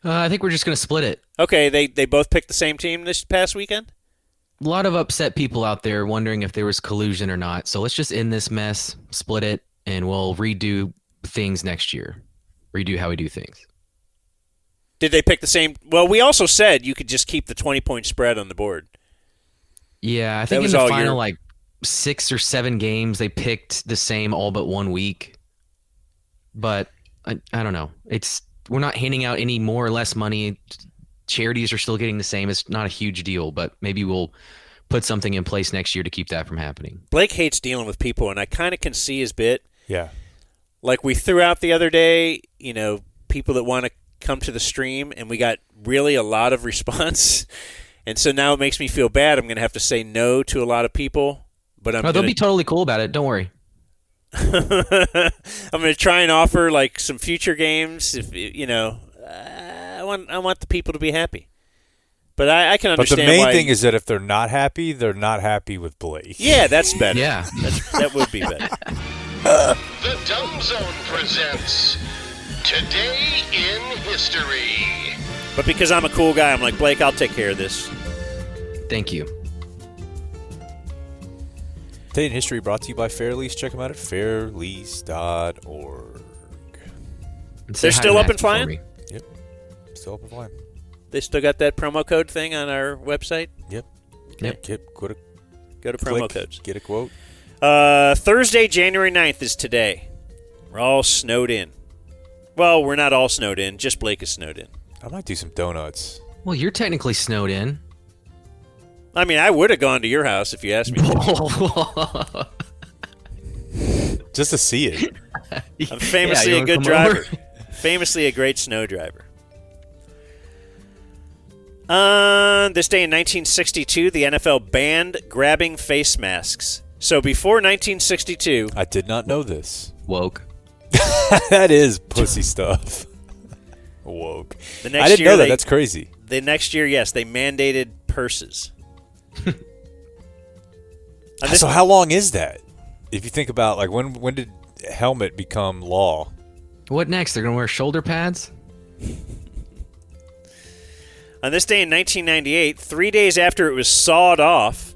I think we're just going to split it. Okay, they both picked the same team this past weekend? A lot of upset people out there wondering if there was collusion or not. So let's just end this mess, split it, and we'll redo things next year. Redo how we do things. Did they pick the same? Well, we also said you could just keep the 20-point spread on the board. Yeah, I think in the final 6 or 7 games, they picked the same all but 1 week. But I don't know. We're not handing out any more or less money. Charities are still getting the same. It's not a huge deal, but maybe we'll put something in place next year to keep that from happening. Blake hates dealing with people, and I kind of can see his bit. Yeah. Like we threw out the other day, people that want to come to the stream, and we got really a lot of response. And so now it makes me feel bad. I'm going to have to say no to a lot of people. But they'll be totally cool about it. Don't worry. I'm going to try and offer some future games. If I want the people to be happy. But I can understand. But the main thing is that if they're not happy with Blake. Yeah, that's better. Yeah, that would be better. The Dumb Zone presents Today in History. But because I'm a cool guy, I'm like, Blake, I'll take care of this. Thank you. Today in History brought to you by Fairlease. Check them out at fairlease.org. They're still up and flying? Yep. Still up and flying. They still got that promo code thing on our website? Yep. Yep. Go to promo codes. Get a quote. Thursday, January 9th is today. We're all snowed in. Well, we're not all snowed in. Just Blake is snowed in. I might do some donuts. Well, you're technically snowed in. I mean, I would have gone to your house if you asked me to. Just to see it. I'm famously a good driver. Famously a great snow driver. On this day in 1962, the NFL banned grabbing face masks. So before 1962... I did not know this. Woke. That is pussy stuff. Woke. The next I didn't year know that. That's crazy. The next year, yes, they mandated purses. So how long is that? If you think about, when did helmet become law? What next? They're going to wear shoulder pads? On this day in 1998, 3 days after it was sawed off,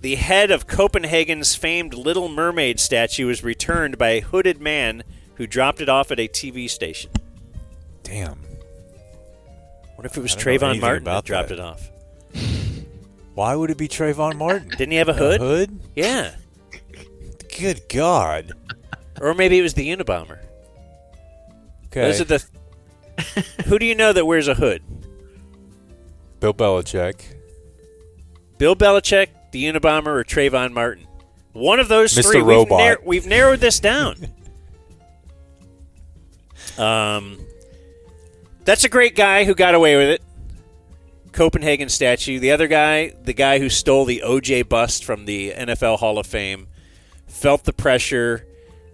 the head of Copenhagen's famed Little Mermaid statue was returned by a hooded man who dropped it off at a TV station. Damn. What if it was Trayvon Martin that dropped it off? Why would it be Trayvon Martin? Didn't he have a hood? A hood? Yeah. Good God. Or maybe it was the Unabomber. Okay. Those are the... Who do you know that wears a hood? Bill Belichick. Bill Belichick, the Unabomber, or Trayvon Martin. One of those Mr. three. Robot. We've narrowed this down. That's a great guy who got away with it. Copenhagen statue. The other guy, the guy who stole the O.J. bust from the NFL Hall of Fame, felt the pressure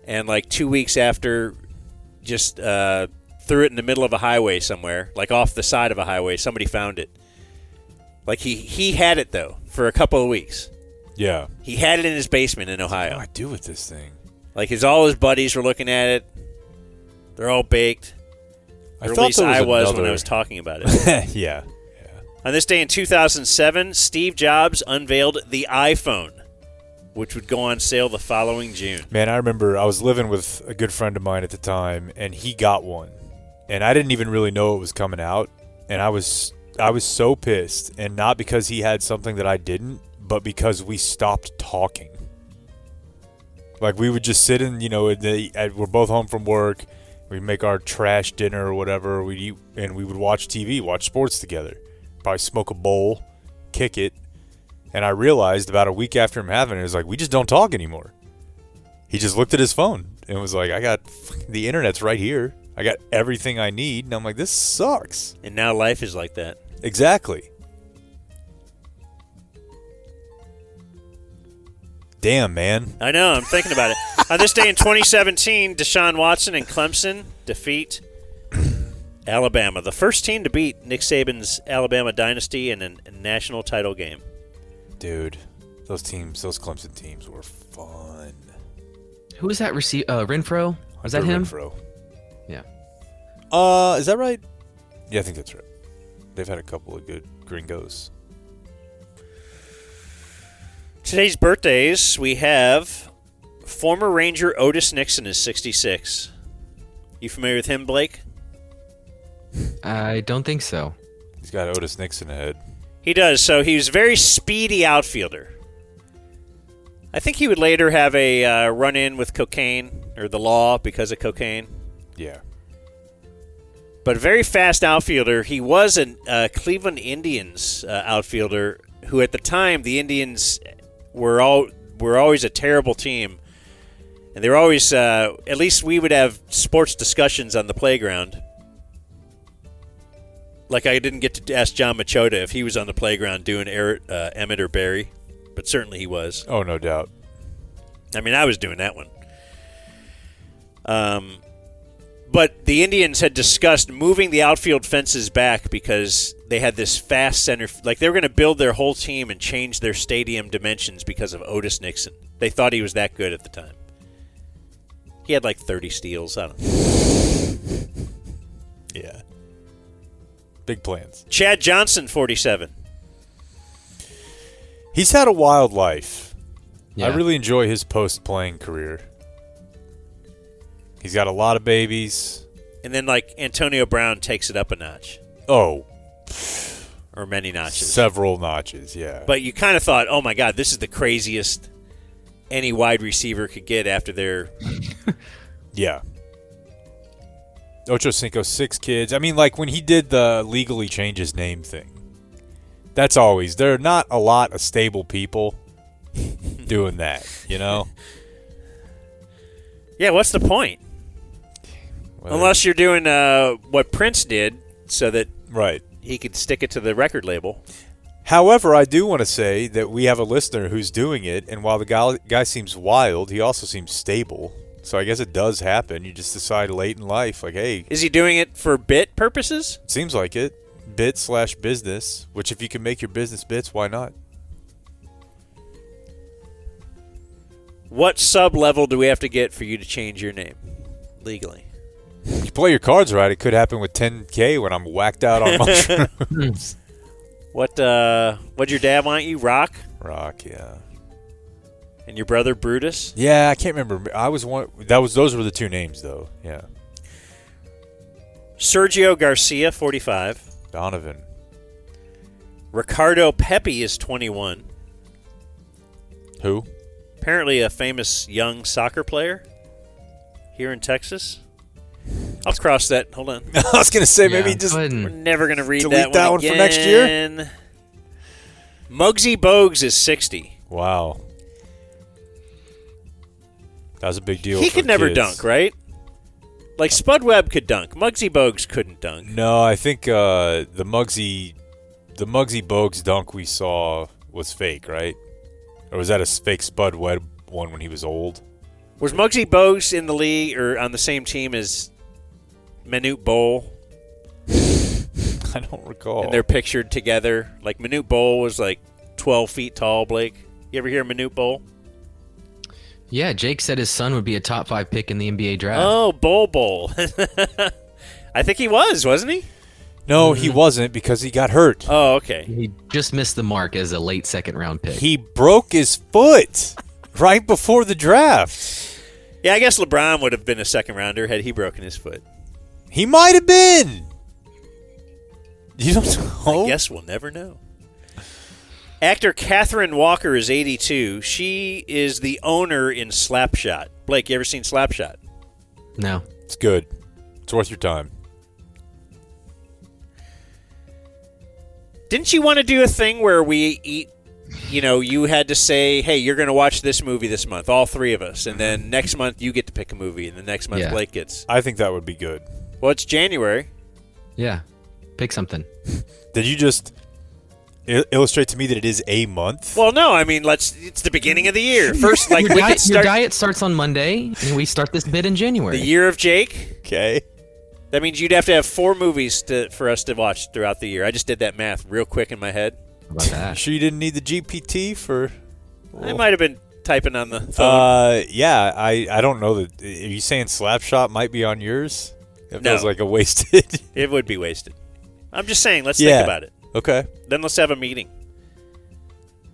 and 2 weeks after just threw it in the middle of a highway somewhere, off the side of a highway. Somebody found it. He had it, though, for a couple of weeks. Yeah. He had it in his basement in Ohio. What do I do with this thing? All his buddies were looking at it. They're all baked. Or at least I was when I was talking about it. Yeah. On this day in 2007, Steve Jobs unveiled the iPhone, which would go on sale the following June. Man, I remember I was living with a good friend of mine at the time, and he got one. And I didn't even really know it was coming out. And I was so pissed. And not because he had something that I didn't, but because we stopped talking. We would just sit in, we're both home from work. We'd make our trash dinner or whatever. We'd eat, and we would watch TV, watch sports together. Probably smoke a bowl, kick it. And I realized about a week after him having it, it was like, we just don't talk anymore. He just looked at his phone and was like, I got the internet's right here. I got everything I need. And I'm like, this sucks. And now life is like that. Exactly. Damn, man. I know. I'm thinking about it. On this day in 2017, Deshaun Watson and Clemson defeat Alabama, the first team to beat Nick Saban's Alabama dynasty in a national title game. Dude, those Clemson teams were fun. Who was that Renfro? Was that him? Renfro. Yeah. Is that right? Yeah, I think that's right. They've had a couple of good gringos. Today's birthdays, we have former Ranger Otis Nixon is 66. You familiar with him, Blake? I don't think so. He's got Otis Nixon ahead. He does. So he was a very speedy outfielder. I think he would later have a run-in with cocaine or the law because of cocaine. Yeah. But a very fast outfielder. He was a Cleveland Indians outfielder who at the time the Indians were always a terrible team. And they were always, at least we would have sports discussions on the playground. Like I didn't get to ask Jon Machota if he was on the playground doing Emmett or Barry, but certainly he was. Oh, no doubt. I mean, I was doing that one. But the Indians had discussed moving the outfield fences back because they had this fast center. Like they were going to build their whole team and change their stadium dimensions because of Otis Nixon. They thought he was that good at the time. He had like 30 steals. I don't know. Yeah. Big plans. Chad Johnson, 47. He's had a wild life. Yeah. I really enjoy his post-playing career. He's got a lot of babies. And then, like, Antonio Brown takes it up a notch. Oh. Or many notches. Several notches, yeah. But you kind of thought, oh, my God, this is the craziest any wide receiver could get after their... Yeah. Ocho Cinco, 6 kids. I mean, like, when he did the legally change his name thing, that's always... There are not a lot of stable people doing that, you know? Yeah, what's the point? Well, unless you're doing what Prince did so that he could stick it to the record label. However, I do want to say that we have a listener who's doing it, and while the guy seems wild, he also seems stable. So I guess it does happen. You just decide late in life, like, hey. Is he doing it for bit purposes? Seems like it. Bit/business, which if you can make your business bits, why not? What sub-level do we have to get for you to change your name legally? If you play your cards right, it could happen with 10K when I'm whacked out on mushrooms. What'd your dad want you? Rock? Rock, yeah. And your brother Brutus? Yeah, I can't remember. Those were the two names though. Yeah. Sergio Garcia, 45. Donovan. Ricardo Pepi is 21. Who? Apparently a famous young soccer player here in Texas. I'll cross that. Hold on. I was going to say maybe just we're never going to read delete that one again. for next year. Muggsy Bogues is 60. Wow. That was a big deal. He for could never kids. dunk, right? Like Spud Webb could dunk. Muggsy Bogues couldn't dunk. No, I think the Muggsy Bogues dunk we saw was fake, right? Or was that a fake Spud Webb one when he was old? Was Muggsy Bogues in the league or on the same team as Manute Bol? I don't recall. And they're pictured together. Like Manute Bol was like 12 feet tall, Blake. You ever hear Manute Bol? Yeah, Jake said his son would be a top 5 pick in the NBA draft. Oh, Bol. I think he was, wasn't he? No, he wasn't because he got hurt. Oh, okay. He just missed the mark as a late second-round pick. He broke his foot right before the draft. Yeah, I guess LeBron would have been a second-rounder had he broken his foot. He might have been. You don't know. I guess we'll never know. Actor Catherine Walker is 82. She is the owner in Slapshot. Blake, you ever seen Slapshot? No. It's good. It's worth your time. Didn't you want to do a thing where we eat, you had to say, hey, you're going to watch this movie this month, all three of us, and then next month you get to pick a movie, and the next month Blake gets. I think that would be good. Well, it's January. Yeah. Pick something. Did you just illustrate to me that it is a month? Well, no. I mean, it's the beginning of the year. First, like your diet starts on Monday, and we start this bid in January. The year of Jake. Okay. That means you'd have to have 4 movies for us to watch throughout the year. I just did that math real quick in my head. How about that? Sure you didn't need the GPT for... I might have been typing on the phone. Yeah, I don't know. Are you saying Slapshot might be on yours? It No. feels like a wasted... It would be wasted. I'm just saying, let's think about it. Okay. Then let's have a meeting.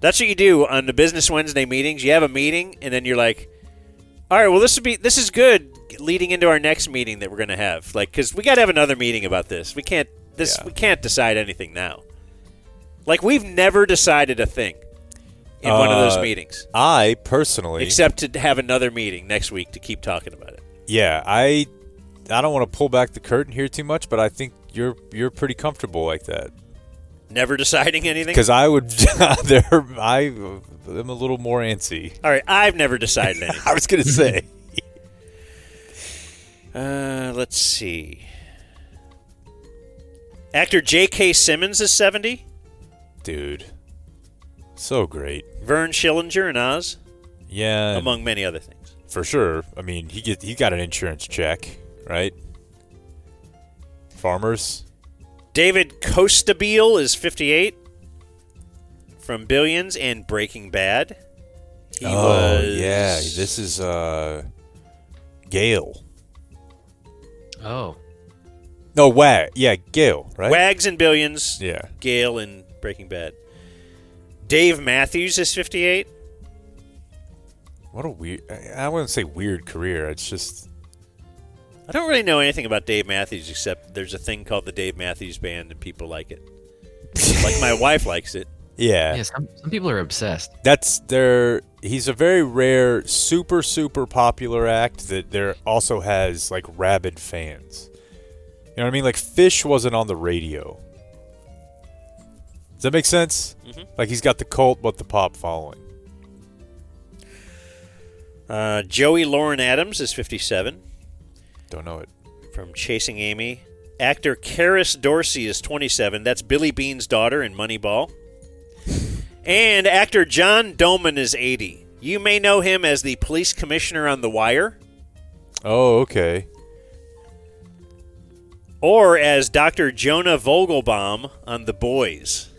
That's what you do on the Business Wednesday meetings. You have a meeting, and then you're like, all right, well, this is good leading into our next meeting that we're going to have. Like, because we got to have another meeting about this. We can't decide anything now. Like, we've never decided a thing in one of those meetings. I personally... Except to have another meeting next week to keep talking about it. Yeah, I don't want to pull back the curtain here too much, but I think you're pretty comfortable like that. Never deciding anything? Because I'm a little more antsy. All right, I've never decided anything. I was going to say. Let's see. Actor J.K. Simmons is 70. Dude. So great. Vern Schillinger in Oz. Yeah. Among many other things. For sure. I mean, he got an insurance check, right? Farmers. David Costabile is 58 from Billions and Breaking Bad. Yeah. This is Gale. Oh. No, Wag. Yeah, Gale, right? Wags in Billions. Yeah. Gale in Breaking Bad. Dave Matthews is 58. What a weird... I wouldn't say weird career. It's just... I don't really know anything about Dave Matthews except there's a thing called the Dave Matthews Band and people like it. Like my wife likes it. Yeah. Yeah, some people are obsessed. He's a very rare, super, super popular act that there also has, like, rabid fans. You know what I mean? Like, Fish wasn't on the radio. Does that make sense? Mm-hmm. Like, he's got the cult but the pop following. Joey Lauren Adams is 57. Don't know it. From Chasing Amy. Actor Karis Dorsey is 27. That's Billy Bean's daughter in Moneyball. And actor John Doman is 80. You may know him as the police commissioner on The Wire. Oh, okay. Or as Dr. Jonah Vogelbaum on The Boys.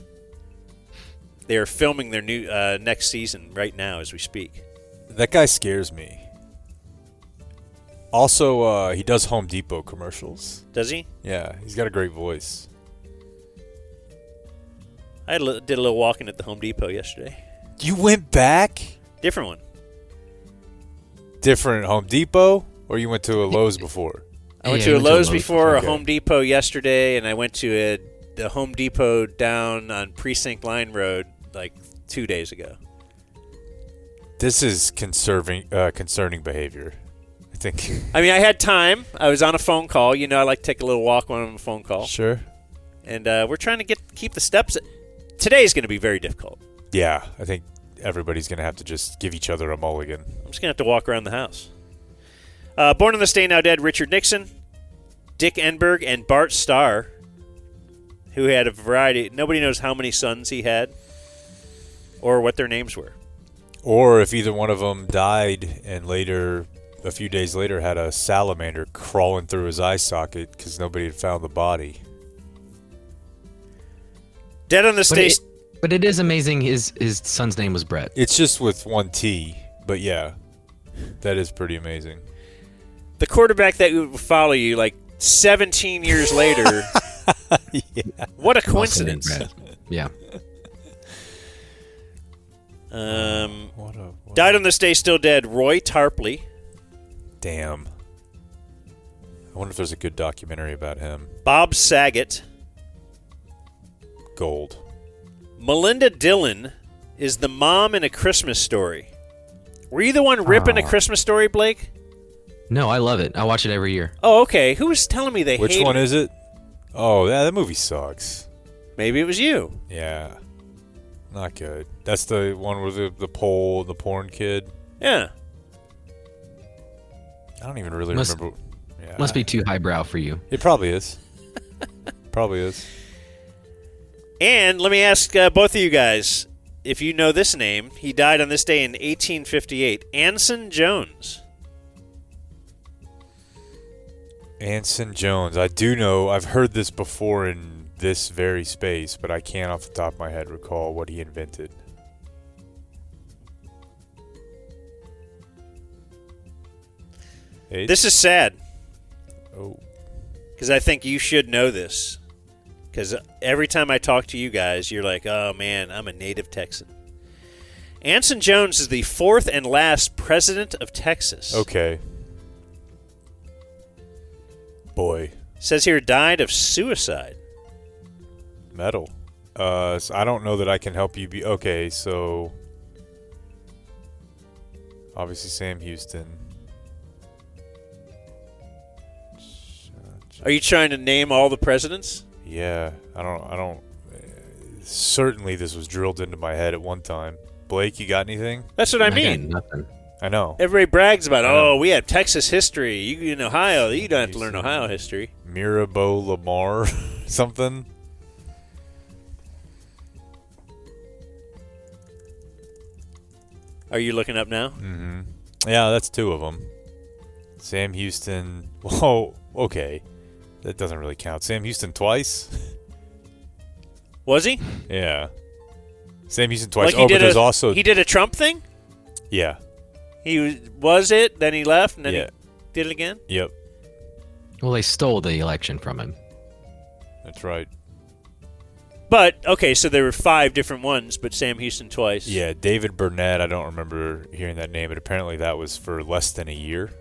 They are filming their new next season right now as we speak. That guy scares me. Also, he does Home Depot commercials. Does he? Yeah, he's got a great voice. I did a little walking at the Home Depot yesterday. You went back? Different one. Different Home Depot? Or you went to a Lowe's before? I went to a Lowe's before, a Home Depot yesterday, and I went to the Home Depot down on Precinct Line Road like 2 days ago. This is concerning behavior, I think. I mean, I had time. I was on a phone call. You know, I like to take a little walk when I'm on a phone call. Sure. And we're trying to keep the steps. Today's going to be very difficult. Yeah, I think everybody's going to have to just give each other a mulligan. I'm just going to have to walk around the house. Born on this day, now dead, Richard Nixon, Dick Enberg, and Bart Starr, who had a variety. Nobody knows how many sons he had or what their names were. Or if either one of them died and later, a few days later, had a salamander crawling through his eye socket because nobody had found the body. Dead on the station. But it is amazing his son's name was Brett. It's just with one T, but yeah, that is pretty amazing. The quarterback that would follow you like 17 years later. Yeah. What a coincidence. Yeah. Died on this day, still dead, Roy Tarpley. Damn. I wonder if there's a good documentary about him. Bob Saget. Gold. Melinda Dillon is the mom in A Christmas Story. Were you the one ripping A Christmas Story, Blake? No, I love it. I watch it every year. Oh, okay. Who was telling me they Which hated one it? is it? Oh, yeah, that movie sucks. Maybe it was you. Yeah. Not good. That's the one with the porn kid. Yeah. I don't even really remember. Yeah. Must be too highbrow for you. It probably is. Probably is. And let me ask both of you guys, if you know this name. He died on this day in 1858. Anson Jones. Anson Jones. I do know. I've heard this before in this very space, but I can't off the top of my head recall what he invented. This is sad. Oh. Because I think you should know this. Because every time I talk to you guys, you're like, oh, man, I'm a native Texan. Anson Jones is the fourth and last president of Texas. Okay. Boy. Says here died of suicide. Metal. So I don't know that I can help you be... Okay, so... Obviously Sam Houston. Are you trying to name all the presidents? Yeah, I don't. Certainly, this was drilled into my head at one time. Blake, you got anything? That's what I mean. Nothing. I know. Everybody brags about, oh, we have Texas history. You in Ohio, you don't have to learn Ohio history. Mirabeau Lamar, something. Are you looking up now? Mm-hmm. Yeah, that's two of them. Sam Houston. Whoa, okay. That doesn't really count. Sam Houston twice? Was he? Yeah. Sam Houston twice. Like but there's also... He did a Trump thing? Yeah. He was it, then he left, and then Yeah. he did it again? Yep. Well, they stole the election from him. That's right. But, okay, so there were 5 different ones, but Sam Houston twice. Yeah, David Burnett, I don't remember hearing that name, but apparently that was for less than a year.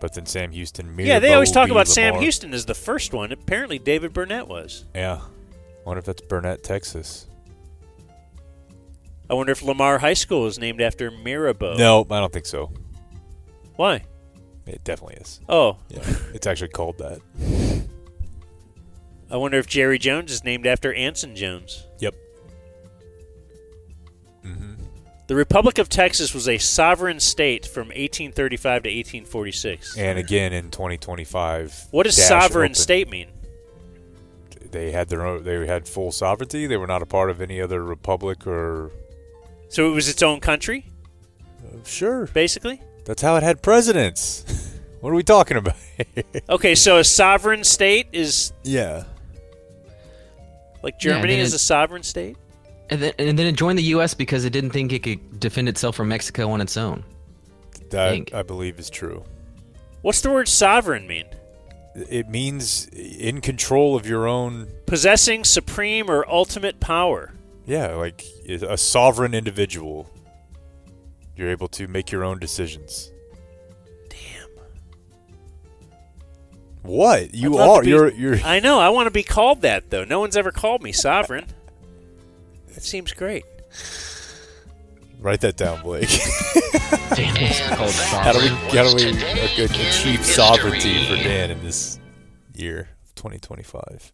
But then Sam Houston, Yeah, they always talk B. about Sam Lamar. Houston as the first one. Apparently David Burnett was. Yeah. Wonder if that's Burnett, Texas. I wonder if Lamar High School is named after Mirabeau. No, I don't think so. Why? It definitely is. Oh. Yeah, it's actually called that. I wonder if Jerry Jones is named after Anson Jones. Yep. Mm-hmm. The Republic of Texas was a sovereign state from 1835 to 1846. And again in 2025. What does sovereign state mean? They had their own. They had full sovereignty. They were not a part of any other republic or. So it was its own country? Sure. Basically? That's how it had presidents. What are we talking about? Okay, so a sovereign state is Yeah. like Germany then is a sovereign state? And then it joined the U.S. because it didn't think it could defend itself from Mexico on its own. That I believe is true. What's the word sovereign mean? It means in control of your own. Possessing supreme or ultimate power. Yeah, like a sovereign individual. You're able to make your own decisions. Damn. What? You are. You're. I know. I want to be called that, though. No one's ever called me sovereign. That seems great. Write that down, Blake. How do we achieve sovereignty for Dan in this year of 2025?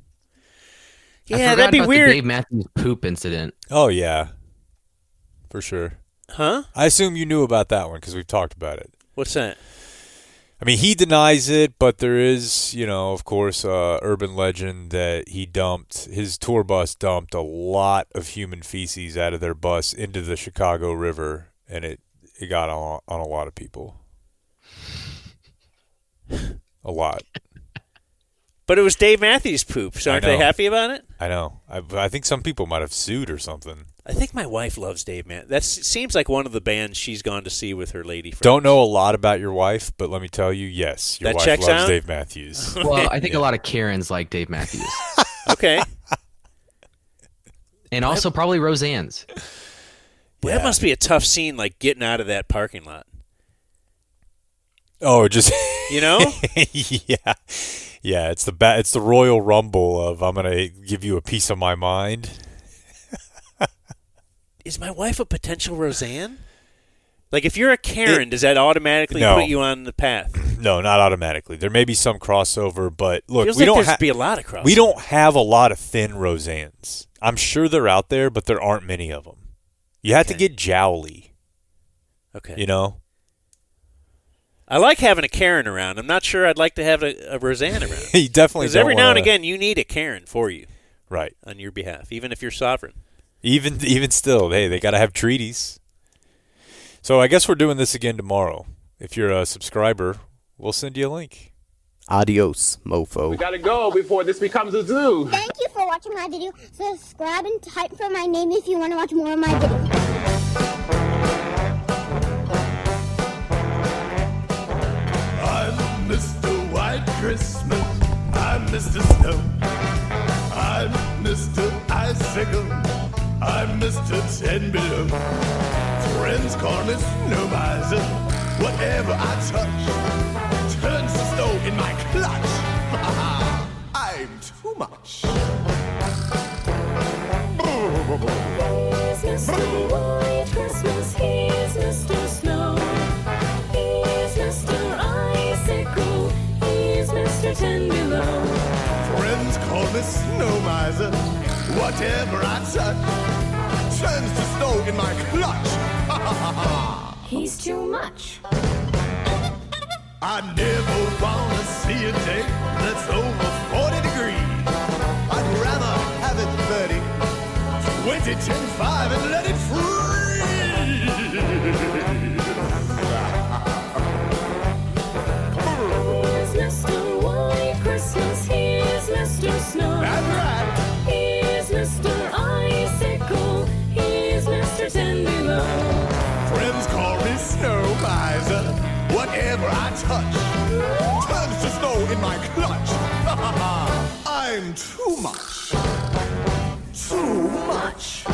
Yeah, that'd be about weird. The Dave Matthews poop incident. Oh yeah, for sure. Huh? I assume you knew about that one because we've talked about it. What's that? I mean, he denies it, but there is, of course, urban legend that his tour bus dumped a lot of human feces out of their bus into the Chicago River, and it got on a lot of people. A lot. But it was Dave Matthews' poop, so aren't they happy about it? I know. I think some people might have sued or something. I think my wife loves Dave Matthews. That seems like one of the bands she's gone to see with her lady friends. Don't know a lot about your wife, but let me tell you, yes, your wife loves out? Dave Matthews. Well, I think a lot of Karens like Dave Matthews. Okay. And also probably Roseanne's. Boy, that must be a tough scene, like getting out of that parking lot. Oh, just yeah. Yeah, it's the Royal Rumble of I'm gonna give you a piece of my mind. Is my wife a potential Roseanne? Like, if you're a Karen, does that automatically put you on the path? No, not automatically. There may be some crossover, but look, Feels we like don't there's be a lot of crossover. We don't have a lot of thin Roseannes. I'm sure they're out there, but there aren't many of them. You have to get jowly. Okay. You know? I like having a Karen around. I'm not sure I'd like to have a Roseanne around. You definitely Because every now and again, you need a Karen for you. Right. On your behalf, even if you're sovereign. Even still, hey, they got to have treaties. So I guess we're doing this again tomorrow. If you're a subscriber, we'll send you a link. Adios, mofo. We gotta go before this becomes a zoo. Thank you for watching my video. Subscribe and type for my name if you want to watch more of my videos. I'm Mr. White Christmas. I'm Mr. Snow. I'm Mr. Icicle. I'm Mr. 10 Below. Friends call me Snow Miser. Whatever I touch turns to snow in my clutch. I'm too much. He's Mr. White Christmas, he's Mr. Snow. He's Mr. Icicle, he's Mr. 10 Below. Friends call me Snow Miser. Whatever I touch turns to snow in my clutch. He's too much. I never wanna see a day that's over 40 degrees. I'd rather have it 30, 20, 10, 5 and let it freeze. He's Mr. White Christmas, he's Mr. Snow. That's right. He's Mr. Icicle, he's Mr. 10 Below. Friends call me Snow Miser. Whatever I touch turns to snow in my clutch. I'm too much. Too much.